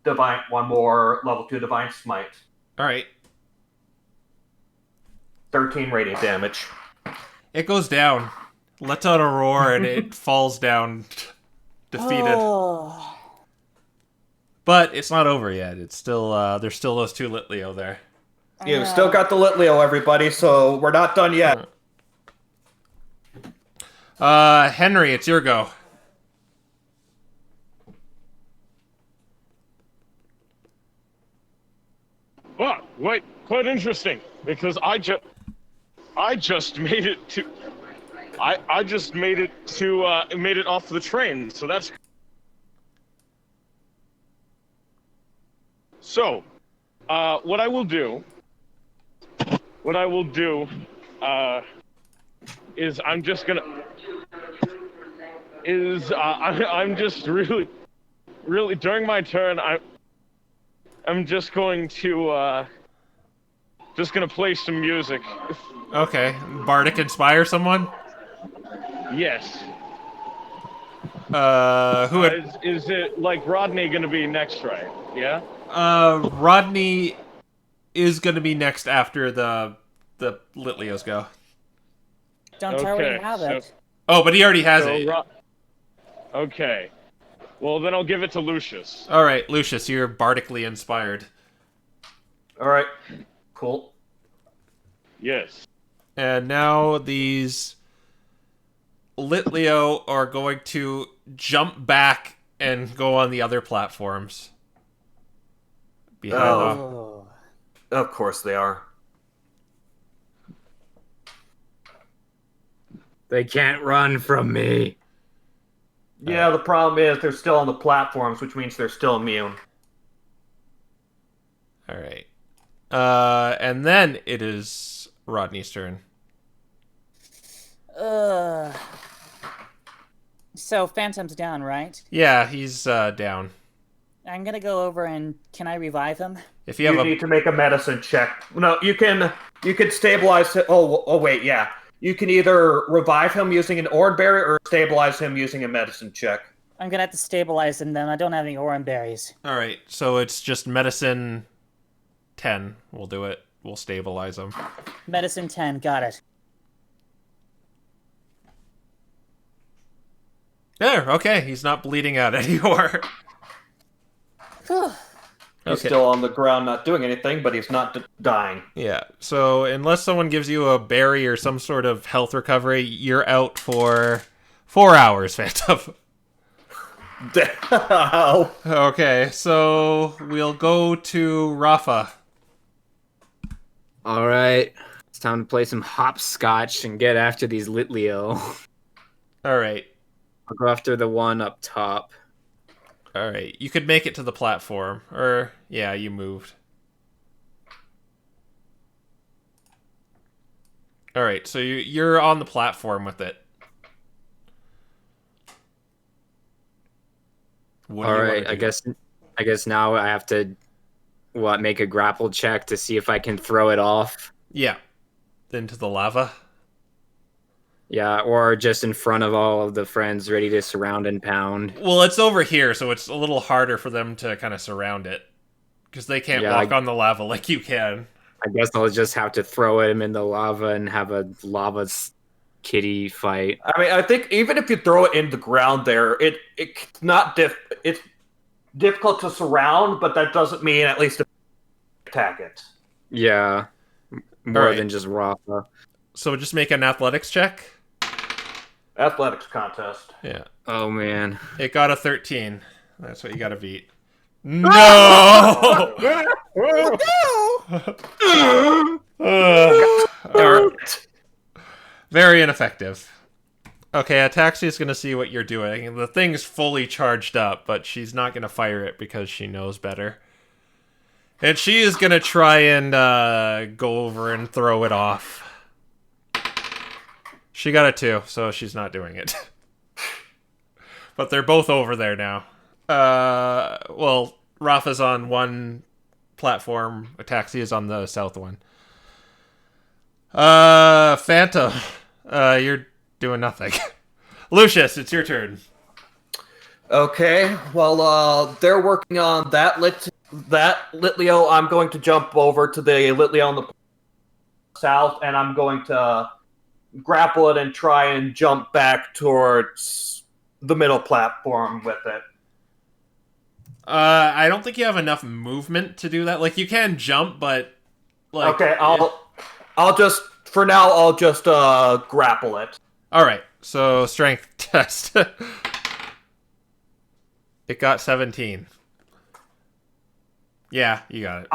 level 2 Divine Smite. Alright. 13 radiant damage. It goes down. Lets out a roar and it falls down defeated. Oh. But it's not over yet. It's still there's still those 2 Litleo there. Yeah, we've still got the Litleo, everybody, so we're not done yet. Henry, it's your go. Oh, wait, quite interesting, because I just made it to... I just made it to, made it off the train, so that's... So, what I will do, is I'm just gonna... I'm just really, during my turn, I'm just going to, play some music. Okay. Bardic inspire someone? Yes. Who had... Is it, like, Rodney gonna be next, right? Yeah? Rodney is gonna be next after the Litleos go. Don't already have it. Oh, but he already has it. Okay. Well, then I'll give it to Lucius. Alright, Lucius, you're bardically inspired. Alright, cool. Yes. And now these Litleo are going to jump back and go on the other platforms. Behind them. Oh. Of course they are. They can't run from me. Yeah, the problem is they're still on the platforms, which means they're still immune. Alright. And then it is Rodney's turn. So Phantom's down, right? Yeah, he's down. I'm gonna go over and can I revive him? If you have You need to make a medicine check. No, you can stabilize it. Oh wait, yeah. You can either revive him using an Oran Berry or stabilize him using a medicine check. I'm gonna have to stabilize him then. I don't have any Oran berries. All right, so it's just medicine 10. We'll do it. We'll stabilize him. Medicine 10, got it. There, okay. He's not bleeding out anymore. Whew. He's Okay. still on the ground, not doing anything, but he's not dying. Yeah, so unless someone gives you a berry or some sort of health recovery, you're out for 4 hours, Phantom. Ow. Okay, so we'll go to Raffa. All right, it's time to play some hopscotch and get after these Litleo. All right. I'll go after the one up top. All right. You could make it to the platform. Or, yeah, you moved. All right, so you're on the platform with it. What do All you right, wanna do? I guess now I have to make a grapple check to see if I can throw it off. Yeah. Into the lava. Yeah, or just in front of all of the friends ready to surround and pound. Well, it's over here, so it's a little harder for them to kind of surround it. Because they can't Yeah, walk on the lava like you can. I guess I'll just have to throw him in the lava and have a kitty fight. I mean, I think even if you throw it in the ground there, it's not it's difficult to surround, but that doesn't mean at least attack it. Yeah, more Alright. than just Raffa. So just make an athletics check. Athletics contest. Yeah. Oh man. It got a 13. That's what you got to beat. No! Alright. Very ineffective. Okay, Ataxia's going to see what you're doing. The thing's fully charged up, but she's not going to fire it because she knows better. And she is going to try and go over and throw it off. She got a 2, so she's not doing it. But they're both over there now. Well, Rafa's on one platform. Ataxia's on the south one. Phantom, you're doing nothing. Lucius, it's your turn. Okay, well, they're working on that Litleo. I'm going to jump over to the Litleo on the south, and I'm going to grapple it and try and jump back towards the middle platform with it. I don't think you have enough movement to do that. Like, you can jump, but like, Okay, I'll just for now I'll just grapple it. all right. So strength test. It got 17. Yeah, you got it.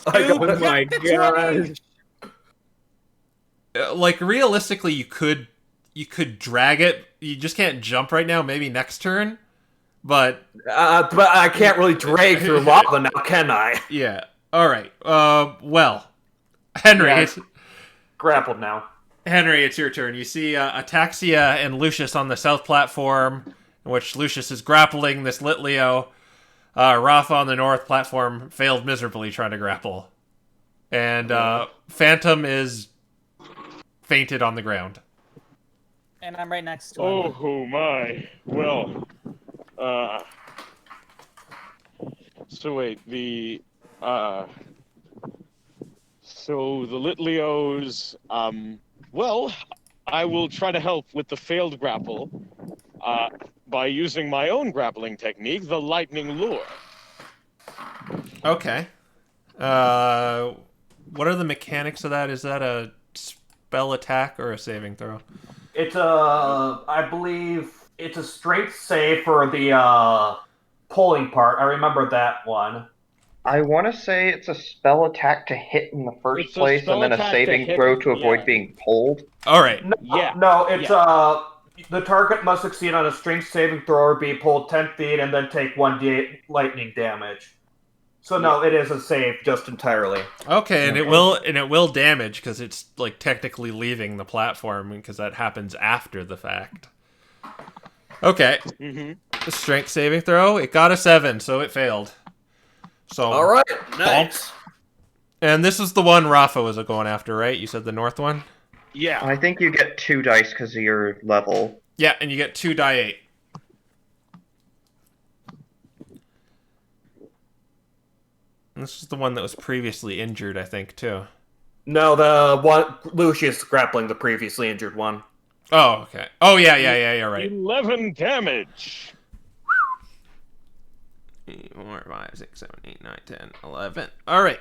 Oh my god. Like, realistically, you could drag it. You just can't jump right now. Maybe next turn. But I can't really drag through lava now, can I? yeah. All right. Well, Henry, Yeah. it's, Grappled now. Henry, it's your turn. You see Ataxia and Lucius on the south platform, in which Lucius is grappling this Litleo. Raffa on the north platform failed miserably trying to grapple. And Phantom is fainted on the ground. And I'm right next to him. Oh my. Well, so wait, so the Litleos, well, I will try to help with the failed grapple, by using my own grappling technique, the lightning lure. Okay. What are the mechanics of that? Is that a spell attack or a saving throw? It's I believe it's a strength save for the pulling part. I remember that one. I want to say it's a spell attack to hit in the first It's a place, spell and then a attack to saving hit, throw to avoid yeah. being pulled. All right. No, it's the target must succeed on a strength saving throw or be pulled 10 feet and then take 1d8 lightning damage. So no, it is a save just entirely. Okay, and it will damage because it's like technically leaving the platform because that happens after the fact. Okay. Mm-hmm. The strength saving throw. It got a 7, so it failed. So. All right, nice. And this is the one Raffa was going after, right? You said the north one? Yeah. I think you get 2 dice because of your level. Yeah, and you get 2 die 8. And this is the one that was previously injured, I think, too. No, the one Lucius grappling the previously injured one. Oh, okay. Oh, yeah, you're right. 11 damage. 4, 5, 6, 7, 8, 9, 10, 11. All right.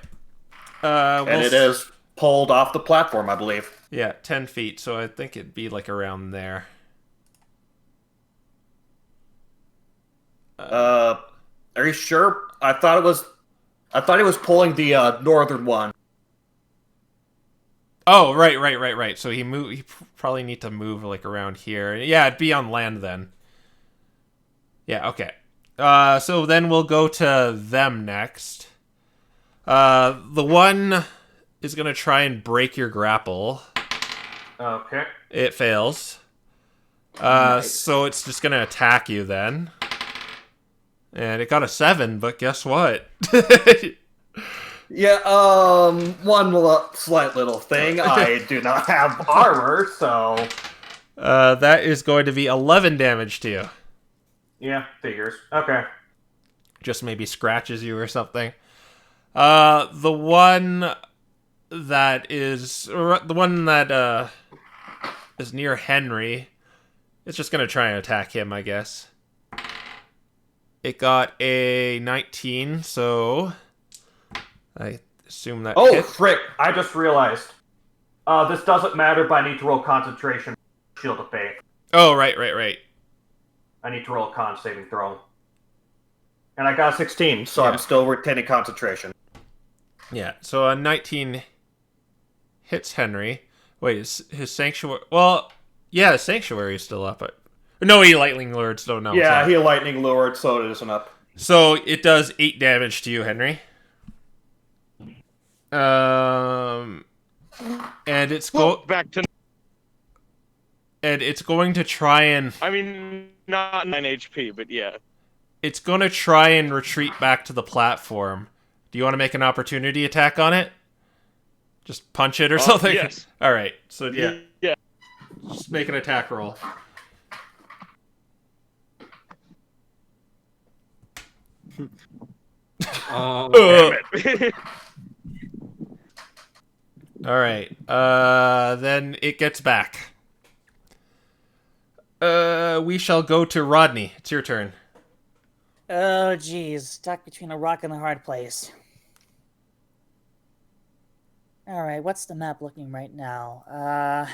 And it is pulled off the platform, I believe. Yeah, 10 feet, so I think it'd be like around there. Are you sure? I thought he was pulling the northern one. Oh, right. So he probably need to move like around here. Yeah, it'd be on land then. Yeah, okay. So then we'll go to them next. The one is gonna try and break your grapple. Okay. It fails. Nice. So it's just gonna attack you then. And it got a 7, but guess what? Yeah, slight little thing. I do not have armor, so... That is going to be 11 damage to you. Yeah, figures. Okay. Just maybe scratches you or something. The one that is near Henry, it's just gonna try and attack him, I guess. It got a 19, so I assume that. Oh, hit. frick! I just realized. This doesn't matter, but I need to roll concentration. Shield of Faith. Oh, right. I need to roll a con saving throw. And I got a 16, so Yeah. I'm still retaining concentration. Yeah, so a 19 hits Henry. Wait, is his sanctuary? Well, yeah, the sanctuary is still up. No, he lightning lured, so no. Yeah, it's not. he lightning lured, so it isn't up. So it does 8 damage to you, Henry. And it's Back to. and it's going to try and I mean, not 9 HP, but yeah. it's going to try and retreat back to the platform. Do you want to make an opportunity attack on it? Just punch it or something? Yes. All right. So yeah, Yeah. just make an attack roll. Oh, Damn it. All right. Then it gets back. We shall go to Rodney. It's your turn. Oh, geez. Stuck between a rock and a hard place. Alright, what's the map looking right now?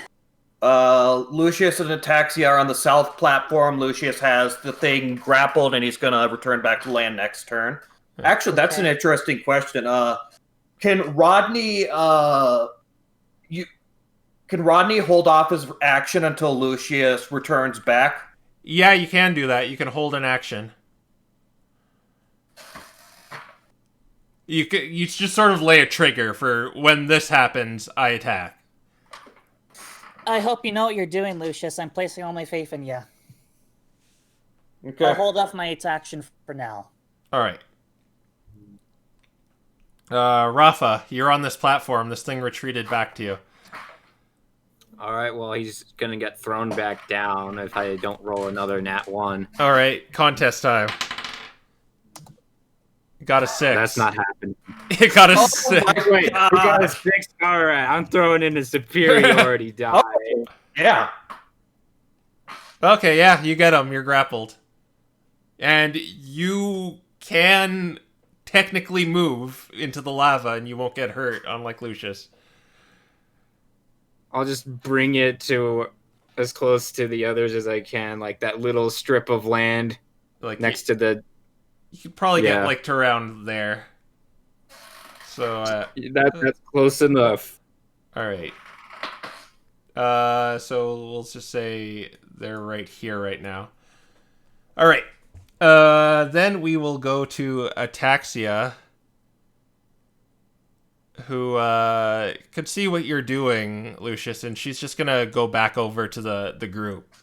Lucius and Ataxia are on the south platform. Lucius has the thing grappled, and he's gonna return back to land next turn. Actually, that's an interesting question. Can Rodney hold off his action until Lucius returns back? Yeah, you can do that. You can hold an action. You just sort of lay a trigger for when this happens, I attack. I hope you know what you're doing, Lucius. I'm placing all my faith in you. Okay. I'll hold off my action for now. All right. Raffa, you're on this platform. This thing retreated back to you. all right. Well, he's gonna get thrown back down if I don't roll another nat 1. All right, contest time. Got a 6. That's not happening. It got a 6. Wait, we got a 6. All right, I'm throwing in a superiority die. Yeah. Okay, yeah, you get him. You're grappled. And you can technically move into the lava and you won't get hurt, unlike Lucius. I'll just bring it to as close to the others as I can, like that little strip of land Like next to the... you could probably get Yeah. like to around there. So, That's close enough. all right. So we'll just say they're right here right now. All right. Then we will go to Ataxia, who could see what you're doing, Lucius, and she's just gonna go back over to the group.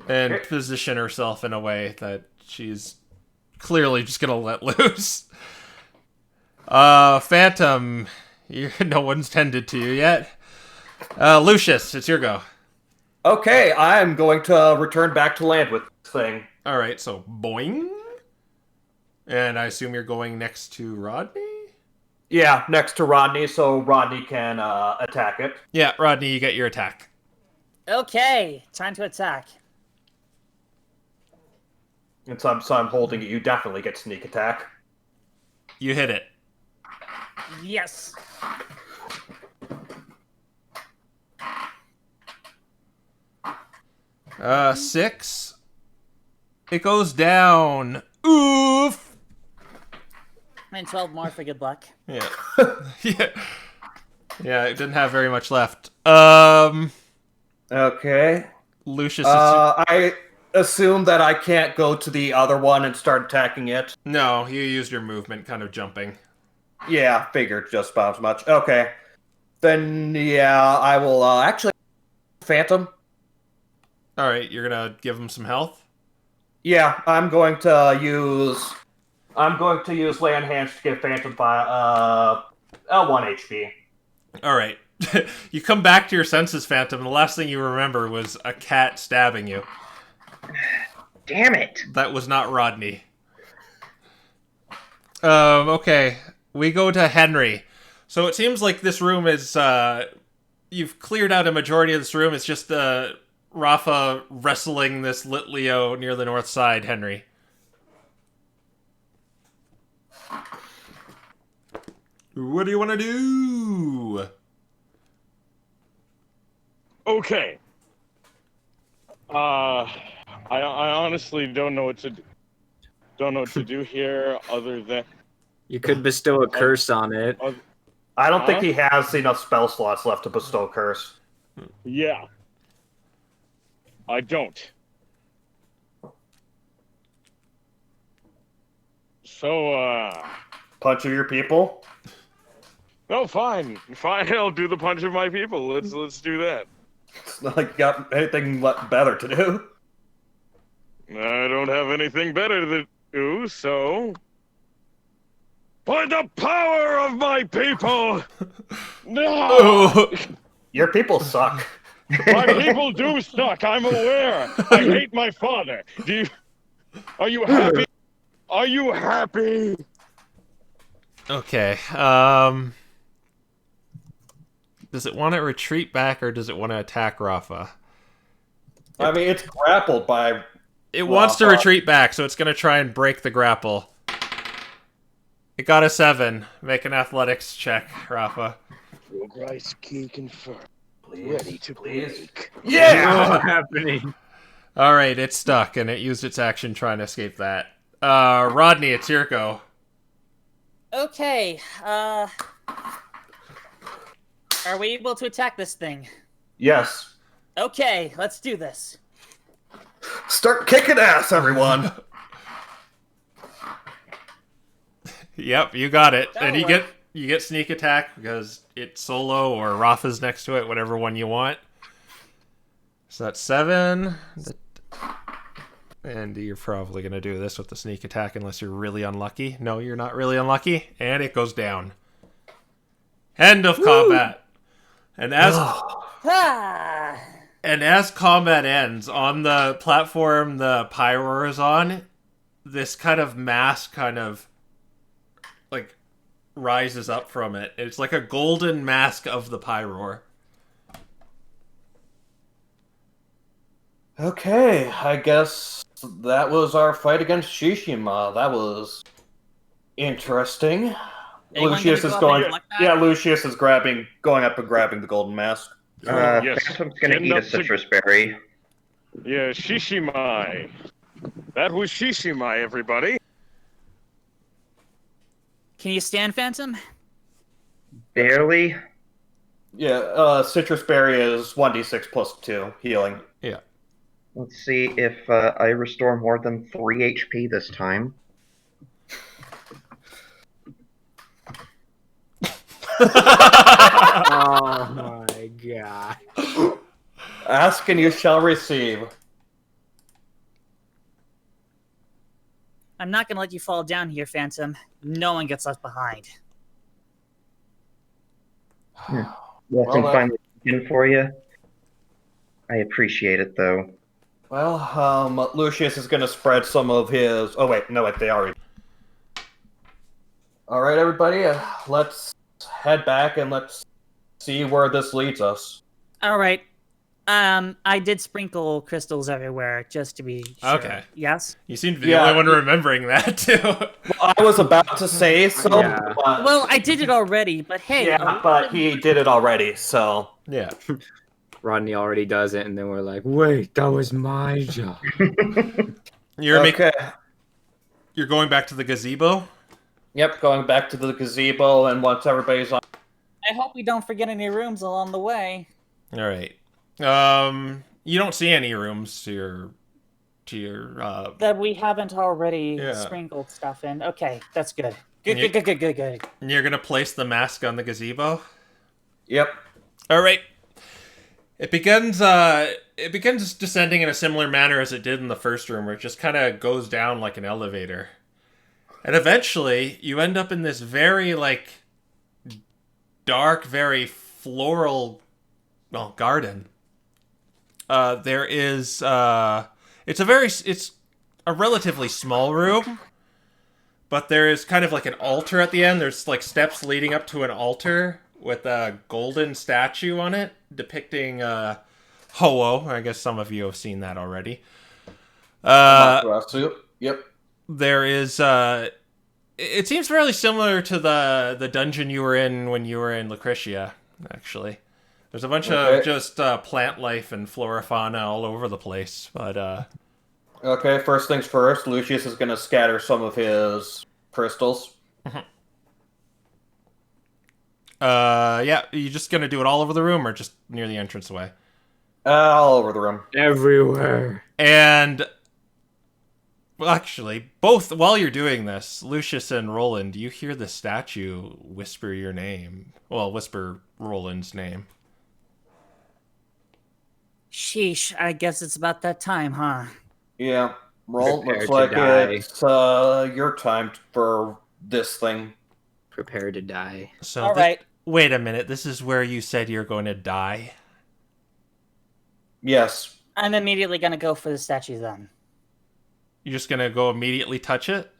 and position herself in a way that she's clearly just gonna let loose. Phantom, no one's tended to you yet. Lucius, it's your go. Okay, I'm going to return back to land with this thing. All right, so boing. And I assume you're going next to Rodney? Yeah, next to Rodney, so Rodney can attack it. Yeah, Rodney, you get your attack. Okay, time to attack. And so I'm holding it. You definitely get sneak attack. You hit it. Yes. Six. It goes down. Oof. And 12 more for good luck. Yeah. Yeah. Yeah, it didn't have very much left. Okay. Lucius, I assume that I can't go to the other one and start attacking it. no, you used your movement kind of jumping. Yeah, figured just about as much. Okay. Then, yeah, I will actually... Phantom? All right, you're going to give him some health? Yeah, I'm going to use Lay on Hands to give Phantom 1 HP. All right. You come back to your senses, Phantom, and the last thing you remember was a cat stabbing you. Damn it! That was not Rodney. Okay. We go to Henry. So it seems like this room is, you've cleared out a majority of this room. It's just, Raffa wrestling this Litleo near the north side, Henry. What do you want to do? Okay. I honestly don't know what to do. Don't know what to do here other than... You could bestow a curse on it. I don't think he has enough spell slots left to bestow Curse. Yeah. I don't. So, Punch of your people? no, fine. Fine, I'll do the punch of my people. Let's do that. It's not like you got anything better to do. I don't have anything better to do, so... By the power of my people! No! Your people suck. My people do suck, I'm aware. I hate my father. Are you happy? Are you happy? Okay, does it want to retreat back or does it want to attack Raffa? I mean, it's grappled by... It wants to retreat back, so it's going to try and break the grapple. It got a 7. Make an athletics check, Raffa. Progress key confirmed. Ready to break. Yeah! What's happening? Alright, it's stuck, and it used its action trying to escape that. Rodney, it's your go. Okay, are we able to attack this thing? Yes. Okay, let's do this. Start kicking ass, everyone! Yep, you got it. That'll And work. you get sneak attack because it's solo or Raffa's next to it, whatever one you want. So that's 7. And you're probably going to do this with the sneak attack unless you're really unlucky. No, you're not really unlucky. And it goes down. End of combat. And Ah! as combat ends, on the platform the Pyro is on, this kind of mask kind of like rises up from it. It's like a golden mask of the Pyro. Okay, I guess that was our fight against Shishima. That was interesting. Anyone Lucius gonna is go up going. and look back? Yeah, Lucius is going up and grabbing the golden mask. Yes. Phantom's gonna Getting eat a up to- citrus berry. Yeah, Shishimai. That was Shishimai, everybody. Can you stand, Phantom? Barely. Yeah, citrus berry is 1d6 plus 2 healing. Yeah. Let's see if I restore more than 3 HP this time. Oh my god. Ask and you shall receive. I'm not gonna let you fall down here, Phantom. No one gets left behind. Lesson Well, finally in for you. I appreciate it, though. Well, Lucius is gonna spread some of his. Oh wait, no, wait, they already. All right, everybody, let's head back and let's see where this leads us. All right. I did sprinkle crystals everywhere just to be sure. Okay. Yes? You seem to be the Yeah. only one remembering that, too. Well, I was about to say so. Yeah. But, Well, I did it already, but hey. yeah, but he did it already, so. Yeah. Rodney already does it, and then we're like, wait, that was my job. You're Okay. You're going back to the gazebo? Yep, going back to the gazebo, and once everybody's on. I hope we don't forget any rooms along the way. All right. You don't see any rooms to your That we haven't already Yeah. sprinkled stuff in. Okay, that's good. And you- Good. and you're gonna place the mask on the gazebo? Yep. All right. It begins descending in a similar manner as it did in the first room, where it just kind of goes down like an elevator. And eventually, you end up in this very, like, dark, very floral, well, garden. There is, it's a relatively small room, but there is kind of like an altar at the end. There's, like, steps leading up to an altar with a golden statue on it depicting Ho-Oh. I guess some of you have seen that already. Yep. There is it seems fairly similar to the dungeon you were in when you were in Lucretia, actually. There's a bunch of just plant life and flora fauna all over the place, but Okay, first things first, Lucius is gonna scatter some of his crystals. yeah, you just gonna do it all over the room or just near the entranceway? All over the room. Everywhere. And well, actually, both while you're doing this, Lucius and Roland, you hear the statue whisper your name. Well, whisper Roland's name. Sheesh, I guess it's about that time, huh? Yeah. Roll, Prepare looks to like die. it's your time for this thing. Prepare to die. So All right. wait a minute, this is where you said you're going to die? Yes. I'm immediately gonna go for the statue then. You're just gonna go immediately touch it?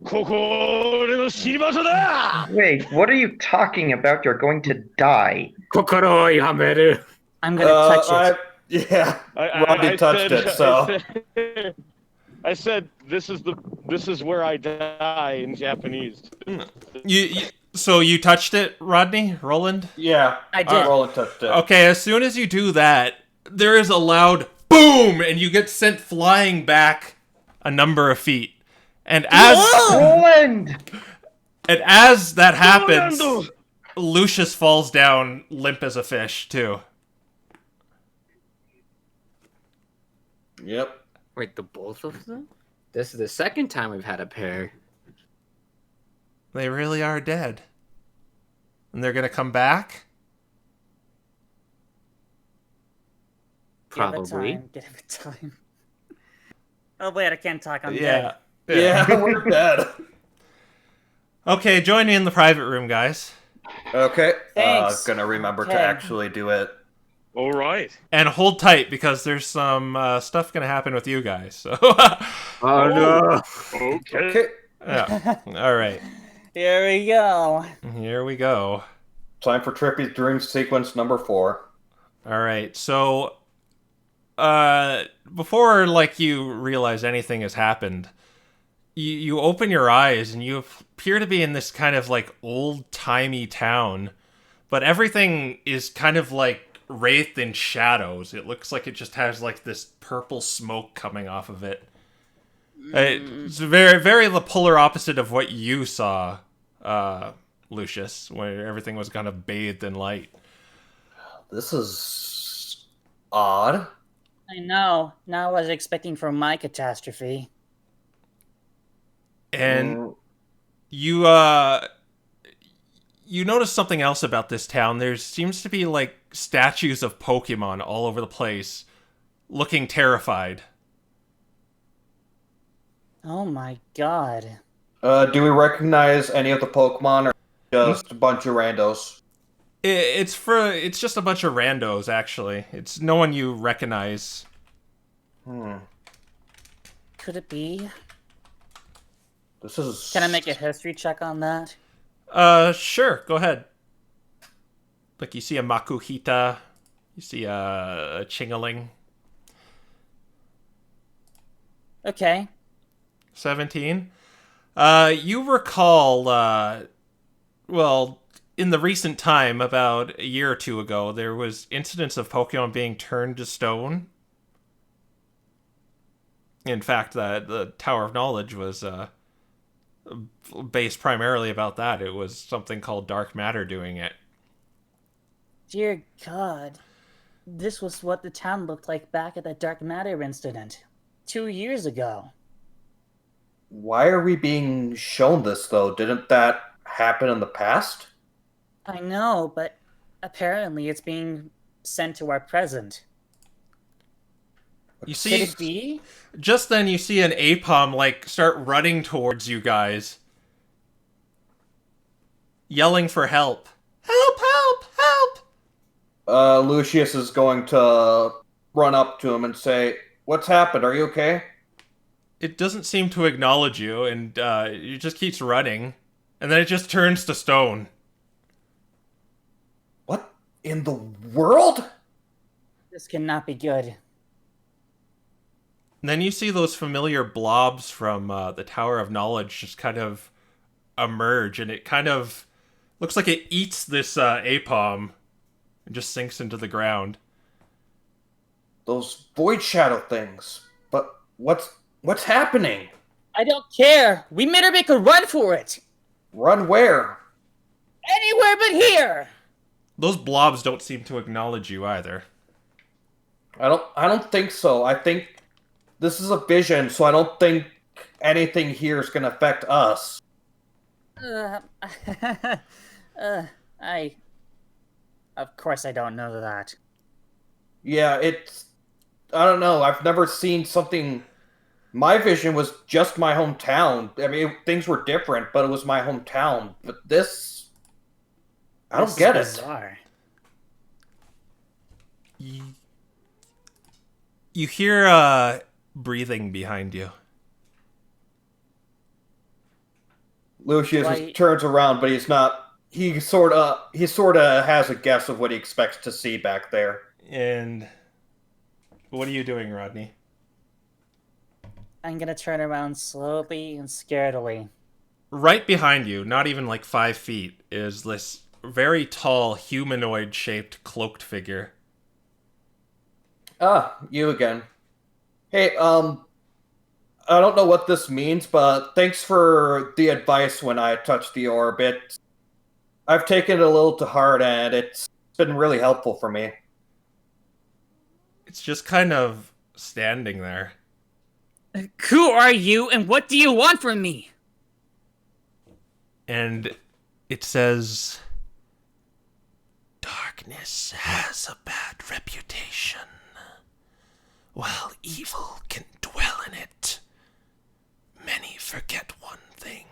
ここでの死に場所だ Wait, what are you talking about? You're going to die. 心をやめる. I'm gonna touch it. Yeah. Rodney touched it, so. I said this is where I die in Japanese. So you touched it, Rodney? Roland? Yeah. I did. Roland touched it. Okay, as soon as you do that, there is a loud boom, and you get sent flying back a number of feet. And Roland! as that happens, Lucius falls down limp as a fish, too. Yep. Wait, the both of them? This is the second time we've had a pair. They really are dead. And they're gonna come back? Probably. Give it time. Oh wait, I can't talk. I'm Yeah. dead. Yeah, we're dead. Okay, join me in the private room, guys. Okay. Thanks. Gonna remember to Okay. actually do it. All right. And hold tight, because there's some stuff gonna happen with you guys, so... Oh no! Okay. Okay. yeah. Alright. Here we go. Here we go. Time for Trippy's dream sequence number 4. Alright, so... before, you realize anything has happened, you open your eyes and you appear to be in this kind of, old-timey town, but everything is kind of, wraithed in shadows. It looks like it just has, this purple smoke coming off of it. It's very, very the polar opposite of what you saw, Lucius, where everything was kind of bathed in light. This is odd. I know. Not what I was expecting from my catastrophe. And you notice something else about this town. There seems to be statues of Pokemon all over the place, looking terrified. Oh my god. Do we recognize any of the Pokemon, or just a bunch of randos? It's just a bunch of randos, actually. It's no one you recognize. Could it be? This is. Can I make a history check on that? Sure, go ahead. Like, you see a Makuhita, you see a Chingaling. Okay. 17. You recall, well, in the recent time, about a year or two ago, there was incidents of Pokemon being turned to stone. In fact, the Tower of Knowledge was based primarily about that. It was something called dark matter doing it. Dear God. This was what the town looked like back at that dark matter incident. 2 years ago. Why are we being shown this, though? Didn't that happen in the past? I know, but apparently it's being sent to our present. You Could see, it be? just then you see an Apom, like, start running towards you guys, yelling for help. Help, help, help! Lucius is going to run up to him and say, "What's happened? Are you okay?" It doesn't seem to acknowledge you, and it just keeps running, and then it just turns to stone. What in the world? This cannot be good. And then you see those familiar blobs from the Tower of Knowledge just kind of emerge, and it kind of looks like it eats this Apom and just sinks into the ground. Those void shadow things. But what's happening? I don't care! We made her make a run for it! Run where? Anywhere but here! Those blobs don't seem to acknowledge you either. I don't think so. I think this is a vision, so I don't think anything here is going to affect us. Of course I don't know that. Yeah, I don't know. I've never seen something. My vision was just my hometown. I mean, things were different, but it was my hometown. But this, I don't get it. Bizarre. You hear breathing behind you. Lucius turns around, but he's not. He sort of has a guess of what he expects to see back there. And what are you doing, Rodney? I'm gonna turn around slowly and scaredly. Right behind you, not even like 5 feet, is this very tall, humanoid-shaped, cloaked figure. Ah, you again. Hey, I don't know what this means, but thanks for the advice when I touched the orbit. I've taken it a little to heart, and it's been really helpful for me. It's just kind of standing there. Who are you, and what do you want from me? And it says, "Darkness has a bad reputation. While evil can dwell in it, many forget one thing."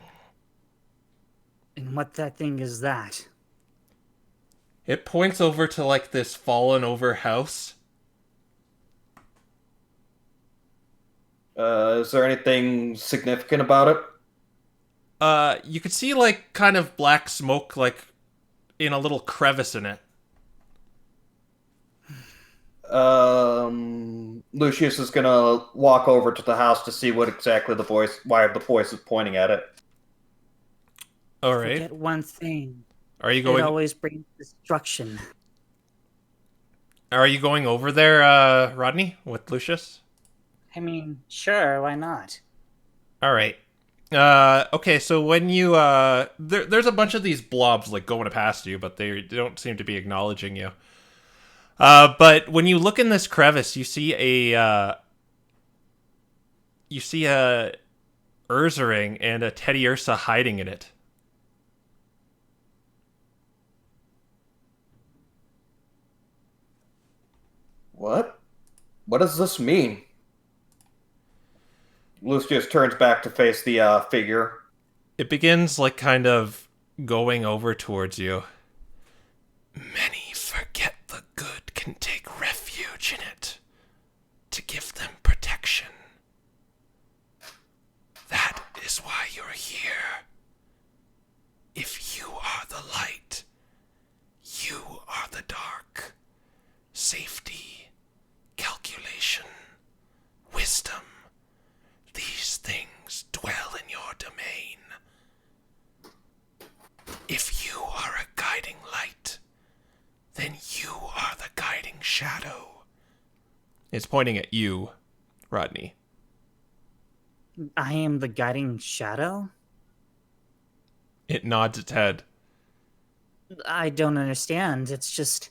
And what that thing is that? It points over to like this fallen over house. Is there anything significant about it? You could see like kind of black smoke like in a little crevice in it. Lucius is gonna walk over to the house to see what exactly why the voice is pointing at it. All right. Forget one thing. Are you It going? always brings destruction. Are you going over there, Rodney, with Lucius? I mean, sure, why not? All right. Okay, so when you there's a bunch of these blobs like going past you, but they don't seem to be acknowledging you. But when you look in this crevice, you see a Ursaring and a Teddy Ursa hiding in it. What? What does this mean? Lucius turns back to face the figure. It begins, like, kind of going over towards you. Many forget the good can take refuge in it to give them protection. That is why you're here. If you are the light, you are the dark. Safety, calculation, wisdom. These things dwell in your domain. If you are a guiding light, then you are the guiding shadow. It's pointing at you, Rodney. I am the guiding shadow? It nods its head. I don't understand. It's just...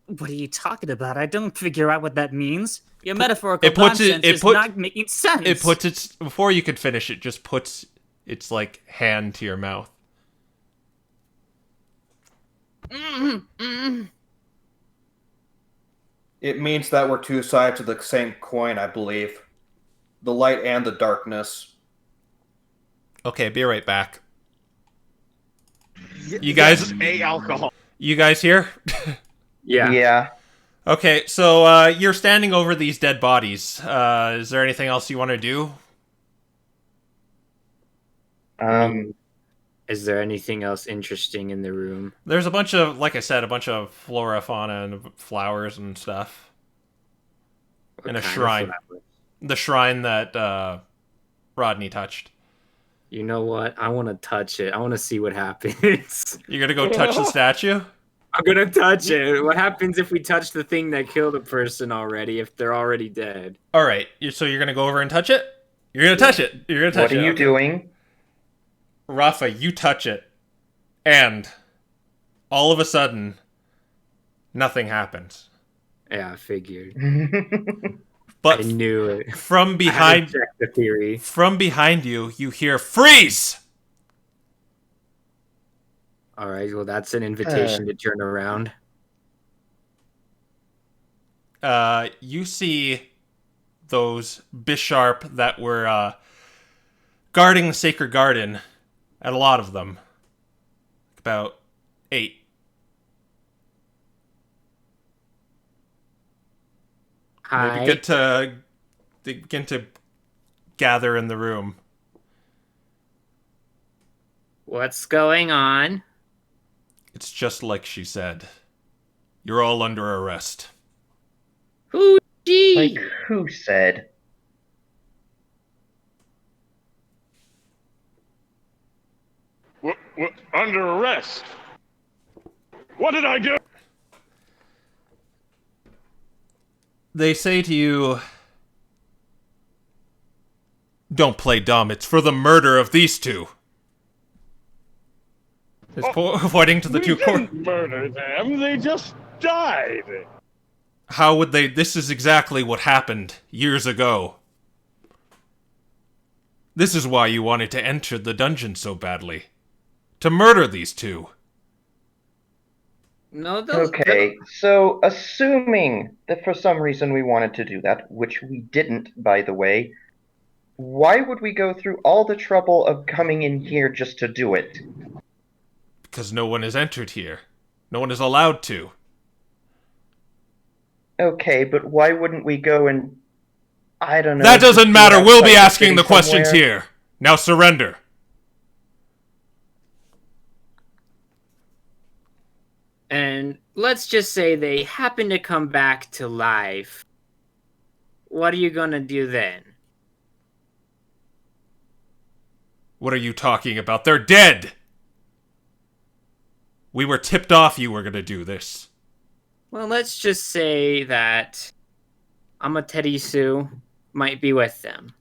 What are you talking about? I don't figure out what that means. Your metaphorical nonsense is not making sense. It puts its... Before you could finish, it just puts its, like, hand to your mouth. It means that we're two sides of the same coin, I believe. The light and the darkness. Okay, be right back. You guys... alcohol. You guys here? Yeah. Yeah. Okay, so you're standing over these dead bodies. Is there anything else you want to do? Is there anything else interesting in the room? There's a bunch of, like I said, a bunch of flora, fauna, and flowers and stuff. And a What kind of shrine. flowers? The shrine that Rodney touched. You know what? I want to touch it. I want to see what happens. You're gonna go touch the statue? I'm gonna touch it. What happens if we touch the thing that killed a person already, if they're already dead? Alright, so you're gonna go over and touch it? You're gonna touch it. You're gonna touch What it. are you doing? Raffa, you touch it. And all of a sudden, nothing happens. Yeah, I figured. But I knew it. from I had to behind check the theory. from behind you, you hear freeze! All right, well, that's an invitation to turn around. You see those Bisharp that were guarding the sacred garden, and a lot of them. About 8. Hi. They begin to gather in the room. What's going on? It's just like she said. You're all under arrest. Who? Gee. Like, who said? We're under arrest. What did I do? They say to you, don't play dumb, it's for the murder of these two. It's pointing to the We two didn't murder them. They just died. How would they? This is exactly what happened years ago. This is why you wanted to enter the dungeon so badly. To murder these two. No, those. Okay, so assuming that for some reason we wanted to do that, which we didn't, by the way, why would we go through all the trouble of coming in here just to do it? Because no one has entered here. No one is allowed to. Okay, but why wouldn't we go and... I don't know... That doesn't be matter. We'll be outside asking the city questions somewhere? here. Now surrender. And let's just say they happen to come back to life. What are you gonna do then? What are you talking about? They're dead! We were tipped off you were gonna do this. Well, let's just say that Amaterasu might be with them.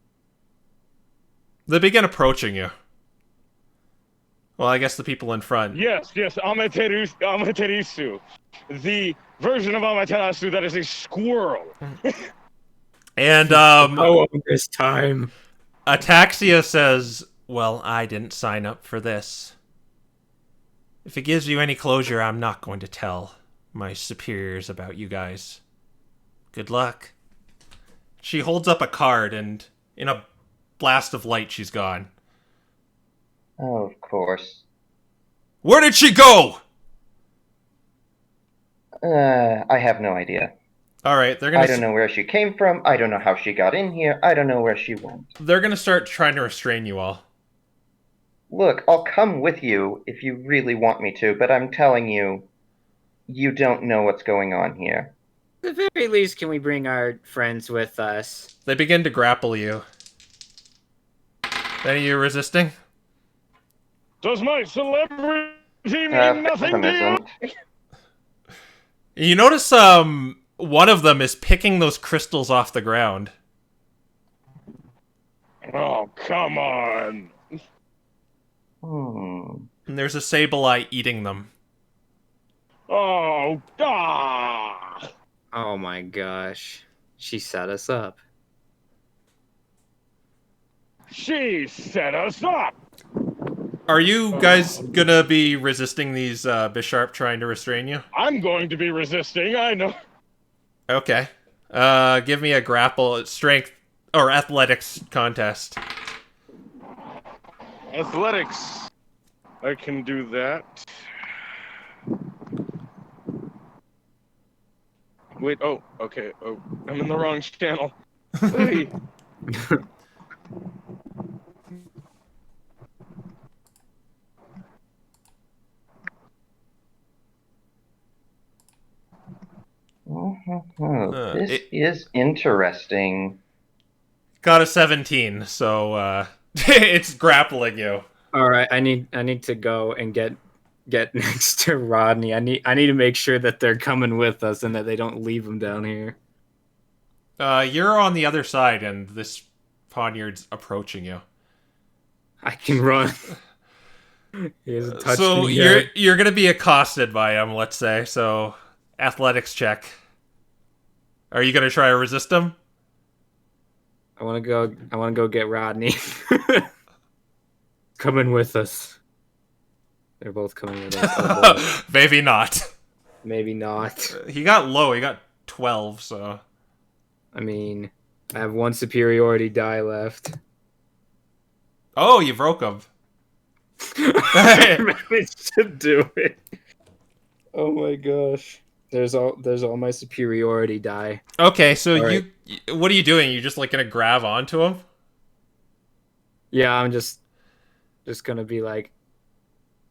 They begin approaching you. Well, I guess the people in front. Yes, Amaterasu. The version of Amaterasu that is a squirrel. And, This time. Ataxia says, well, I didn't sign up for this. If it gives you any closure, I'm not going to tell my superiors about you guys. Good luck. She holds up a card, and in a blast of light, she's gone. Oh, of course. Where did she go? I have no idea. All right, they're gonna. I don't know where she came from. I don't know how she got in here. I don't know where she went. They're gonna start trying to restrain you all. Look, I'll come with you if you really want me to, but I'm telling you, you don't know what's going on here. At the very least, can we bring our friends with us? They begin to grapple you. Any of you resisting? Does my celebrity mean nothing Phantom to you? isn't. You notice one of them is picking those crystals off the ground. Oh, come on. And there's a Sableye eating them. Oh, ah! Oh my gosh. She set us up. She set us up! Are you guys gonna be resisting these Bisharp trying to restrain you? I'm going to be resisting, I know. Okay. Give me a grapple, strength, or athletics contest. Athletics. I can do that. Wait, oh, okay. Oh, I'm in the wrong channel. Hey. This is interesting. Got a 17, so it's grappling you. All right, I need to go and get next to Rodney. I need to make sure that they're coming with us and that they don't leave him down here. You're on the other side, and this Poniard's approaching you. I can run. He hasn't touched So me yet. you're gonna be accosted by him, let's say. So athletics check. Are you gonna try to resist him? I want to go get Rodney. Coming with us. They're both coming with us. Oh, boy. Maybe not. Maybe not. He got low. He got 12. So I mean, I have one superiority die left. oh, you broke him. I managed to do it. Oh my gosh. There's all my superiority die. Okay, so All right. what are you doing? You just like gonna grab onto him? Yeah, I'm just gonna be like,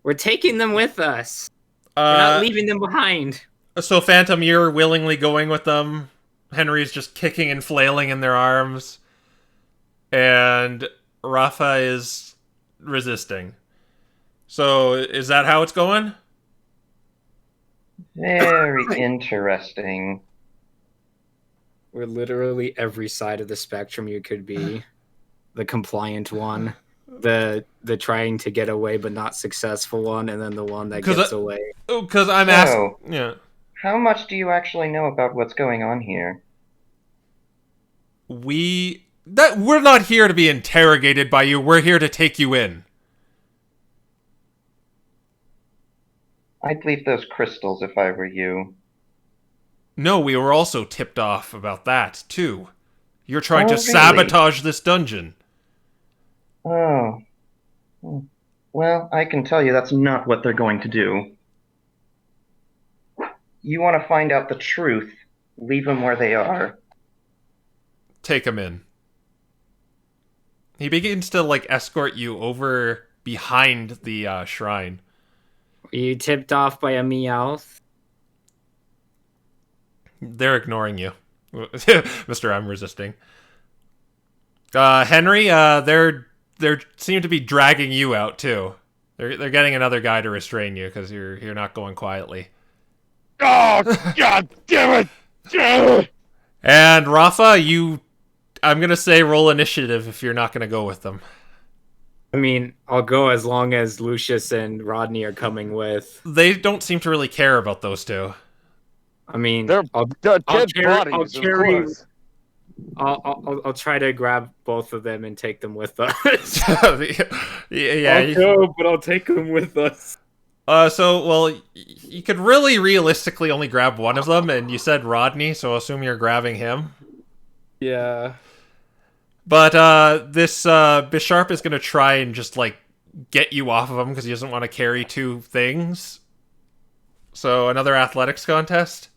we're taking them with us. We're not leaving them behind. So Phantom, you're willingly going with them. Henry's just kicking and flailing in their arms, and Raffa is resisting. So is that how it's going? Very interesting. We're literally every side of the spectrum you could be. The compliant one, the trying to get away but not successful one, and then the one that gets away. Because I'm asking. Yeah. How much do you actually know about what's going on here? We're not here to be interrogated by you. We're here to take you in. I'd leave those crystals if I were you. No, we were also tipped off about that, too. You're trying to really? sabotage this dungeon. Oh. Well, I can tell you that's not what they're going to do. You want to find out the truth, leave them where they are. Take him in. He begins to, escort you over behind the shrine. Are you tipped off by a Meowth? They're ignoring you. Mr. I'm resisting. Henry, they seem to be dragging you out too. They're getting another guy to restrain you because you're not going quietly. Oh, god damn it! And Raffa, I'm gonna say roll initiative if you're not gonna go with them. I mean, I'll go as long as Lucius and Rodney are coming with. They don't seem to really care about those two. I mean, They're dead bodies, of course. I'll try to grab both of them and take them with us. Yeah. I'll go, but I'll take them with us. You could really realistically only grab one of them, and you said Rodney, so I assume you're grabbing him. Yeah. But this Bisharp is going to try and just, like, get you off of him because he doesn't want to carry two things. So another athletics contest.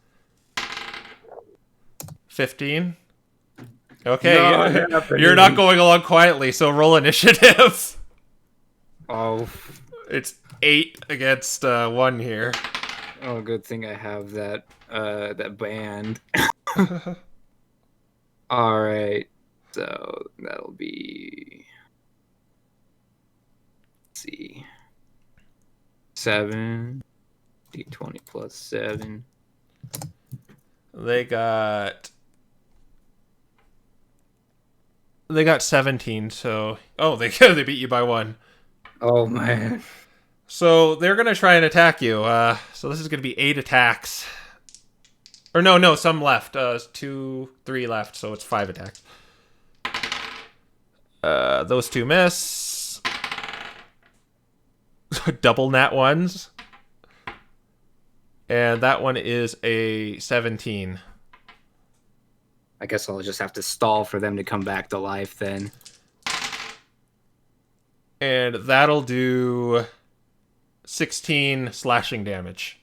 15. Okay, No, you're not going along quietly, so roll initiative. Oh. It's 8 against 1 here. Oh, good thing I have that band. All right, so that'll be, let's see, 7 d20 plus 7. They got 17. So they they beat you by 1. Oh man. So they're gonna try and attack you. So this is gonna be 8 attacks. Or no, some left. 2, 3 left, so it's 5 attacks. Those 2 miss. Double nat ones. And that one is a 17. I guess I'll just have to stall for them to come back to life then. And that'll do 16 slashing damage.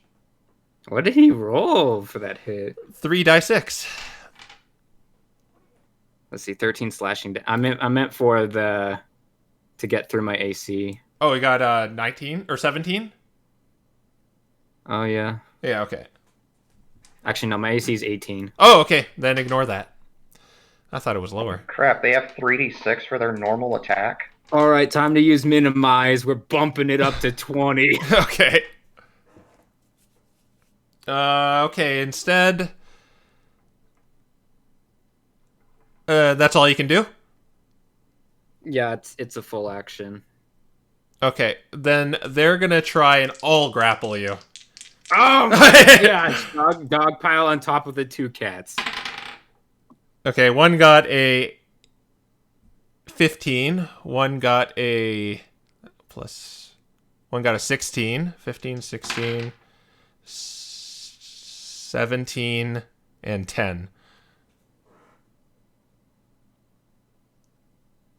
What did he roll for that hit? 3d6. Let's see, 13 slashing. I meant for to get through my AC. Oh, we got 19 or 17? Oh yeah. Yeah, okay. Actually, no, my AC is 18. Oh, okay. Then ignore that. I thought it was lower. Crap, they have 3d6 for their normal attack. All right, time to use minimize. We're bumping it up to 20. Okay. Okay, instead... that's all you can do? Yeah, it's a full action. Okay, then they're gonna try and all grapple you. Oh, yeah, dog pile on top of the 2 cats. Okay, one got a 15, one got a 16, 15, 16, 17, and 10.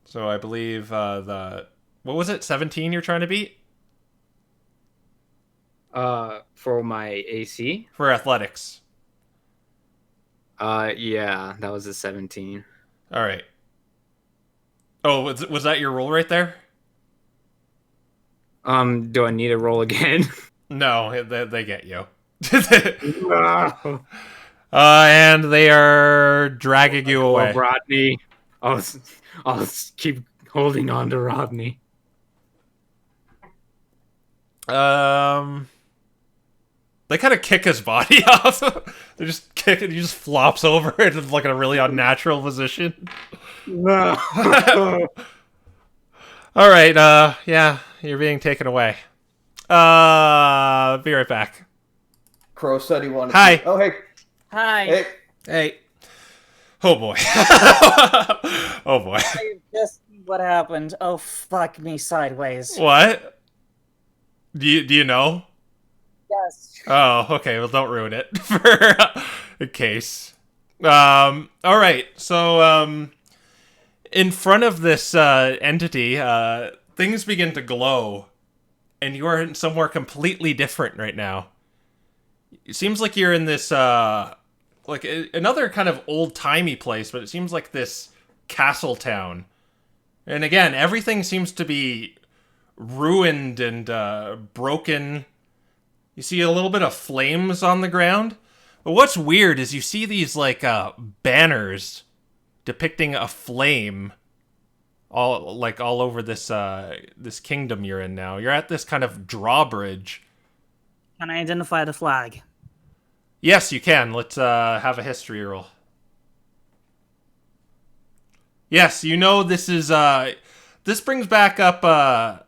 So I believe what was it, 17 you're trying to beat? For my AC? For athletics. Yeah, that was a 17. All right. Oh, was that your roll right there? Do I need to roll again? No, they get you. And they are dragging you away. Oh, Rodney. I'll keep holding on to Rodney. They kind of kick his body off. They just kick it. He just flops over in like a really unnatural position. No. All right. Yeah, you're being taken away. Be right back. Crow said he wanted. Hi. To... Oh hey. Hi. Hey. Hey. Oh boy. Oh boy. Just what happened? Oh fuck me sideways. What? Do you know? Yes. Oh, okay. Well, don't ruin it for a case. All right. So, in front of this entity, things begin to glow, and you are in somewhere completely different right now. It seems like you're in this, like another kind of old-timey place, but it seems like this castle town. And again, everything seems to be ruined and broken. You see a little bit of flames on the ground. But what's weird is you see these like banners depicting a flame all over this this kingdom you're in now. You're at this kind of drawbridge. Can I identify the flag? Yes, you can. Let's have a history roll. Yes, you know this is this brings back up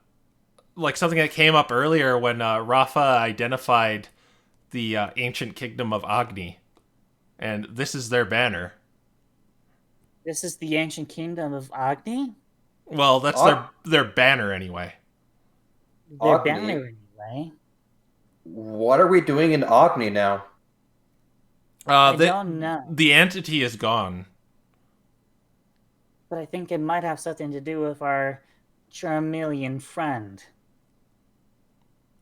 like something that came up earlier when Raffa identified the ancient kingdom of Agni, and this is their banner. This is the ancient kingdom of Agni? Well, that's their banner anyway. Their Agni? banner anyway. What are we doing in Agni now? I don't know. The entity is gone. but I think it might have something to do with our Charmeleon friend.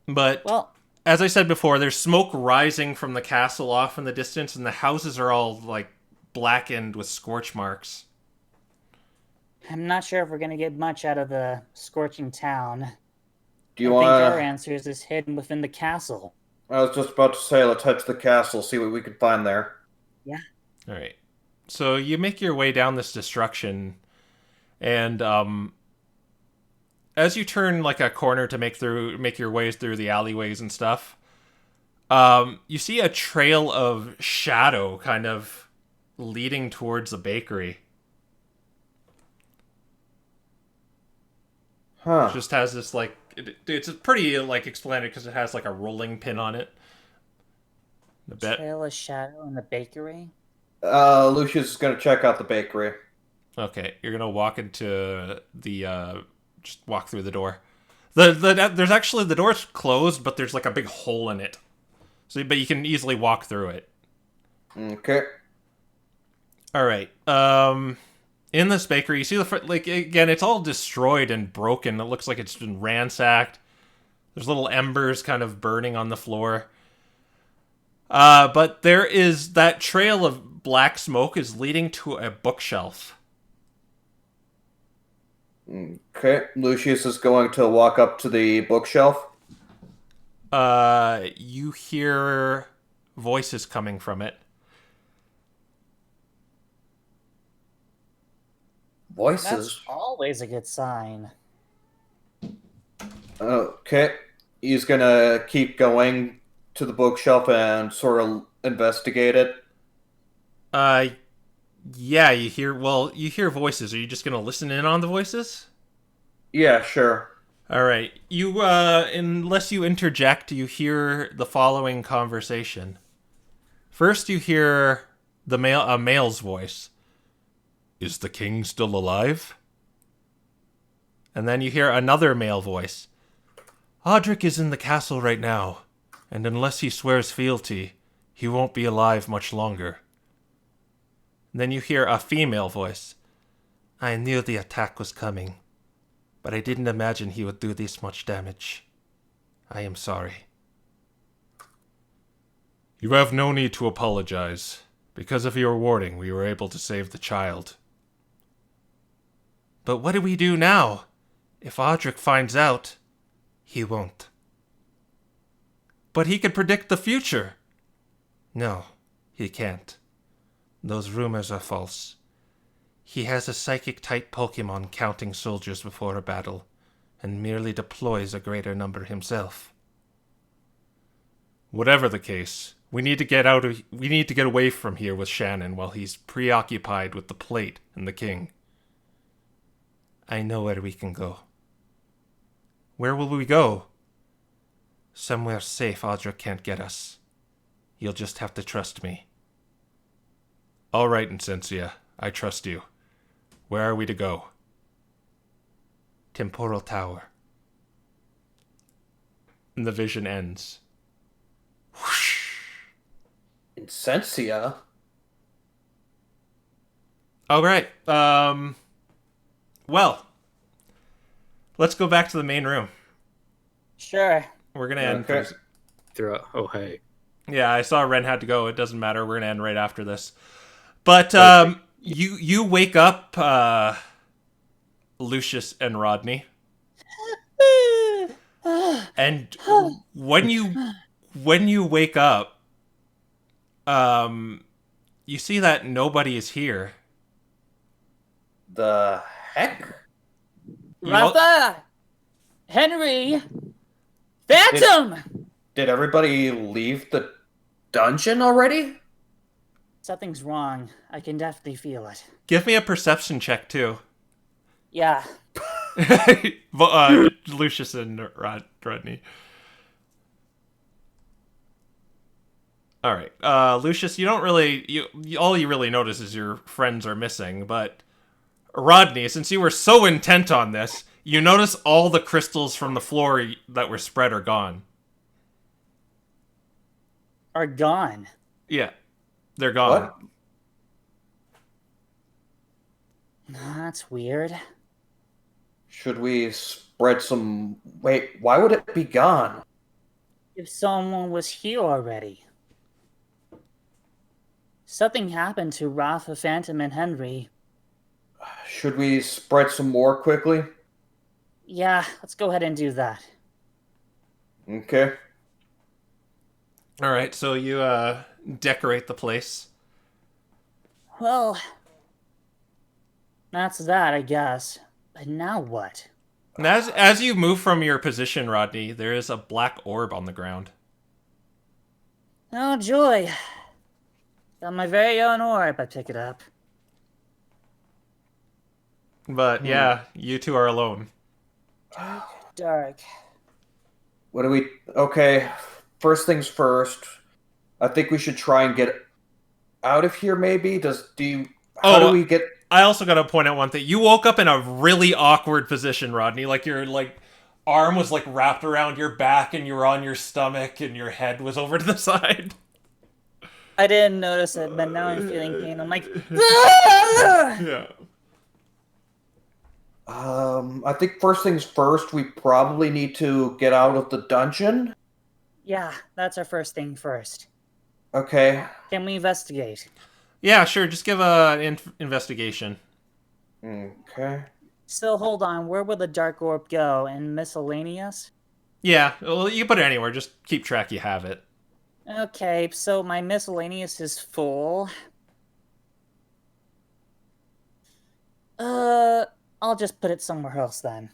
But Well, as I said before, there's smoke rising from the castle off in the distance, and the houses are all like blackened with scorch marks. I'm not sure if we're going to get much out of the scorching town. Do you I think our want to... answers is hidden within the castle. I was just about to say, let's head to the castle, see what we can find there. Yeah. All right. So you make your way down this destruction, and as you turn like a corner to make your ways through the alleyways and stuff, you see a trail of shadow kind of leading towards the bakery. Huh. It just has this like it's pretty like explanatory because it has like a rolling pin on it. A bit. Trail of shadow in the bakery? Lucius is going to check out the bakery. Okay, you're gonna walk into the just walk through the door. There's actually the door's closed, but there's like a big hole in it. So, but you can easily walk through it. Okay. All right. In this bakery, you see like again, it's all destroyed and broken. It looks like it's been ransacked. There's little embers kind of burning on the floor. But there is that trail of black smoke is leading to a bookshelf. Okay. Lucius is going to walk up to the bookshelf. You hear voices coming from it. Voices? That's always a good sign. Okay. He's going to keep going to the bookshelf and sort of investigate it. Yeah, you hear voices. Are you just gonna listen in on the voices? Yeah, sure. All right. You, unless you interject, you hear the following conversation. First, you hear a male's voice. Is the king still alive? And then you hear another male voice. Audric is in the castle right now, and unless he swears fealty, he won't be alive much longer. Then you hear a female voice. I knew the attack was coming, but I didn't imagine he would do this much damage. I am sorry. You have no need to apologize. Because of your warning, we were able to save the child. But what do we do now? If Audric finds out, he won't. But he could predict the future. No, he can't. Those rumors are false. He has a psychic-type Pokémon counting soldiers before a battle, and merely deploys a greater number himself. Whatever the case, we need to get away from here with Shannon while he's preoccupied with the plate and the king. I know where we can go. Where will we go? Somewhere safe Audra can't get us. You'll just have to trust me. All right, Insensia, I trust you. Where are we to go? Temporal Tower. And the vision ends. Whoosh. Insensia? All right. Well, let's go back to the main room. Sure. We're gonna end. Okay. Oh, hey. Yeah, I saw Ren had to go. It doesn't matter. We're gonna end right after this. But you wake up, Lucius and Rodney, and when you wake up, you see that nobody is here. The heck? Raffa! Henry! Phantom! Did everybody leave the dungeon already? Something's wrong. I can definitely feel it. Give me a perception check too. Yeah. Lucius and Rodney. All right, Lucius. You don't really. All you really notice is your friends are missing. But Rodney, since you were so intent on this, you notice all the crystals from the floor that were spread are gone. Are gone. Yeah, they're gone. That's weird. Should we spread some... Wait, why would it be gone? If someone was here already. Something happened to Raffa, Phantom, and Henry. Should we spread some more quickly? Yeah, let's go ahead and do that. Okay. All right, so you decorate the place. Well, that's that, I guess. But now what? And as you move from your position, Rodney, there is a black orb on the ground. Oh, joy. Got my very own orb. I pick it up. But yeah, you two are alone. Dark. What do we... Okay, first things first. I think we should try and get out of here, maybe? How do we get... I also got to point out one thing. You woke up in a really awkward position, Rodney. Like your arm was like wrapped around your back and you were on your stomach and your head was over to the side. I didn't notice it, but now I'm feeling pain. I'm like, ah! Yeah. I think first things first, we probably need to get out of the dungeon. Yeah, that's our first thing first. Okay. Can we investigate? Yeah, sure. Just give a investigation. Okay. So hold on, where will the dark orb go? In miscellaneous? Yeah, well, you can put it anywhere. Just keep track you have it. Okay, so my miscellaneous is full. I'll just put it somewhere else then.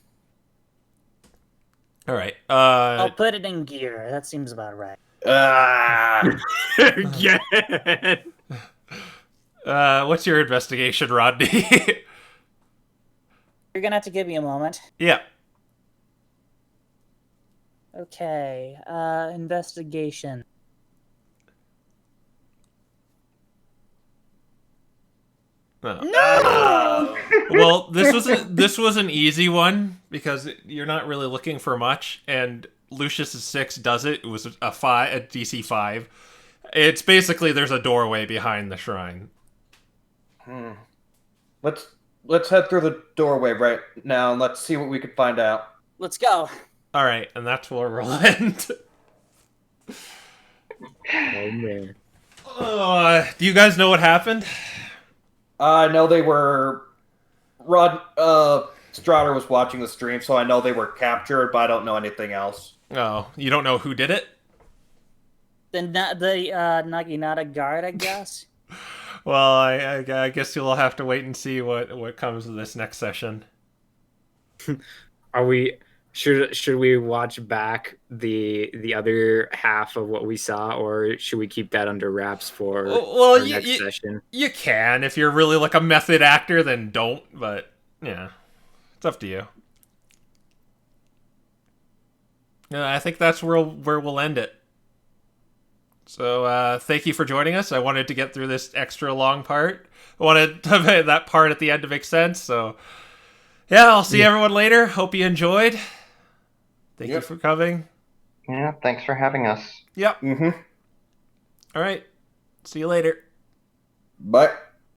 All right. I'll put it in gear. That seems about right. Again. What's your investigation, Rodney? You're gonna have to give me a moment. Yeah. Okay, investigation. Oh. No! Well, this was an easy one because you're not really looking for much, and Lucius's 6 does it. It was a DC 5. It's basically there's a doorway behind the shrine. Let's head through the doorway right now and let's see what we can find out. Let's go. All right, and that's where we'll end. Oh man. Do you guys know what happened? I know they were... Strider was watching the stream, so I know they were captured, but I don't know anything else. Oh, you don't know who did it? The Naginata guard, I guess. Well, I guess you'll have to wait and see what comes of this next session. Are we should we watch back the other half of what we saw, or should we keep that under wraps for next session? You can. If you're really like a method actor, then don't, but yeah. It's up to you. Yeah, I think that's where we'll end it. So thank you for joining us. I wanted to get through this extra long part. I wanted that part at the end to make sense. So yeah, I'll see everyone later. Hope you enjoyed. Thank you for coming. Yeah, thanks for having us. Yep. All right. See you later. Bye.